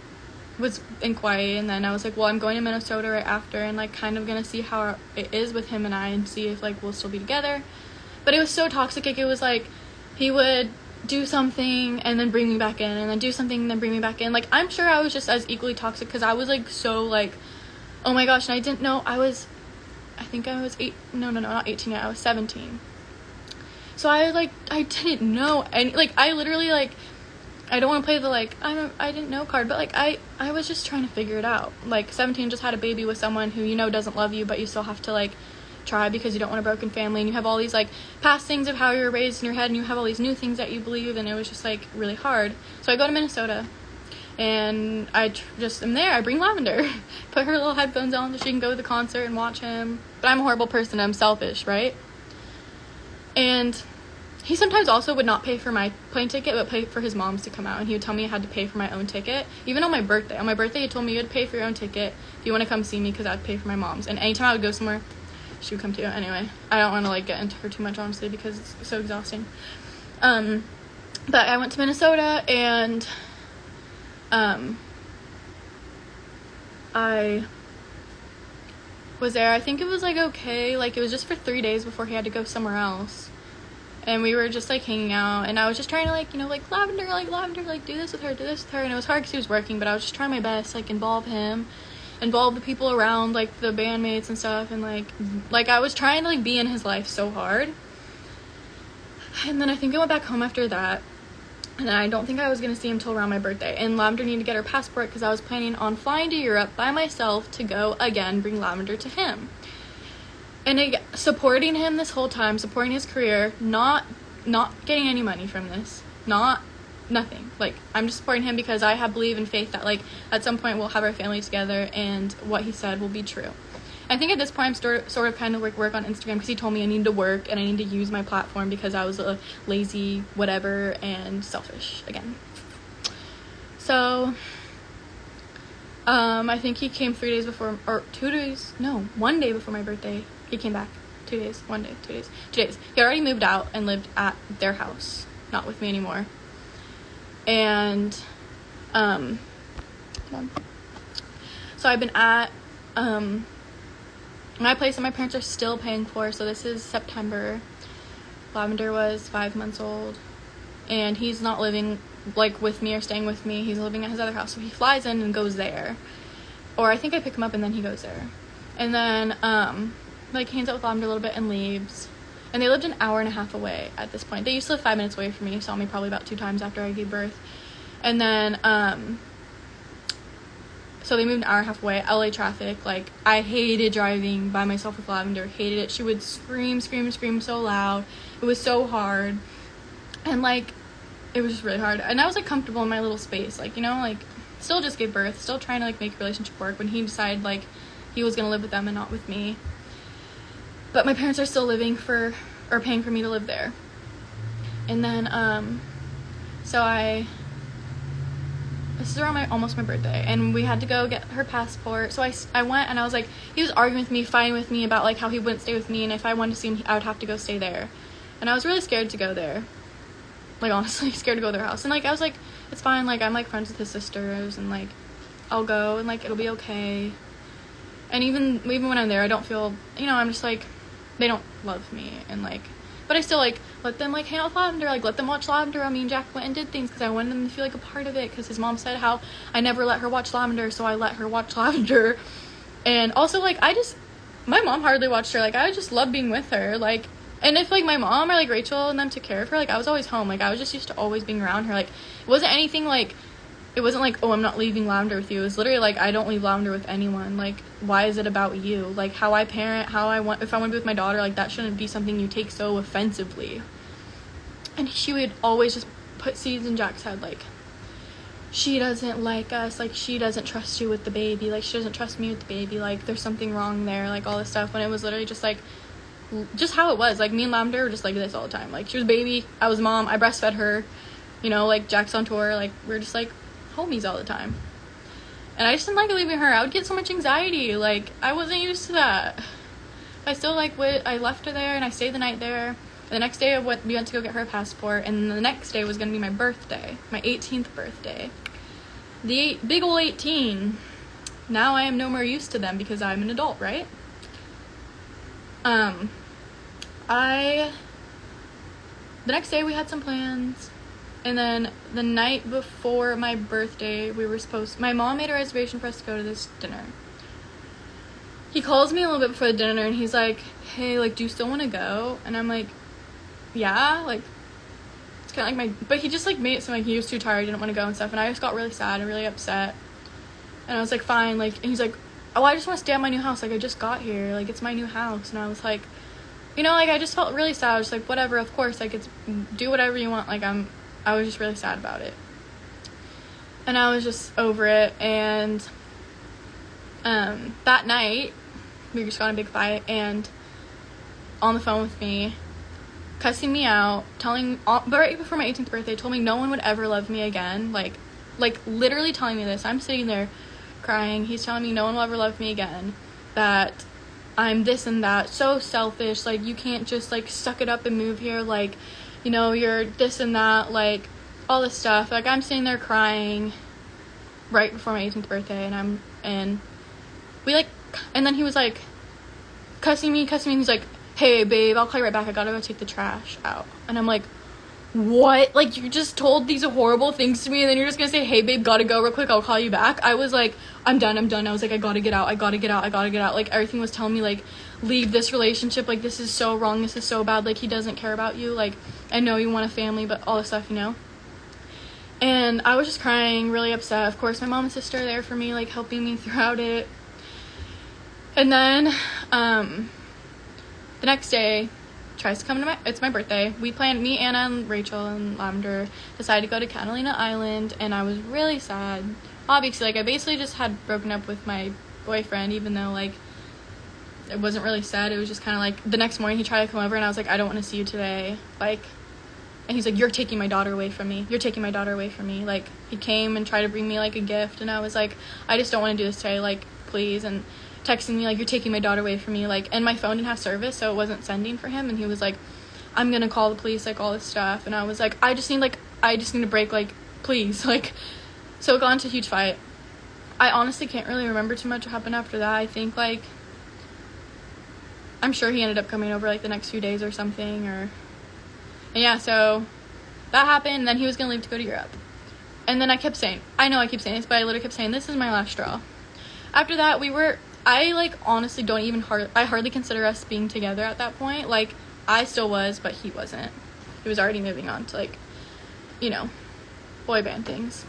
was in Kauai, and then I was like, well, I'm going to Minnesota right after, and, like, kind of gonna see how it is with him and I, and see if, like, we'll still be together. But it was so toxic. Like, it was like he would do something and then bring me back in, and then do something and then bring me back in. Like, I'm sure I was just as equally toxic, because I was like so like, oh my gosh. And I didn't know I think I was not 18 yet, I was 17. So I didn't know any, like, I literally, like, I don't want to play the like I didn't know card, but like I was just trying to figure it out. Like, 17, just had a baby with someone who you know doesn't love you, but you still have to like try because you don't want a broken family, and you have all these like past things of how you were raised in your head, and you have all these new things that you believe, and it was just like really hard. So I go to Minnesota, and I just am there. I bring Lavender, put her little headphones on so she can go to the concert and watch him. But I'm a horrible person. I'm selfish, right? And he sometimes also would not pay for my plane ticket, but pay for his mom's to come out. And he would tell me I had to pay for my own ticket. Even on my birthday. On my birthday, he told me you had to pay for your own ticket if you want to come see me, because I'd pay for my mom's. And anytime I would go somewhere, she would come too. Anyway, I don't want to like get into her too much, honestly, because it's so exhausting. But I went to Minnesota, and I was there. I think it was like okay. Like, it was just for 3 days before he had to go somewhere else. And we were just like hanging out, and I was just trying to like, you know, like Lavender, like do this with her. And it was hard because he was working, but I was just trying my best, like involve him, involve the people around, like the bandmates and stuff, and like I was trying to like be in his life so hard. And then I think I went back home after that, and I don't think I was gonna see him till around my birthday. And Lavender needed to get her passport because I was planning on flying to Europe by myself to go again bring Lavender to him. And supporting him this whole time, supporting his career, not getting any money from this, nothing. Like, I'm just supporting him because I believe in faith that, like, at some point we'll have our family together and what he said will be true. I think at this point I'm sort of kind of like work on Instagram, because he told me I need to work and I need to use my platform because I was a lazy whatever and selfish again. So, I think he came 3 days before, or 2 days, no, 1 day before my birthday. He came back 2 days, 1 day, 2 days, 2 days. He already moved out and lived at their house, not with me anymore. And, so I've been at, my place that my parents are still paying for. So this is September. Lavender was 5 months old, and he's not living like with me or staying with me. He's living at his other house. So he flies in and goes there, or I think I pick him up and then he goes there. And then, like, hangs out with Lavender a little bit and leaves. And they lived an hour and a half away at this point. They used to live 5 minutes away from me. Saw me probably about 2 times after I gave birth. And then, so they moved an hour and a half away. LA traffic. Like, I hated driving by myself with Lavender. Hated it. She would scream so loud. It was so hard. And, like, it was just really hard. And I was, like, comfortable in my little space. Like, you know, like, still just gave birth. Still trying to, like, make a relationship work, when he decided, like, he was gonna live with them and not with me. But my parents are still paying for me to live there. And then, this is around almost my birthday, and we had to go get her passport. So I went, and I was like, he was arguing with me, fighting with me about like how he wouldn't stay with me, and if I wanted to see him, I would have to go stay there. And I was really scared to go there. Like, honestly, scared to go to their house. And like, I was like, it's fine, like, I'm like friends with his sisters, and like, I'll go, and like, it'll be okay. And even when I'm there, I don't feel, you know, I'm just like, they don't love me, and like, but I still like let them like hang out with Lavender, like let them watch Lavender. Me and Jack went and did things because I wanted them to feel like a part of it, because his mom said how I never let her watch Lavender, so I let her watch Lavender. And also, like, my mom hardly watched her. Like, I just love being with her. Like, and if like my mom or like Rachel and them took care of her, like, I was always home. Like, I was just used to always being around her. Like, it wasn't anything like, it wasn't like, oh, I'm not leaving Lavender with you. It was literally like, I don't leave Lavender with anyone. Like, why is it about you? Like, how I parent, if I want to be with my daughter, like, that shouldn't be something you take so offensively. And she would always just put seeds in Jack's head, like, she doesn't like us, like, she doesn't trust you with the baby, like, she doesn't trust me with the baby, like, there's something wrong there, like, all this stuff. When it was literally just like, just how it was. Like, me and Lavender were just like this all the time. Like, she was a baby, I was mom, I breastfed her, you know, like, Jack's on tour, like, we're just like homies all the time. And I just didn't like leaving her. I would get so much anxiety. Like, I wasn't used to that. I still like I left her there, and I stayed the night there. The next day we went to go get her a passport, and the next day was going to be my birthday, my 18th birthday. The big ol' 18. Now I am no more used to them because I'm an adult, right? The next day we had some plans. And then the night before my birthday, my mom made a reservation for us to go to this dinner. He calls me a little bit before the dinner, and he's like, hey, like, do you still want to go? And I'm like, yeah, like, it's kind of like but he just, like, made it seem like he was too tired, didn't want to go and stuff, and I just got really sad and really upset. And I was like, fine, like, and he's like, oh, I just want to stay at my new house, like, I just got here, like, it's my new house. And I was like, you know, like, I just felt really sad. I was like, whatever, of course, like, it's, do whatever you want. Like, I was just really sad about it. And I was just over it. And that night, we just got in a big fight, and on the phone with me, cussing me out, but right before my 18th birthday, told me no one would ever love me again. Like literally telling me this. I'm sitting there crying. He's telling me no one will ever love me again, that I'm this and that, so selfish, like, you can't just, like, suck it up and move here, like, you know, you're this and that, like, all this stuff. Like, I'm sitting there crying right before my 18th birthday, and and then he was, like, cussing me, and he's like, hey, babe, I'll call you right back, I gotta go take the trash out. And I'm like, what? Like, you just told these horrible things to me, and then you're just gonna say, hey, babe, gotta go real quick, I'll call you back? I was like, I'm done. I was like, I gotta get out. Like, everything was telling me, like, leave this relationship, like, this is so wrong, this is so bad, like, he doesn't care about you, like, I know you want a family, but all this stuff, you know? And I was just crying, really upset. Of course, my mom and sister are there for me, like, helping me throughout it. And then, the next day, tries to come to it's my birthday. We planned, me, Anna, and Rachel, and Lavender decided to go to Catalina Island, and I was really sad. Obviously, like, I basically just had broken up with my boyfriend, even though, like, it wasn't really said. It was just kind of like, the next morning he tried to come over, and I was like, I don't want to see you today, like, and he's like, you're taking my daughter away from me, like, he came and tried to bring me, like, a gift, and I was like, I just don't want to do this today, like, please. And texting me, like, you're taking my daughter away from me, like, and my phone didn't have service, so it wasn't sending for him, and he was like, I'm gonna call the police, like, all this stuff. And I was like, I just need a break, like, please, like. So it got into a huge fight. I honestly can't really remember too much what happened after that. I think, like, I'm sure he ended up coming over, like, the next few days or something, and yeah, so that happened, and then he was gonna leave to go to Europe. And then I kept saying, I know I keep saying this, but I literally kept saying, this is my last straw. After that, I, like, honestly don't even I hardly consider us being together at that point. Like, I still was, but he wasn't. He was already moving on to, like, you know, boy band things.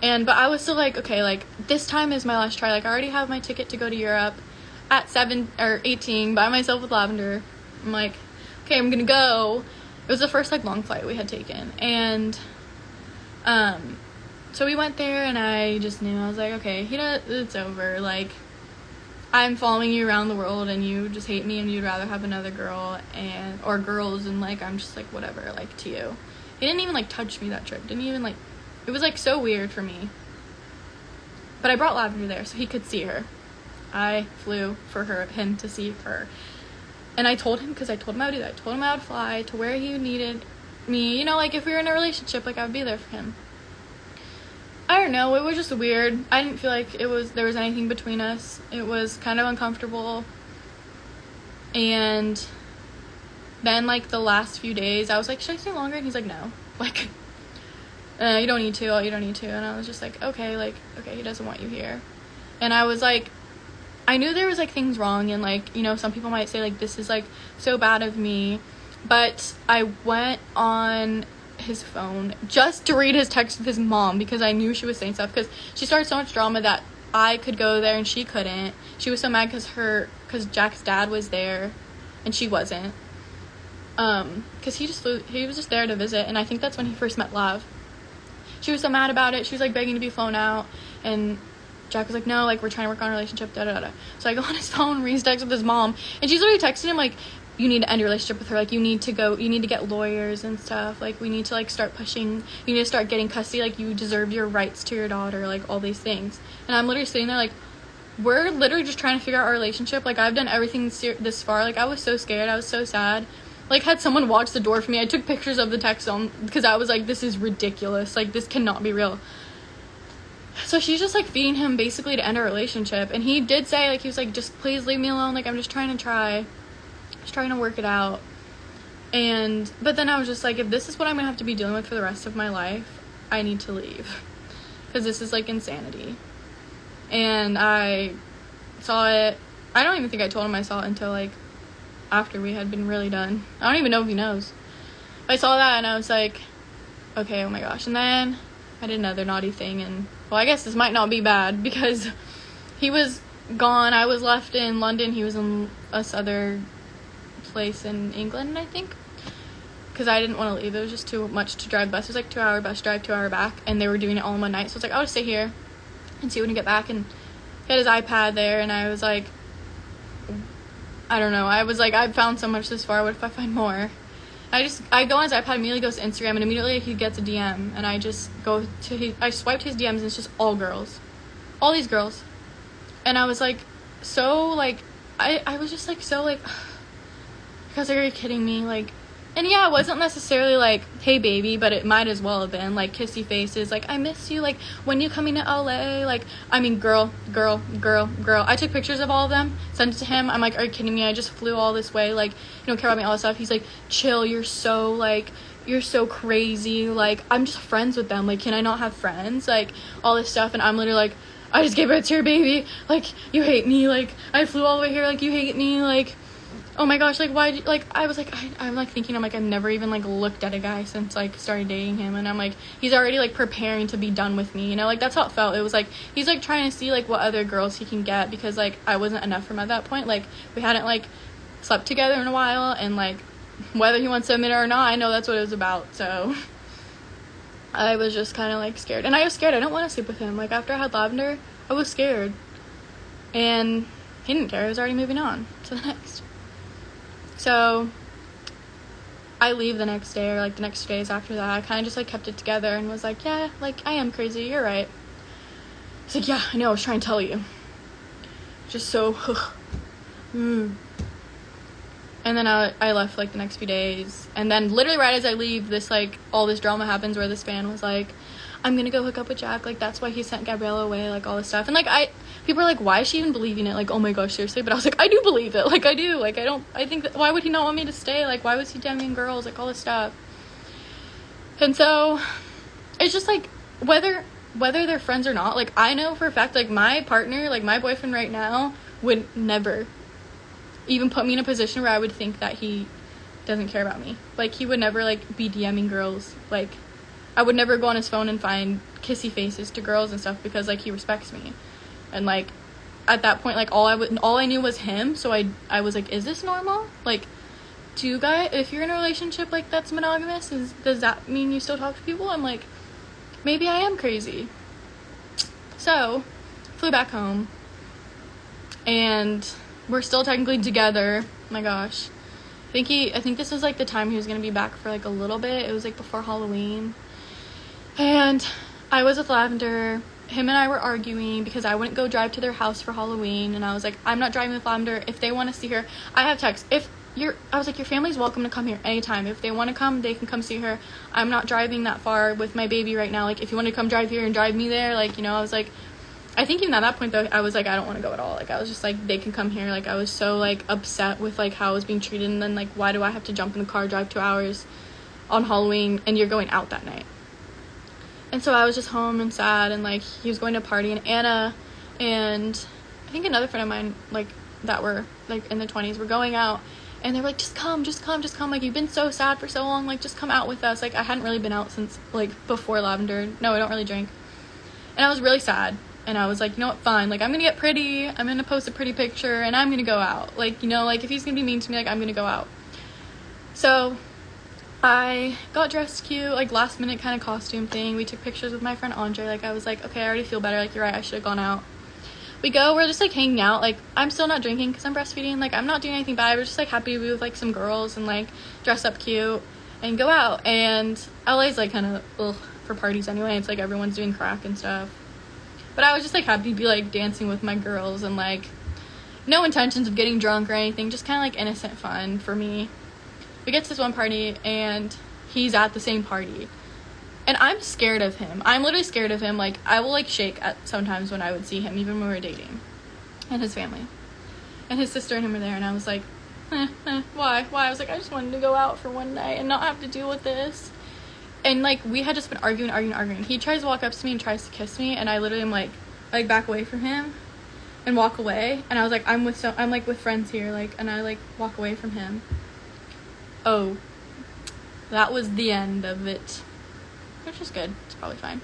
But I was still like, okay, like, this time is my last try. Like, I already have my ticket to go to Europe at 18 by myself with Lavender. I'm like, okay, I'm gonna go. It was the first, like, long flight we had taken. And, so we went there, and I just knew, I was like, okay, it's over, like, I'm following you around the world, and you just hate me, and you'd rather have another girl, or girls, and, like, I'm just like, whatever, like, to you. He didn't even, like, touch me that trip, didn't even, like, it was, like, so weird for me. But I brought Lavender there, so he could see her. I flew for him to see her. And I told him, because I told him I would do that, I told him I would fly to where he needed me, you know, like, if we were in a relationship, like, I would be there for him. I don't know, it was just weird. I didn't feel like there was anything between us. It was kind of uncomfortable. And then, like, the last few days, I was like, should I stay longer? And he's like, no. Like, you don't need to. And I was just like, okay, he doesn't want you here. And I was like, I knew there was, like, things wrong, and, like, you know, some people might say, like, this is, like, so bad of me. But I went on his phone just to read his text with his mom, because I knew she was saying stuff, because she started so much drama that I could go there and she couldn't. She was so mad because Jack's dad was there and she wasn't, because he was just there to visit, and I think that's when he first met Lav. She was so mad about it. She was, like, begging to be flown out, and Jack was like, no, like, we're trying to work on a relationship, da-da-da. So I go on his phone, reads text with his mom, and she's already texted him, like, you need to end your relationship with her, like, you need to get lawyers and stuff, like, we need to, like, start pushing, you need to start getting custody, like, you deserve your rights to your daughter, like, all these things. And I'm literally sitting there, like, we're literally just trying to figure out our relationship, like, I've done everything this far, like, I was so scared, I was so sad, like, had someone watch the door for me. I took pictures of the text on, because I was like, this is ridiculous, like, this cannot be real. So she's just, like, feeding him basically to end our relationship, and he did say, like, he was like, just please leave me alone, like, I'm just trying to work it out. But then I was just like, if this is what I'm gonna have to be dealing with for the rest of my life, I need to leave, because this is like insanity. And I saw it. I don't even think I told him I saw it until like after we had been really done. I don't even know if he knows. I saw that and I was like, okay, oh my gosh. And then I did another naughty thing, and well, I guess this might not be bad because he was gone. I was left in London. He was in this other place in England, I think, because I didn't want to leave. It was just too much to drive bus. It was like 2-hour bus drive, 2-hour back, and they were doing it all in one night. So it's like, I'll just stay here and see when you get back. And he had his iPad there, and I was like, I don't know. I was like, I've found so much this far. What if I find more? I go on his iPad, immediately goes to Instagram, and immediately he gets a DM, and I just go to I swiped his DMs, and it's just all girls. All these girls. And I was like, so, like, I was just like, so, like, because are you kidding me? Like, and yeah, it wasn't necessarily like, hey baby, but it might as well have been like kissy faces, like, I miss you, like, when you coming to LA, like, I mean, girl. I took pictures of all of them, sent it to him. I'm like, are you kidding me? I just flew all this way, like, you don't care about me, all this stuff. He's like, chill, you're so crazy, like, I'm just friends with them, like, can I not have friends, like, all this stuff. And I'm literally like, I just gave birth to your baby, like, you hate me, like, I flew all the way here, like, you hate me, like, oh my gosh, like, why, like, I was like, I'm like thinking, I'm like, I've never even like looked at a guy since like started dating him, and I'm like, he's already like preparing to be done with me, you know, like, that's how it felt. It was like, he's like trying to see like what other girls he can get, because like I wasn't enough for him at that point. Like, we hadn't like slept together in a while, and like whether he wants to admit it or not, I know that's what it was about. So I was just kind of like scared, and I was scared. I don't want to sleep with him. Like, after I had Lavender, I was scared, and he didn't care. He was already moving on to the next. So I leave the next day, or like the next 2 days after that. I kind of just like kept it together and was like, yeah, like, I am crazy, you're right. He's like, yeah, I know, I was trying to tell you. Just so And then I left like the next few days, and then literally right as I leave, this like all this drama happens where this fan was like, I'm gonna go hook up with Jack, like, that's why he sent Gabriella away, like, all this stuff. And like, people are like, why is she even believing it? Like, oh my gosh, seriously? But I was like, I do believe it. Like, I do. Like, I think that, why would he not want me to stay? Like, why was he DMing girls? Like, all this stuff. And so it's just like, whether they're friends or not, like, I know for a fact, like, my partner, like, my boyfriend right now would never even put me in a position where I would think that he doesn't care about me. Like, he would never like be DMing girls. Like, I would never go on his phone and find kissy faces to girls and stuff, because like, he respects me. And like, at that point, like, all I knew was him. So I was like, is this normal? Like, do you guys, if you're in a relationship like that's monogamous, does that mean you still talk to people? I'm like, maybe I am crazy. So flew back home, and we're still technically together. Oh my gosh, I think this was like the time he was gonna be back for like a little bit. It was like before Halloween, and I was with Lavender. Him and I were arguing because I wouldn't go drive to their house for Halloween, and I was like, I'm not driving with Lavender. If they want to see her, I have text. I was like, your family's welcome to come here anytime. If they want to come, they can come see her. I'm not driving that far with my baby right now. Like, if you want to come drive here and drive me there, like, you know, I was like, I think even at that point though, I was like, I don't want to go at all. Like, I was just like, they can come here. Like, I was so like upset with like how I was being treated, and then like, why do I have to jump in the car, drive 2 hours on Halloween, and you're going out that night? And so I was just home and sad, and like, he was going to a party, and Anna and I think another friend of mine, like, that were like in the 20s, were going out, and they were like, just come, like, you've been so sad for so long, like, just come out with us. Like, I hadn't really been out since like before Lavender. No, I don't really drink, and I was really sad, and I was like, you know what, fine, like, I'm gonna get pretty, I'm gonna post a pretty picture, and I'm gonna go out. Like, you know, like, if he's gonna be mean to me, like, I'm gonna go out. So I got dressed cute, like, last minute kind of costume thing. We took pictures with my friend Andre. Like, I was like, okay, I already feel better. Like, you're right, I should have gone out. We're just like hanging out. Like, I'm still not drinking because I'm breastfeeding. Like, I'm not doing anything bad. I was just like happy to be with like some girls and like dress up cute and go out. And LA's like kind of ugh for parties anyway. It's like everyone's doing crack and stuff. But I was just like happy to be like dancing with my girls, and like no intentions of getting drunk or anything. Just kind of like innocent fun for me. We get to this one party, and he's at the same party, and I'm scared of him. I'm literally scared of him. Like, I will like shake at sometimes when I would see him, even when we were dating, and his family, and his sister and him were there, and I was like, Why? I was like, I just wanted to go out for one night and not have to deal with this. And, like, we had just been arguing. He tries to walk up to me and tries to kiss me, and I literally am like back away from him and walk away. And I was like, I'm with friends here, like, and I, like, walk away from him. Oh, that was the end of it. Which is good. It's probably fine.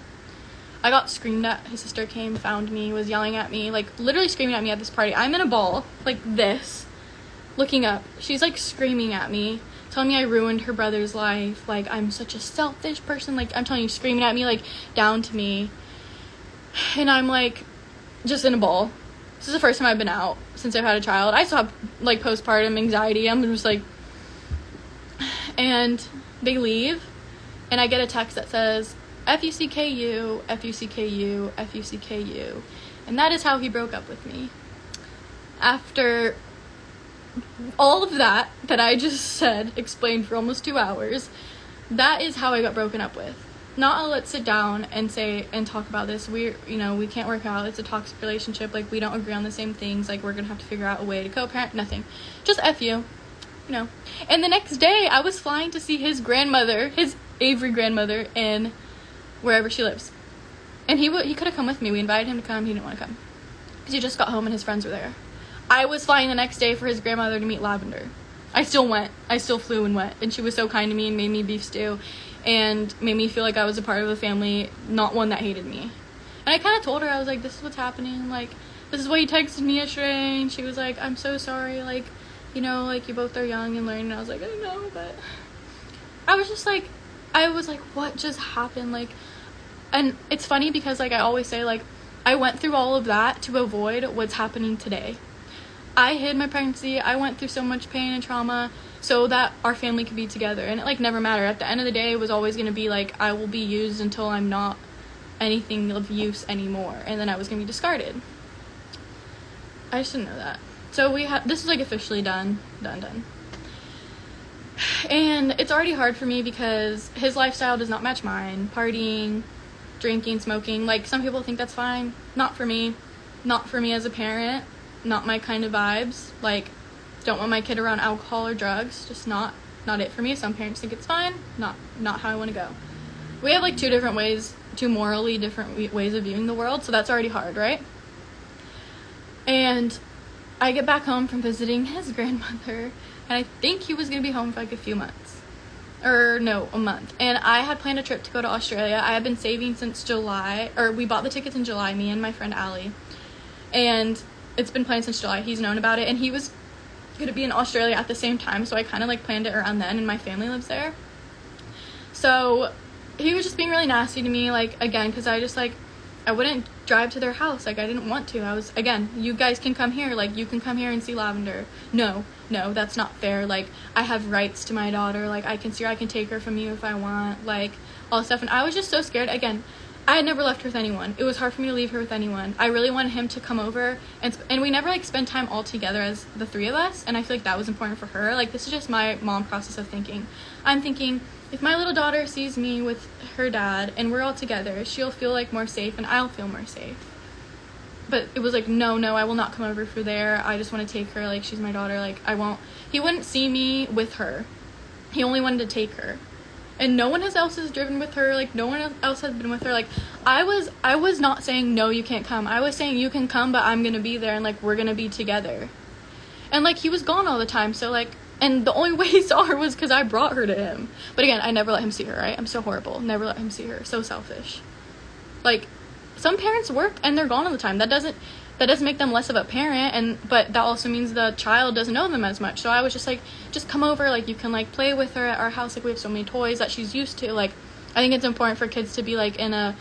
I got screamed at. His sister came, found me, was yelling at me, like, literally screaming at me at this party. I'm in a ball, like this, looking up. She's, like, screaming at me, telling me I ruined her brother's life, like, I'm such a selfish person, like, I'm telling you, screaming at me, like, down to me. And I'm, like, just in a ball. This is the first time I've been out since I've had a child. I still have, like, postpartum anxiety. I'm just, like... And they leave, and I get a text that says, F-U-C-K-U, F-U-C-K-U, F-U-C-K-U. And that is how he broke up with me. After all of that I just said, explained for almost 2 hours, that is how I got broken up with. Not a let's sit down and say and talk about this. We can't work out. It's a toxic relationship. Like, we don't agree on the same things. Like, we're going to have to figure out a way to co-parent. Nothing. Just F you. And the next day, I was flying to see his grandmother, his Avery grandmother, in wherever she lives. And he could have come with me. We invited him to come. He didn't want to come because he just got home and his friends were there. I was flying the next day for his grandmother to meet Lavender. I still went. I still flew and went. And she was so kind to me and made me beef stew and made me feel like I was a part of a family, not one that hated me. And I kind of told her, I was like, this is what's happening. Like, this is why you texted me yesterday. And she was like, I'm so sorry. Like, like, you both are young and learning. And I was like, I know, but I was like, what just happened? Like, and it's funny because, like, I always say, like, I went through all of that to avoid what's happening today. I hid my pregnancy. I went through so much pain and trauma so that our family could be together. And it, like, never mattered. At the end of the day, it was always going to be, like, I will be used until I'm not anything of use anymore. And then I was going to be discarded. I just didn't know that. So this is, like, officially done. And it's already hard for me because his lifestyle does not match mine. Partying, drinking, smoking. Like, some people think that's fine. Not for me. Not for me as a parent. Not my kind of vibes. Like, don't want my kid around alcohol or drugs. Just not it for me. Some parents think it's fine. Not how I want to go. We have, like, two morally different ways of viewing the world. So that's already hard, right? And I get back home from visiting his grandmother, and I think he was going to be home for, like, a few months. Or, no, a month. And I had planned a trip to go to Australia. I had been saving since July, or we bought the tickets in July, me and my friend Allie. And it's been planned since July. He's known about it, and he was going to be in Australia at the same time, so I kind of, like, planned it around then, and my family lives there. So he was just being really nasty to me, like, again, because I just, like, I wouldn't drive to their house. Like, I didn't want to. I was, again, you guys can come here. Like, you can come here and see Lavender. No, that's not fair. Like, I have rights to my daughter. Like, I can see her. I can take her from you if I want. Like, all this stuff. And I was just so scared. Again, I had never left her with anyone. It was hard for me to leave her with anyone. I really wanted him to come over. And we never, like, spend time all together as the three of us. And I feel like that was important for her. Like, this is just my mom process of thinking. I'm thinking, if my little daughter sees me with her dad and we're all together, she'll feel, like, more safe and I'll feel more safe. But it was like, no, I will not come over for there. I just want to take her. Like, she's my daughter. Like, I won't. He wouldn't see me with her. He only wanted to take her. And no one else has driven with her. Like, no one else has been with her. Like, I was not saying, no, you can't come. I was saying, you can come, but I'm going to be there and, like, we're going to be together. And, like, he was gone all the time. So, like, and the only way he saw her was because I brought her to him. But again, I never let him see her, right? I'm so horrible. Never let him see her. So selfish. Like, some parents work and they're gone all the time. That doesn't make them less of a parent, but that also means the child doesn't know them as much. So I was just like, just come over. Like, you can, like, play with her at our house. Like, we have so many toys that she's used to. Like, I think it's important for kids to be, like, in a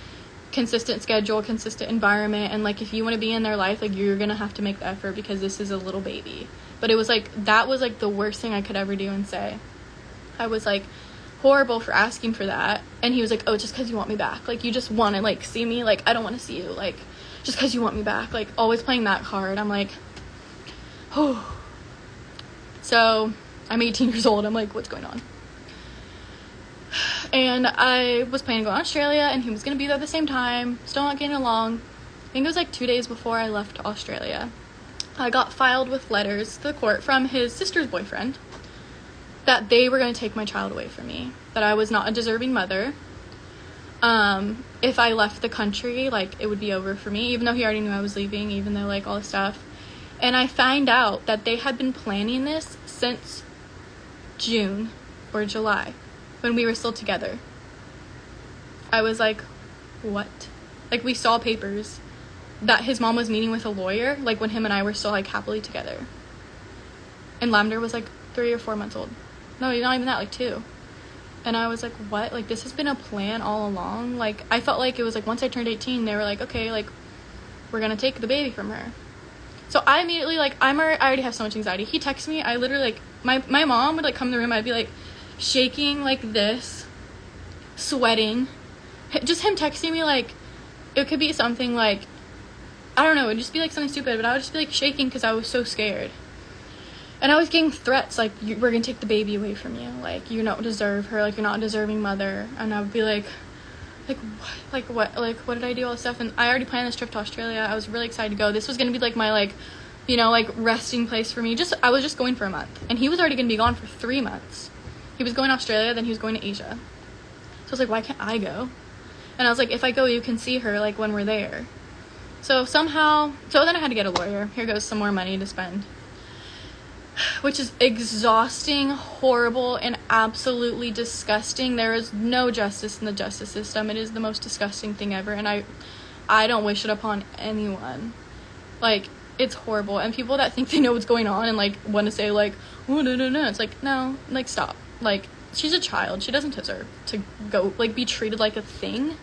consistent schedule, consistent environment. And, like, if you want to be in their life, like, you're going to have to make the effort because this is a little baby. But it was, like, that was, like, the worst thing I could ever do and say. I was, like, horrible for asking for that. And he was like, oh, just because you want me back. Like, you just want to, like, see me. Like, I don't want to see you. Like, just because you want me back. Like, always playing that card. I'm like, oh. So, I'm 18 years old. I'm like, what's going on? And I was planning to go to Australia, and he was going to be there at the same time. Still not getting along. I think it was, like, 2 days before I left Australia. got filed with letters to the court from his sister's boyfriend that they were going to take my child away from me, that I was not a deserving mother. If I left the country, like, it would be over for me, even though he already knew I was leaving, even though, like, all this stuff. And I find out that they had been planning this since June or July, when we were still together. I was like, what? Like, we saw papers that his mom was meeting with a lawyer, like, when him and I were still, like, happily together. And Lavender was, like, 3 or 4 months old. No, not even that, like, 2. And I was like, what? Like, this has been a plan all along. Like, I felt like it was, like, once I turned 18, they were like, okay, like, we're gonna take the baby from her. So I immediately, like, I already have so much anxiety. He texts me, I literally, like, my mom would, like, come in the room, I'd be, like, shaking like this, sweating. Just him texting me, like, it could be something, like, I don't know, it would just be, like, something stupid, but I would just be, like, shaking because I was so scared. And I was getting threats, like, we're gonna take the baby away from you, like, you don't deserve her, like, you're not a deserving mother. And I would be like, what, what did I do, all this stuff? And I already planned this trip to Australia. I was really excited to go. This was gonna be, like, my, like, you know, like, resting place for me. I was just going for a month, and he was already gonna be gone for 3 months. He was going to Australia, then he was going to Asia. So I was like, why can't I go? And I was like, if I go, you can see her, like, when we're there. So then I had to get a lawyer. Here goes some more money to spend, which is exhausting, horrible, and absolutely disgusting. There is no justice in the justice system. It is the most disgusting thing ever, and I don't wish it upon anyone. Like, it's horrible. And people that think they know what's going on and, like, want to say, like, oh, no, it's like, no, like, stop. Like, she's a child. She doesn't deserve to go, like, be treated like a thing.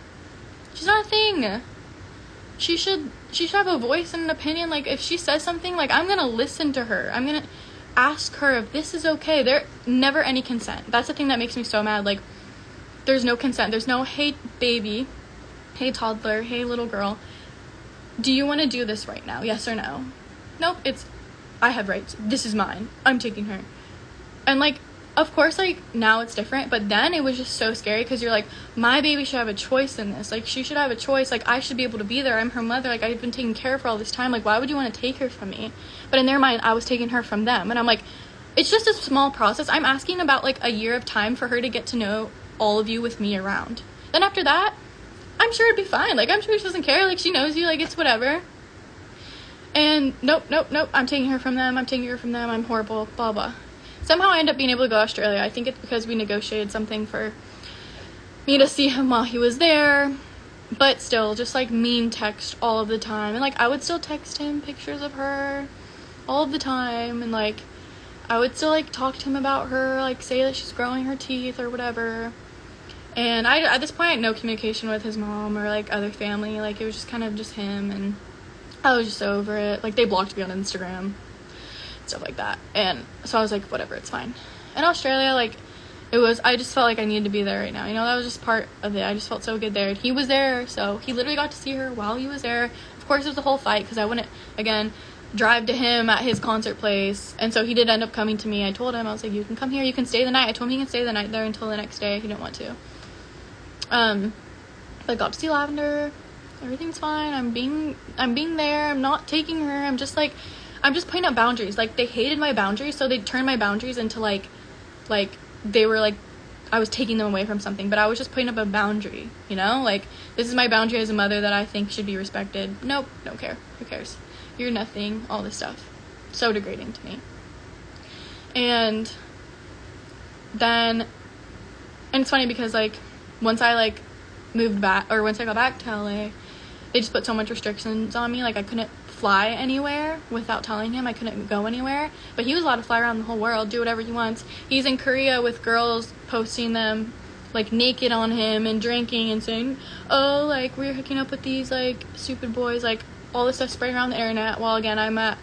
She's not a thing. She should have a voice and an opinion. Like, if she says something, like, I'm gonna listen to her. I'm gonna ask her if this is okay. There never any consent. That's the thing that makes me so mad. Like, there's no consent. There's no, hey baby, hey toddler, hey little girl, do you want to do this right now? Yes or no? Nope. It's, I have rights. This is mine. I'm taking her. And, like, of course, like, now it's different, but then it was just so scary because you're like, my baby should have a choice in this. Like, she should have a choice. Like, I should be able to be there. I'm her mother. Like, I've been taking care of her all this time. Like, why would you want to take her from me? But in their mind, I was taking her from them. And I'm like, it's just a small process. I'm asking about, like, a year of time for her to get to know all of you with me around. Then after that, I'm sure it'd be fine. Like, I'm sure she doesn't care. Like, she knows you. Like, it's whatever. And nope. I'm taking her from them. I'm horrible. Blah, blah. Somehow I end up being able to go to Australia. I think it's because we negotiated something for me to see him while he was there. But still, just, like, mean text all of the time. And, like, I would still text him pictures of her all of the time. And, like, I would still, like, talk to him about her. Like, say that she's growing her teeth or whatever. And at this point, I had no communication with his mom or, like, other family. Like, it was just kind of just him. And I was just over it. Like, they blocked me on Instagram. Stuff like that. And so I was like, whatever, it's fine. In Australia, like, I just felt like I needed to be there right now, you know. That was just part of it. I just felt so good there. And he was there, so he literally got to see her while he was there. Of course, it was a whole fight because I wouldn't, again, drive to him at his concert place. And so he did end up coming to me. I told him, I was like, you can come here, you can stay the night. I told him he can stay the night there until the next day if he didn't want to. But I got to see Lavender. Everything's fine. I'm being there. I'm not taking her. I'm just putting up boundaries. Like, they hated my boundaries, so they turned my boundaries into, like, they were, like, I was taking them away from something, but I was just putting up a boundary, you know? Like, this is my boundary as a mother that I think should be respected. Nope, don't care. Who cares? You're nothing, all this stuff. So degrading to me. And then, and it's funny because, like, once I, like, moved back, or once I got back to LA, they just put so much restrictions on me. Like, I couldn't fly anywhere without telling him. I couldn't go anywhere, but he was allowed to fly around the whole world, do whatever he wants. He's in Korea with girls posting them, like, naked on him and drinking and saying, oh, like, we're hooking up with these, like, stupid boys, like, all this stuff spraying around the internet, while, again, I'm at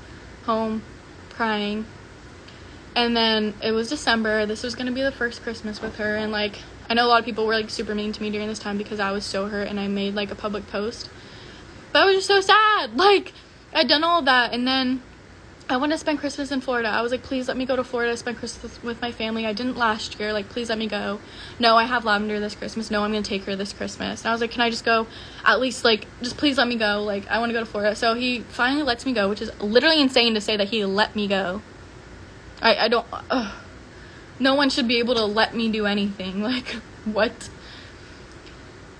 home crying. And then it was December. This was gonna be the first Christmas with her, and, like, I know a lot of people were, like, super mean to me during this time because I was so hurt and I made, like, a public post, but I was just so sad. Like, I'd done all of that, and then I want to spend Christmas in Florida. I was like, please let me go to Florida, spend Christmas with my family. I didn't last year. Like, please let me go. No, I have Lavender this Christmas. No, I'm going to take her this Christmas. And I was like, can I just go? At least, like, just please let me go. Like, I want to go to Florida. So he finally lets me go, which is literally insane to say that he let me go. I don't, no one should be able to let me do anything. Like, what?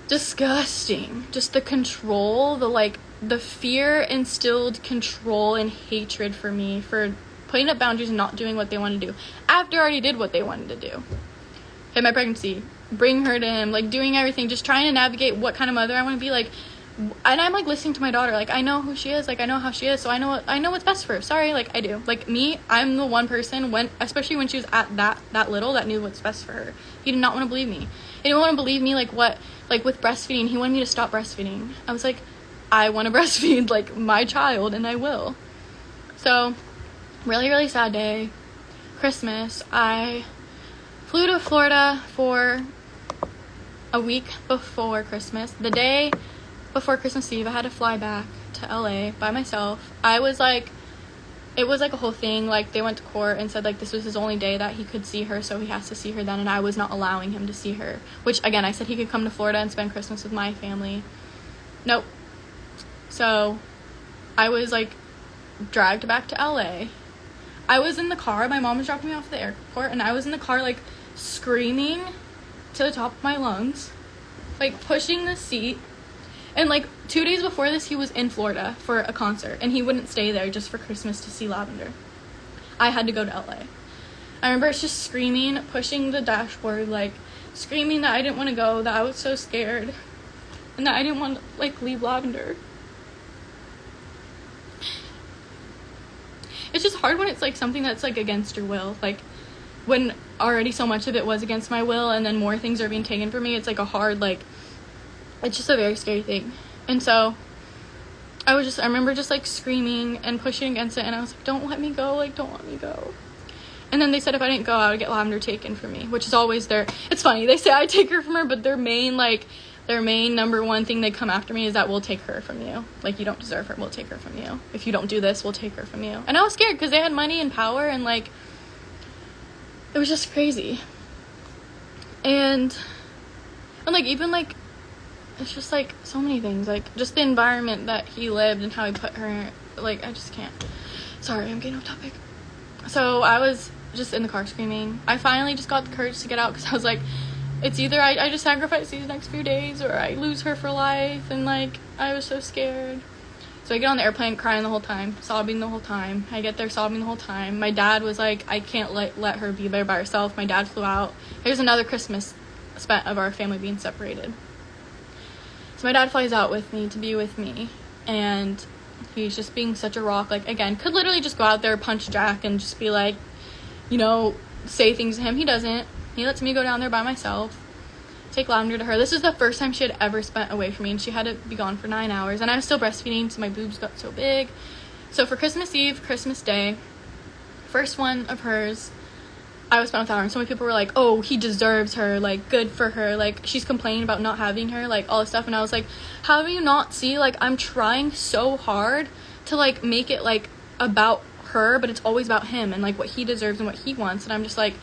Disgusting. Just the control, the fear instilled control and hatred for me for putting up boundaries and not doing what they wanted to do after I already did what they wanted to do. In my pregnancy, bring her to him, like, doing everything, just trying to navigate what kind of mother I want to be, like. And I'm, like, listening to my daughter, like, I know who she is, like, I know how she is, so I know what's best for her. Sorry, like, I do. Like, me, I'm the one person, especially when she was at that little, that knew what's best for her. He did not want to believe me. He didn't want to believe me, like, with breastfeeding. He wanted me to stop breastfeeding. I was like, I want to breastfeed, like, my child, and I will. So, really, really sad day. Christmas, I flew to Florida for a week before Christmas. The day before Christmas Eve, I had to fly back to LA by myself. It was like a whole thing. Like, they went to court and said, like, this was his only day that he could see her, so he has to see her then, and I was not allowing him to see her. Which, again, I said he could come to Florida and spend Christmas with my family. Nope. So, I was, like, dragged back to LA. I was in the car. My mom was dropping me off at the airport, and I was in the car, like, screaming to the top of my lungs, like, pushing the seat. And, like, 2 days before this, he was in Florida for a concert, and he wouldn't stay there just for Christmas to see Lavender. I had to go to LA. I remember just screaming, pushing the dashboard, like, screaming that I didn't want to go, that I was so scared, and that I didn't want to, like, leave Lavender. It's just hard when it's, like, something that's, like, against your will. Like, when already so much of it was against my will, and then more things are being taken from me, it's, like, a hard, like, it's just a very scary thing. And so I remember just, like, screaming and pushing against it, and I was like, don't let me go, like, don't let me go. And then they said if I didn't go, I would get Lavender taken from me, which is always it's funny, they say I take her from her, but their main number one thing they come after me is that we'll take her from you. Like, you don't deserve her, we'll take her from you. If you don't do this, we'll take her from you. And I was scared because they had money and power, and, like, it was just crazy. And like, even, like, it's just, like, so many things, like, just the environment that he lived and how he put her, like, I just can't. Sorry, I'm getting off topic. So I was just in the car screaming. I finally just got the courage to get out because I was like, it's either I just sacrifice these next few days or I lose her for life, and, like, I was so scared. So I get on the airplane crying the whole time, sobbing the whole time. I get there sobbing the whole time. My dad was like, I can't let her be there by herself. My dad flew out. Here's another Christmas spent of our family being separated. So my dad flies out with me to be with me, and he's just being such a rock. Like, again, could literally just go out there, punch Jack, and just be like, you know, say things to him. He doesn't. He lets me go down there by myself, take Lavender to her. This is the first time she had ever spent away from me, and she had to be gone for 9 hours, and I was still breastfeeding, so my boobs got so big. So for Christmas Eve, Christmas Day, first one of hers, I was spent without her, and so many people were like, oh, he deserves her, like, good for her, like, she's complaining about not having her, like, all this stuff. And I was like, how do you not see, like, I'm trying so hard to, like, make it, like, about her, but it's always about him and, like, what he deserves and what he wants. And I'm just like,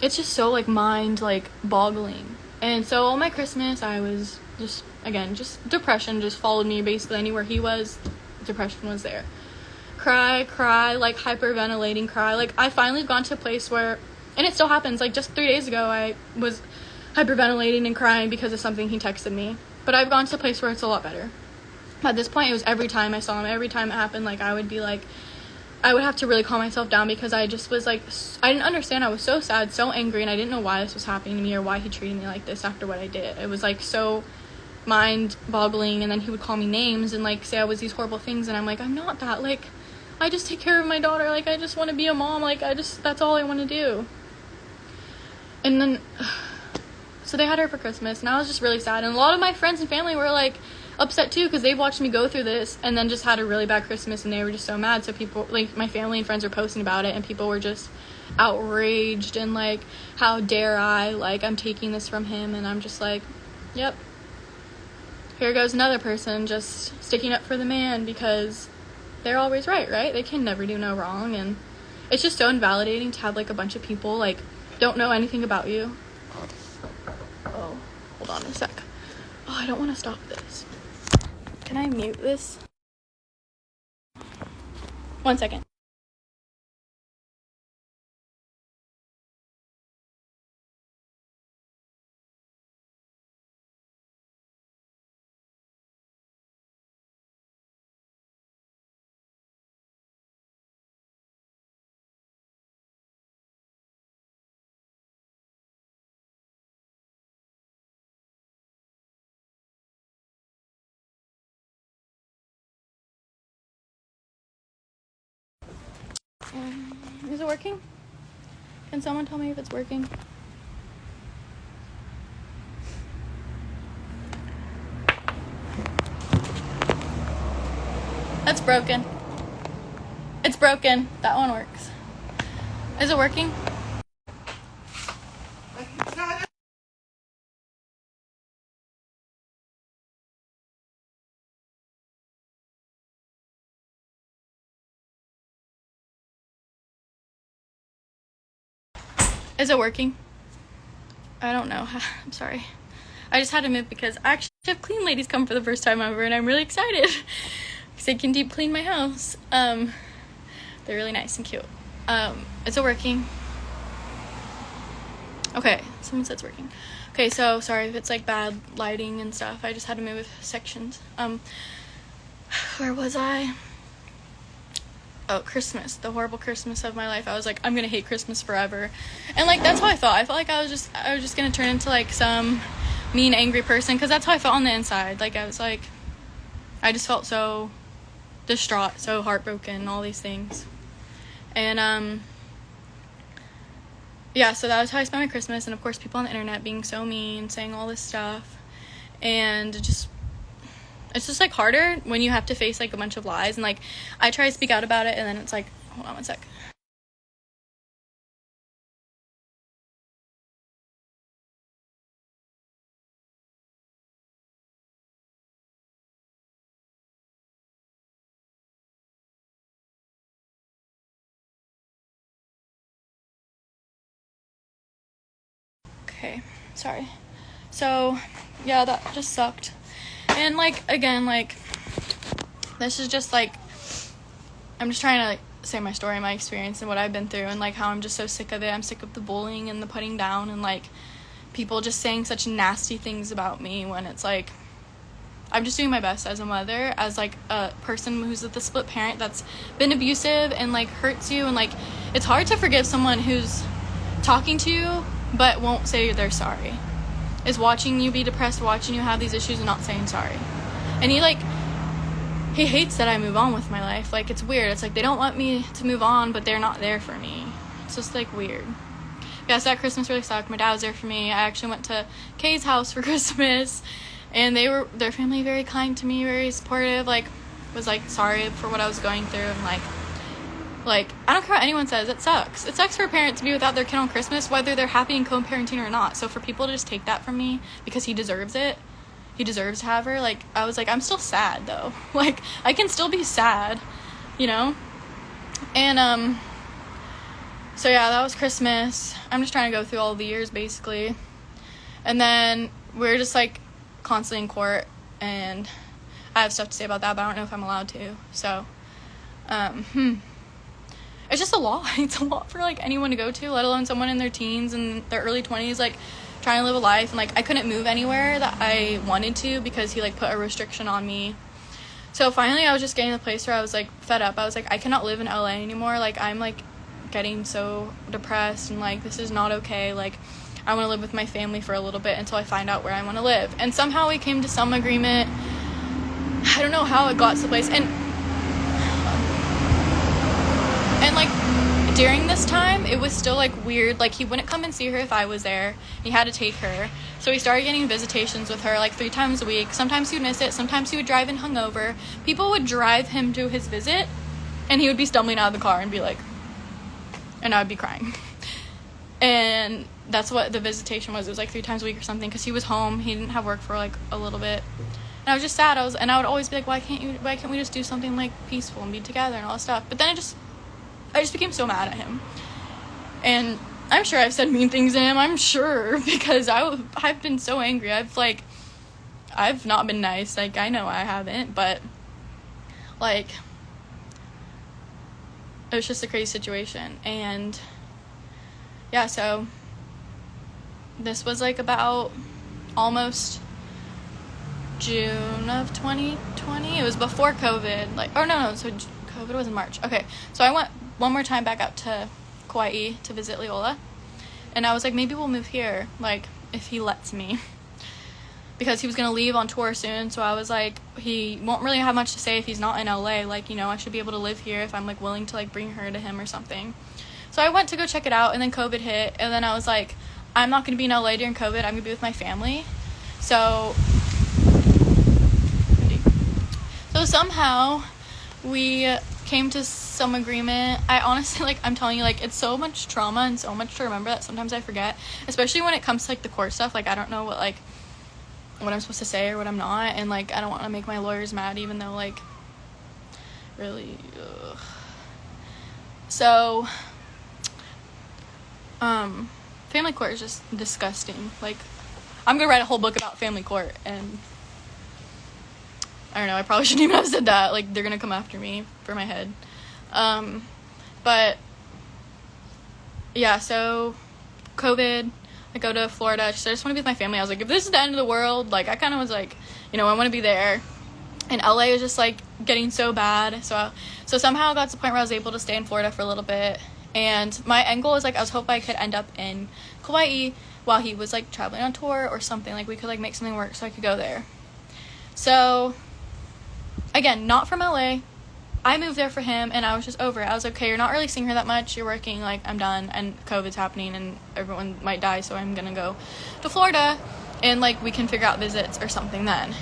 it's just so, like, mind, like, boggling. And so all my Christmas, I was just, again, just depression just followed me. Basically anywhere he was, depression was there. Cry, like, hyperventilating, cry. Like, I finally gone to a place where, and it still happens, like, just 3 days ago, I was hyperventilating and crying because of something he texted me. But I've gone to a place where it's a lot better. At this point, it was every time I saw him, every time it happened, like, I would be like, I would have to really calm myself down because I just was, like, I didn't understand. I was so sad, so angry, and I didn't know why this was happening to me or why he treated me like this after what I did. It was, like, so mind-boggling, and then he would call me names and, like, say I was these horrible things, and I'm like, I'm not that, like, I just take care of my daughter, like, I just want to be a mom, like, that's all I want to do. And then, so they had her for Christmas, and I was just really sad, and a lot of my friends and family were, like, upset too, because they've watched me go through this, and then just had a really bad Christmas, and they were just so mad. So people, like, my family and friends were posting about it, and people were just outraged, and, like, how dare I, like, I'm taking this from him, and I'm just like, yep, here goes another person just sticking up for the man because they're always right? They can never do no wrong, and it's just so invalidating to have, like, a bunch of people, like, don't know anything about you. Oh, hold on a sec. Oh, I don't want to stop this. Can I mute this? 1 second. Is it working? Can someone tell me if it's working? That's broken. It's broken. That one works. Is it working? Is it working? I don't know. I'm sorry. I just had to move because I actually have clean ladies come for the first time ever, and I'm really excited because they can deep clean my house. They're really nice and cute. Is it working? Okay, someone said it's working. Okay, so sorry if it's like bad lighting and stuff. I just had to move sections. Where was I? Oh, Christmas, the horrible Christmas of my life. I was like, I'm gonna hate Christmas forever. And like, that's how I felt. I felt like I was just gonna turn into like some mean, angry person, because that's how I felt on the inside. Like, I was like, I just felt so distraught, so heartbroken, all these things. And yeah, so that was how I spent my Christmas. And of course, people on the internet being so mean, saying all this stuff, and it's just like harder when you have to face like a bunch of lies. And like, I try to speak out about it, and then it's like, hold on 1 sec. Okay, sorry. So yeah, that just sucked. And like, again, like, this is just like, I'm just trying to like say my story, my experience, and what I've been through, and like how I'm just so sick of it. I'm sick of the bullying and the putting down, and like people just saying such nasty things about me, when it's like, I'm just doing my best as a mother, as like a person who's the split parent that's been abusive and like hurts you. And like, it's hard to forgive someone who's talking to you but won't say they're sorry, is watching you be depressed, watching you have these issues and not saying sorry. And he hates that I move on with my life. Like, it's weird. It's like they don't want me to move on, but they're not there for me. It's just like weird. Yeah, so that Christmas really sucked. My dad was there for me. I actually went to Kay's house for Christmas, and their family very kind to me, very supportive, like was like sorry for what I was going through. And like, I don't care what anyone says, it sucks. It sucks for a parent to be without their kid on Christmas, whether they're happy in co-parenting or not. So for people to just take that from me because he deserves it, he deserves to have her, like, I was like, I'm still sad, though. Like, I can still be sad, you know? And, so yeah, that was Christmas. I'm just trying to go through all the years, basically. And then we're just, like, constantly in court, and I have stuff to say about that, but I don't know if I'm allowed to. So, it's just a lot. It's a lot for, like, anyone to go to, let alone someone in their teens and their early 20s, like, trying to live a life. And, like, I couldn't move anywhere that I wanted to because he, like, put a restriction on me. So, finally, I was just getting to the place where I was, like, fed up. I was like, I cannot live in LA anymore. Like, I'm, like, getting so depressed, and, like, this is not okay. Like, I want to live with my family for a little bit until I find out where I want to live. And somehow we came to some agreement. I don't know how it got to the place. And like, during this time, it was still, like, weird. Like, he wouldn't come and see her if I was there. He had to take her. So he started getting visitations with her, like, 3 times a week. Sometimes he would miss it. Sometimes he would drive in hungover. People would drive him to his visit, and he would be stumbling out of the car and be like, and I would be crying. And that's what the visitation was. It was, like, 3 times a week or something, because he was home. He didn't have work for, like, a little bit. And I was just sad. I would always be like, why can't we just do something like peaceful and be together and all that stuff? But then I just became so mad at him. And I'm sure I've said mean things to him, I'm sure, because I've been so angry. I've not been nice. Like, I know I haven't, but like, it was just a crazy situation. And yeah, so this was like about almost June of 2020. It was before COVID. So COVID was in March. Okay, so I went one more time back out to Kauai to visit Leola, and I was like, maybe we'll move here, like, if he lets me, because he was gonna leave on tour soon. So I was like, he won't really have much to say if he's not in LA. Like, I should be able to live here if I'm like willing to like bring her to him or something. So I went to go check it out, and then COVID hit, and then I was like, I'm not gonna be in LA during COVID. I'm gonna be with my family. So somehow we came to some agreement. I honestly, like, I'm telling you, like, it's so much trauma and so much to remember that sometimes I forget, especially when it comes to like the court stuff. Like, I don't know what I'm supposed to say or what I'm not, and like, I don't want to make my lawyers mad, even though, like, really, so family court is just disgusting. Like, I'm gonna write a whole book about family court, and I don't know, I probably shouldn't even have said that. Like, they're gonna come after me for my head. But yeah, so COVID, I go to Florida. I just want to be with my family. I was like, if this is the end of the world, like, I kind of was like, I want to be there. And LA was just like getting so bad. So somehow I got to the point where I was able to stay in Florida for a little bit. And my end goal was like, I was hoping I could end up in Kauai while he was like traveling on tour or something. Like, we could like make something work so I could go there. So again, not from LA. I moved there for him, and I was just over it. I was like, okay, you're not really seeing her that much. You're working, like, I'm done, and COVID's happening, and everyone might die, so I'm gonna go to Florida, and, like, we can figure out visits or something then.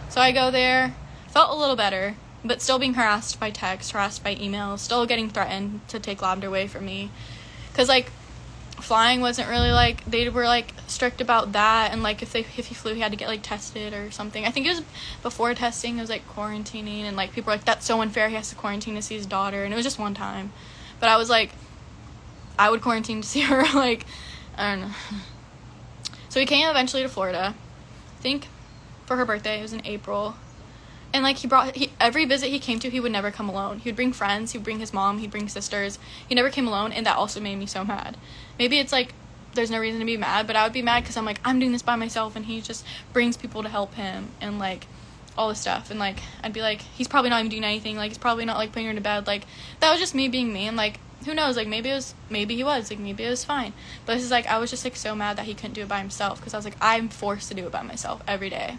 So I go there, felt a little better, but still being harassed by text, harassed by email, still getting threatened to take Lavender away from me. Because, like, flying wasn't really, like, they were, like, strict about that, and, like, if he flew, he had to get, like, tested or something. I think it was before testing, it was, like, quarantining, and, like, people were like, that's so unfair, he has to quarantine to see his daughter, and it was just one time. But I was like, I would quarantine to see her, like, I don't know. So we came eventually to Florida, I think, for her birthday. It was in April. And, like, every visit he came to, he would never come alone. He would bring friends, he would bring his mom, he'd bring sisters. He never came alone, and that also made me so mad. Maybe it's, like, there's no reason to be mad, but I would be mad because I'm, like, I'm doing this by myself, and he just brings people to help him, and, like, all this stuff. And, like, I'd be like, he's probably not even doing anything. Like, he's probably not, like, putting her to bed. Like, that was just me being me, and, like, who knows? Like, maybe he was. Like, maybe it was fine. But this is, like, I was just, like, so mad that he couldn't do it by himself, because I was, like, I'm forced to do it by myself every day.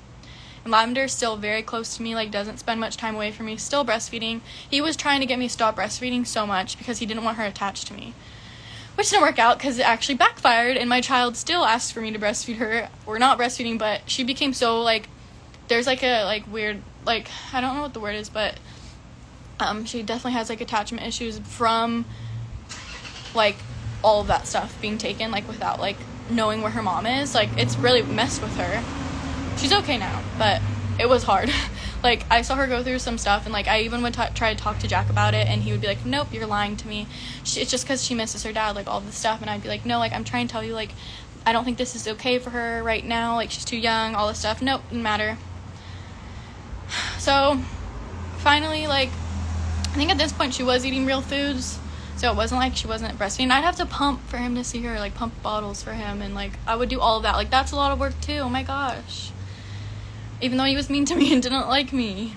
And Lavender's still very close to me, like, doesn't spend much time away from me, still breastfeeding. He was trying to get me to stop breastfeeding so much because he didn't want her attached to me, which didn't work out because it actually backfired, and my child still asked for me to breastfeed her. We're not breastfeeding, but she became so, like, there's, like, a, like, weird, like, I don't know what the word is, but she definitely has, like, attachment issues from, like, all of that stuff being taken, like, without, like, knowing where her mom is. Like, it's really messed with her. She's okay now, but it was hard. Like, I saw her go through some stuff, and, like, I even would try to talk to Jack about it, and he would be like, nope, you're lying to me. It's just because she misses her dad, like, all this stuff. And I'd be like, no, like, I'm trying to tell you, like, I don't think this is okay for her right now. Like, she's too young, all this stuff. Nope, didn't matter. So, finally, like, I think at this point she was eating real foods, so it wasn't like she wasn't breastfeeding. I'd have to pump for him to see her, like, pump bottles for him, and, like, I would do all of that. Like, that's a lot of work, too. Oh, my gosh. Even though he was mean to me and didn't like me.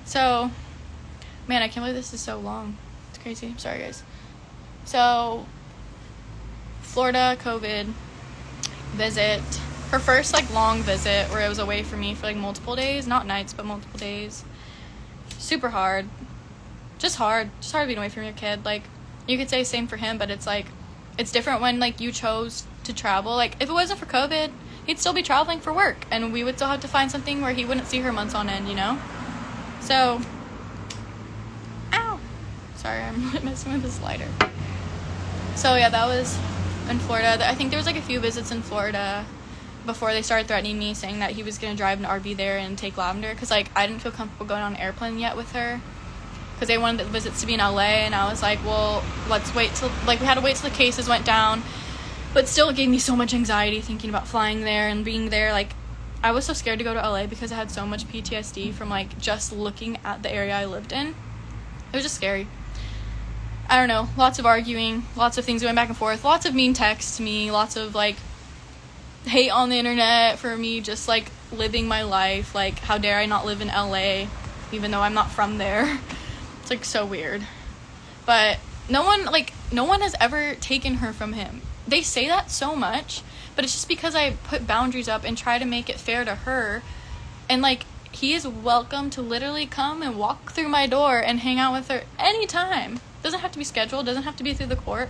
So, man, I can't believe this is so long. It's crazy. I'm sorry, guys. So, Florida, COVID, visit. Her first, like, long visit where it was away from me for, like, multiple days. Not nights, but multiple days. Super hard. Just hard being away from your kid. Like, you could say same for him, but it's, like, it's different when, like, you chose to travel. Like, if it wasn't for COVID, he'd still be traveling for work, and we would still have to find something where he wouldn't see her months on end, you know? So, ow! Sorry, I'm messing with this lighter. So, yeah, that was in Florida. I think there was, like, a few visits in Florida. before they started threatening me, saying that he was going to drive an RV there and take Lavender, because, like, I didn't feel comfortable going on an airplane yet with her, because they wanted the visits to be in LA, and I was like, well, let's wait till, like, we had to wait till the cases went down, but still it gave me so much anxiety thinking about flying there and being there. Like, I was so scared to go to LA because I had so much PTSD from, like, just looking at the area I lived in. It was just scary. I don't know, lots of arguing, lots of things going back and forth, lots of mean texts to me, lots of, like, hate on the internet for me just, like, living my life. Like, how dare I not live in LA, even though I'm not from there. It's, like, so weird. But no one has ever taken her from him. They say that so much, but it's just because I put boundaries up and try to make it fair to her. And, like, he is welcome to literally come and walk through my door and hang out with her anytime. Doesn't have to be scheduled, doesn't have to be through the court.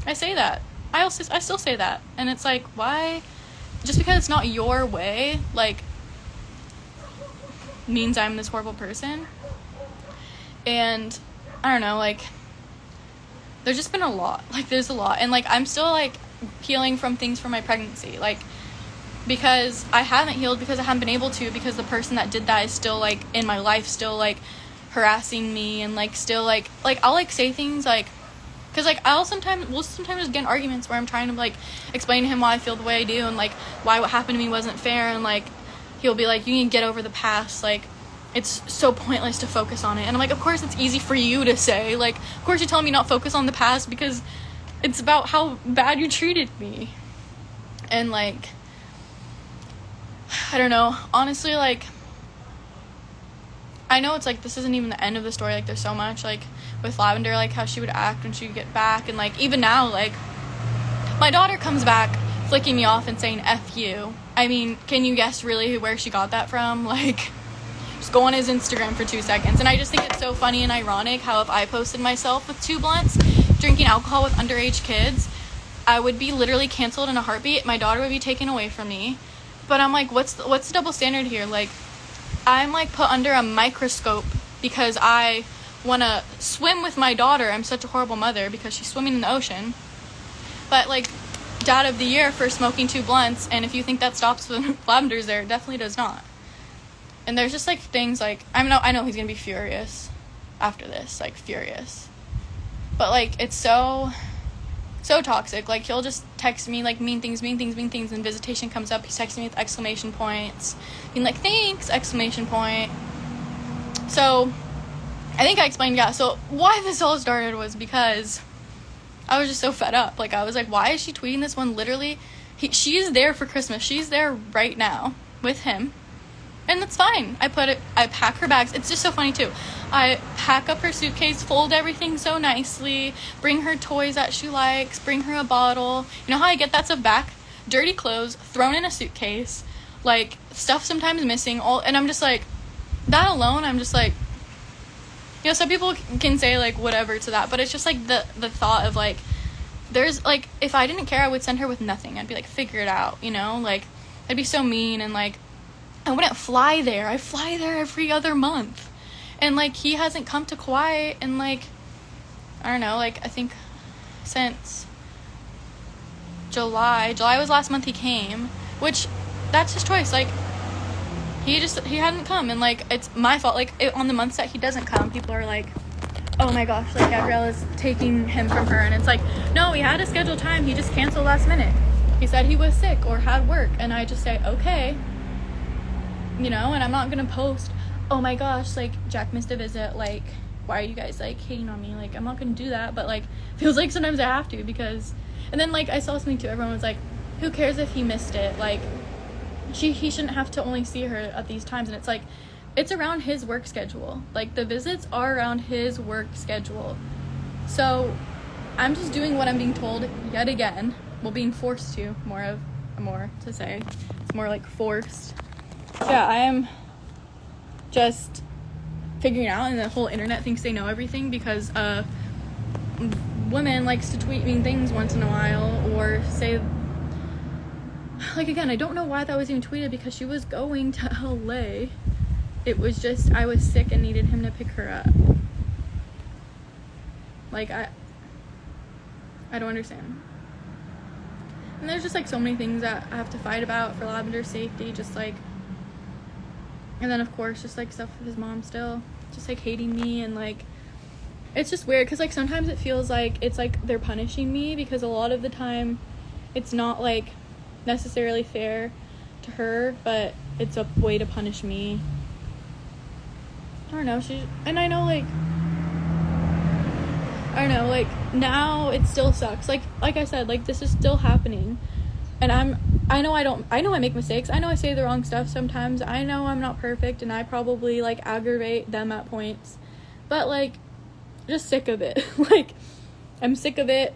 I say that. I still say that. And it's like, why? Just because it's not your way, like, means I'm this horrible person. And I don't know, like, there's just been a lot. Like, there's a lot. And, like, I'm still, like, healing from things from my pregnancy. Like, because I haven't healed because I haven't been able to, because the person that did that is still, like, in my life, still, like, harassing me, and, like, still, like, I'll, like, say things, like, because, like, we'll sometimes get in arguments where I'm trying to, like, explain to him why I feel the way I do, and, like, why what happened to me wasn't fair, and, like, he'll be like, you need to get over the past, like, it's so pointless to focus on it. And I'm like, of course it's easy for you to say, like, of course you're telling me not focus on the past because it's about how bad you treated me. And, like, I don't know, honestly, like, I know it's, like, this isn't even the end of the story. Like, there's so much, like, with Lavender, like, how she would act when she would get back. And, like, even now, like, my daughter comes back flicking me off and saying, F you. I mean, can you guess really where she got that from? Like, just go on his Instagram for 2 seconds. And I just think it's so funny and ironic how if I posted myself with 2 blunts, drinking alcohol with underage kids, I would be literally canceled in a heartbeat. My daughter would be taken away from me. But I'm like, what's the double standard here? Like, I'm, like, put under a microscope because I want to swim with my daughter. I'm such a horrible mother because she's swimming in the ocean. But, like, Dad of the Year for smoking 2 blunts, and if you think that stops when Lavender's there, it definitely does not. And there's just, like, things, like, I know he's gonna be furious after this, like, furious. But, like, it's so toxic. Like, he'll just text me, like, mean things, and visitation comes up, he's texting me with exclamation points, being like, thanks, exclamation point. So, I think I explained, yeah, so why this all started was because I was just so fed up. Like, I was like, why is she tweeting this one? Literally, she is there for Christmas. She's there right now with him. And that's fine. I pack her bags. It's just so funny, too. I pack up her suitcase, fold everything so nicely, bring her toys that she likes, bring her a bottle. You know how I get that stuff back? Dirty clothes, thrown in a suitcase, like, stuff sometimes missing, and I'm just like, that alone, I'm just like, you know, some people can say, like, whatever to that, but it's just, like, the thought of, like, there's, like, if I didn't care, I would send her with nothing. I'd be like, figure it out, you know? Like, I'd be so mean, and, like, I wouldn't fly there. I fly there every other month. And, like, he hasn't come to Kauai in, like, I don't know, like, I think since July was last month he came, which, that's his choice. Like, he hadn't come, and, like, it's my fault. Like, on the months that he doesn't come, people are like, oh my gosh, like, Gabriella's taking him from her, and it's like, no, we had a scheduled time, he just canceled last minute. He said he was sick or had work, and I just say, okay, you know, and I'm not gonna post, oh my gosh, like, Jack missed a visit, like, why are you guys, like, hating on me? Like, I'm not gonna do that, but, like, feels like sometimes I have to, because, and then, like, I saw something too, everyone was like, who cares if he missed it? Like, he shouldn't have to only see her at these times, and it's like, it's around his work schedule. Like, the visits are around his work schedule. So, I'm just doing what I'm being told yet again. Well, being forced to, more to say. It's more like forced. Yeah, I am just figuring out, and the whole internet thinks they know everything because women likes to tweet mean things once in a while, or say, like, again, I don't know why that was even tweeted, because she was going to LA. It was just, I was sick and needed him to pick her up. Like, I don't understand. And there's just, like, so many things that I have to fight about for Lavender's safety, just, like, and then, of course, just, like, stuff with his mom still, just, like, hating me, and, like, it's just weird, because, like, sometimes it feels like it's, like, they're punishing me, because a lot of the time it's not, like, necessarily fair to her, but it's a way to punish me. I don't know, and I know, like, I don't know, like, now it still sucks, like I said, like, this is still happening, and I know I make mistakes, I know I say the wrong stuff sometimes, I know I'm not perfect, and I probably, like, aggravate them at points, but, like, just sick of it. Like, I'm sick of it.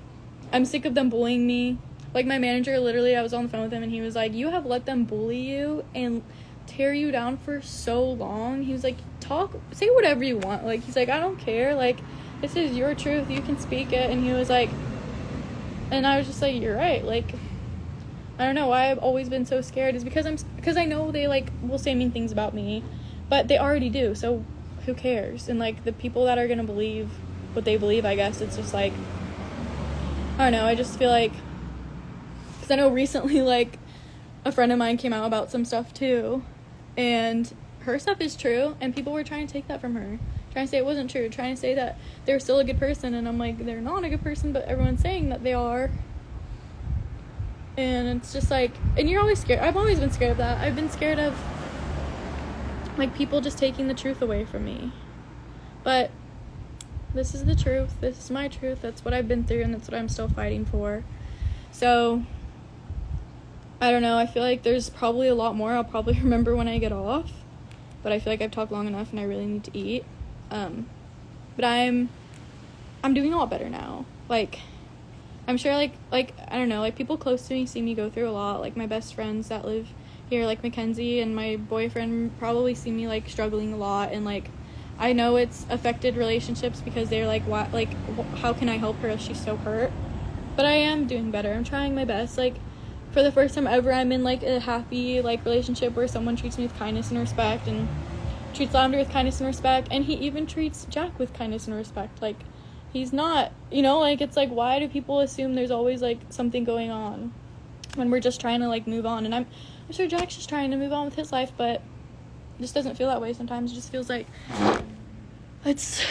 I'm sick of them bullying me. Like, my manager, literally, I was on the phone with him, and he was like, you have let them bully you and tear you down for so long. He was like, say whatever you want. Like, he's like, I don't care. Like, this is your truth. You can speak it. And he was like, and I was just like, you're right. Like, I don't know why I've always been so scared. Is because I know they, like, will say mean things about me, but they already do. So who cares? And, like, the people that are gonna believe what they believe, I guess, it's just, like, I don't know, I just feel like, because I know recently, like, a friend of mine came out about some stuff, too, and her stuff is true, and people were trying to take that from her, trying to say it wasn't true, trying to say that they're still a good person, and I'm like, they're not a good person, but everyone's saying that they are, and it's just, like, and you're always scared. I've always been scared of that. I've been scared of, like, people just taking the truth away from me, but this is the truth. This is my truth. That's what I've been through, and that's what I'm still fighting for. So, I don't know. I feel like there's probably a lot more I'll probably remember when I get off. But I feel like I've talked long enough, and I really need to eat. But I'm doing a lot better now. Like, I'm sure, like I don't know, like, people close to me see me go through a lot. Like, my best friends that live here, like Mackenzie and my boyfriend, probably see me, like, struggling a lot, and, like, I know it's affected relationships because they're like, what, like, how can I help her if she's so hurt? But I am doing better. I'm trying my best. Like, for the first time ever, I'm in, like, a happy, like, relationship where someone treats me with kindness and respect, and treats Lavender with kindness and respect, and he even treats Jack with kindness and respect. Like, he's not, you know, like, it's like, why do people assume there's always, like, something going on when we're just trying to, like, move on? And I'm sure Jack's just trying to move on with his life, but it just doesn't feel that way sometimes. It just feels like it's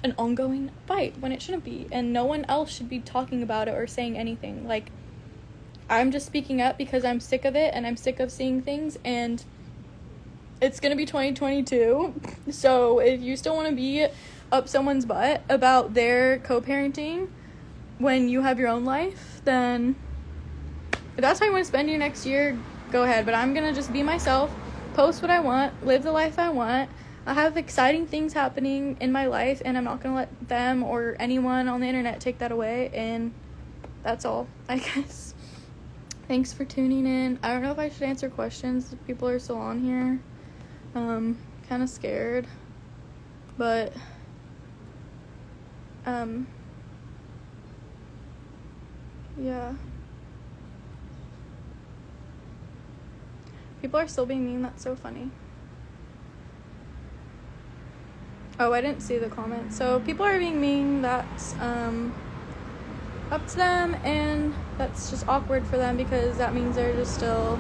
an ongoing fight when it shouldn't be, and no one else should be talking about it or saying anything. Like, I'm just speaking up because I'm sick of it, and I'm sick of seeing things, and it's gonna be 2022, so if you still want to be up someone's butt about their co-parenting when you have your own life, then if that's how you want to spend your next year, go ahead. But I'm gonna just be myself, post what I want, live the life I want. I have exciting things happening in my life, and I'm not gonna let them or anyone on the internet take that away, and that's all, I guess. Thanks for tuning in. I don't know if I should answer questions. People are still on here. Kind of scared, but yeah. People are still being mean. That's so funny. Oh, I didn't see the comments. So people are being mean. That's up to them, and that's just awkward for them because that means they're just still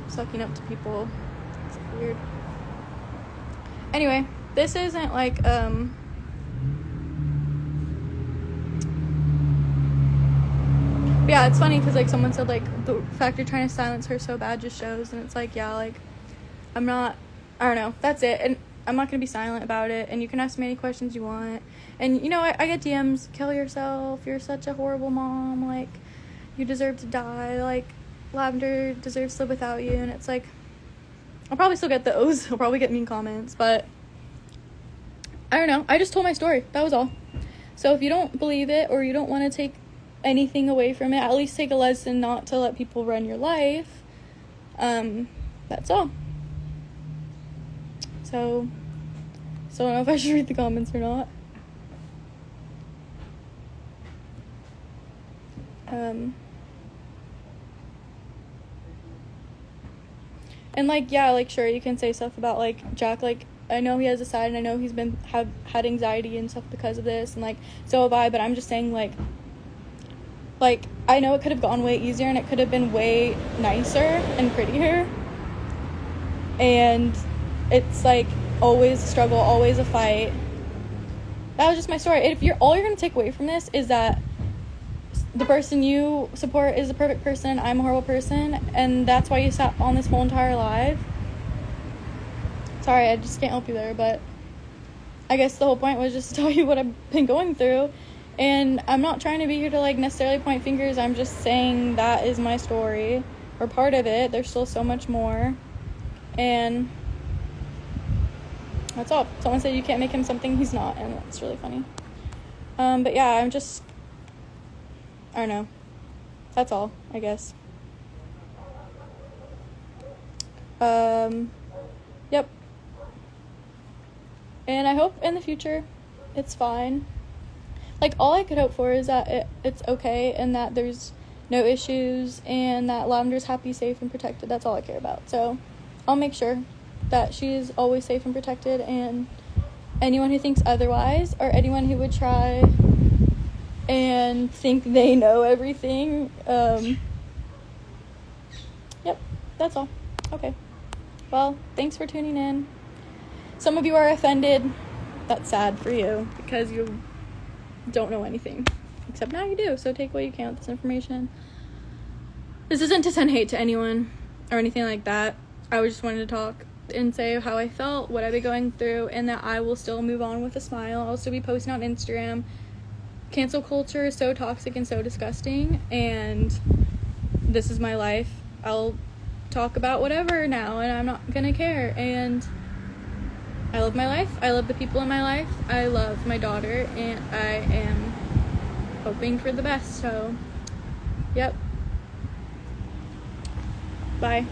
sucking up to people. It's weird. Anyway, this isn't like yeah, it's funny because, like, someone said, like, the fact you're trying to silence her so bad just shows, and it's like, yeah, like, I don't know, that's it, and I'm not gonna be silent about it, and you can ask me any questions you want, and, you know, I get DMs, kill yourself, you're such a horrible mom, like, you deserve to die, like, Lavender deserves to live without you, and it's like, I'll probably still get those, I'll probably get mean comments, but I don't know, I just told my story, that was all. So if you don't believe it, or you don't want to take anything away from it, at least take a lesson not to let people run your life. That's all. So I don't know if I should read the comments or not. And, like, yeah, like, sure, you can say stuff about, like, Jack, like, I know he has a side, and I know he's had anxiety and stuff because of this, and, like, so have I, but I'm just saying, like, I know it could have gone way easier and it could have been way nicer and prettier. And it's like always a struggle, always a fight. That was just my story. If all you're going to take away from this is that the person you support is a perfect person, I'm a horrible person, and that's why you sat on this whole entire live. Sorry, I just can't help you there, but I guess the whole point was just to tell you what I've been going through. And I'm not trying to be here to like necessarily point fingers. I'm just saying that is my story, or part of it. There's still so much more. And that's all. Someone said you can't make him something he's not, and that's really funny. But yeah, I don't know. That's all, I guess. Yep. And I hope in the future it's fine. Like, all I could hope for is that it's okay and that there's no issues and that Lavender's happy, safe, and protected. That's all I care about. So I'll make sure that she is always safe and protected, and anyone who thinks otherwise, or anyone who would try and think they know everything, yep, that's all. Okay. Well, thanks for tuning in. Some of you are offended. That's sad for you, because you don't know anything. Except now you do, so take what you can with this information. This isn't to send hate to anyone or anything like that. I just wanted to talk and say how I felt, what I've been going through, and that I will still move on with a smile. I'll still be posting on Instagram. Cancel culture is so toxic and so disgusting, and this is my life. I'll talk about whatever now, and I'm not gonna care. And I love my life. I love the people in my life. I love my daughter, and I am hoping for the best. So, yep. Bye.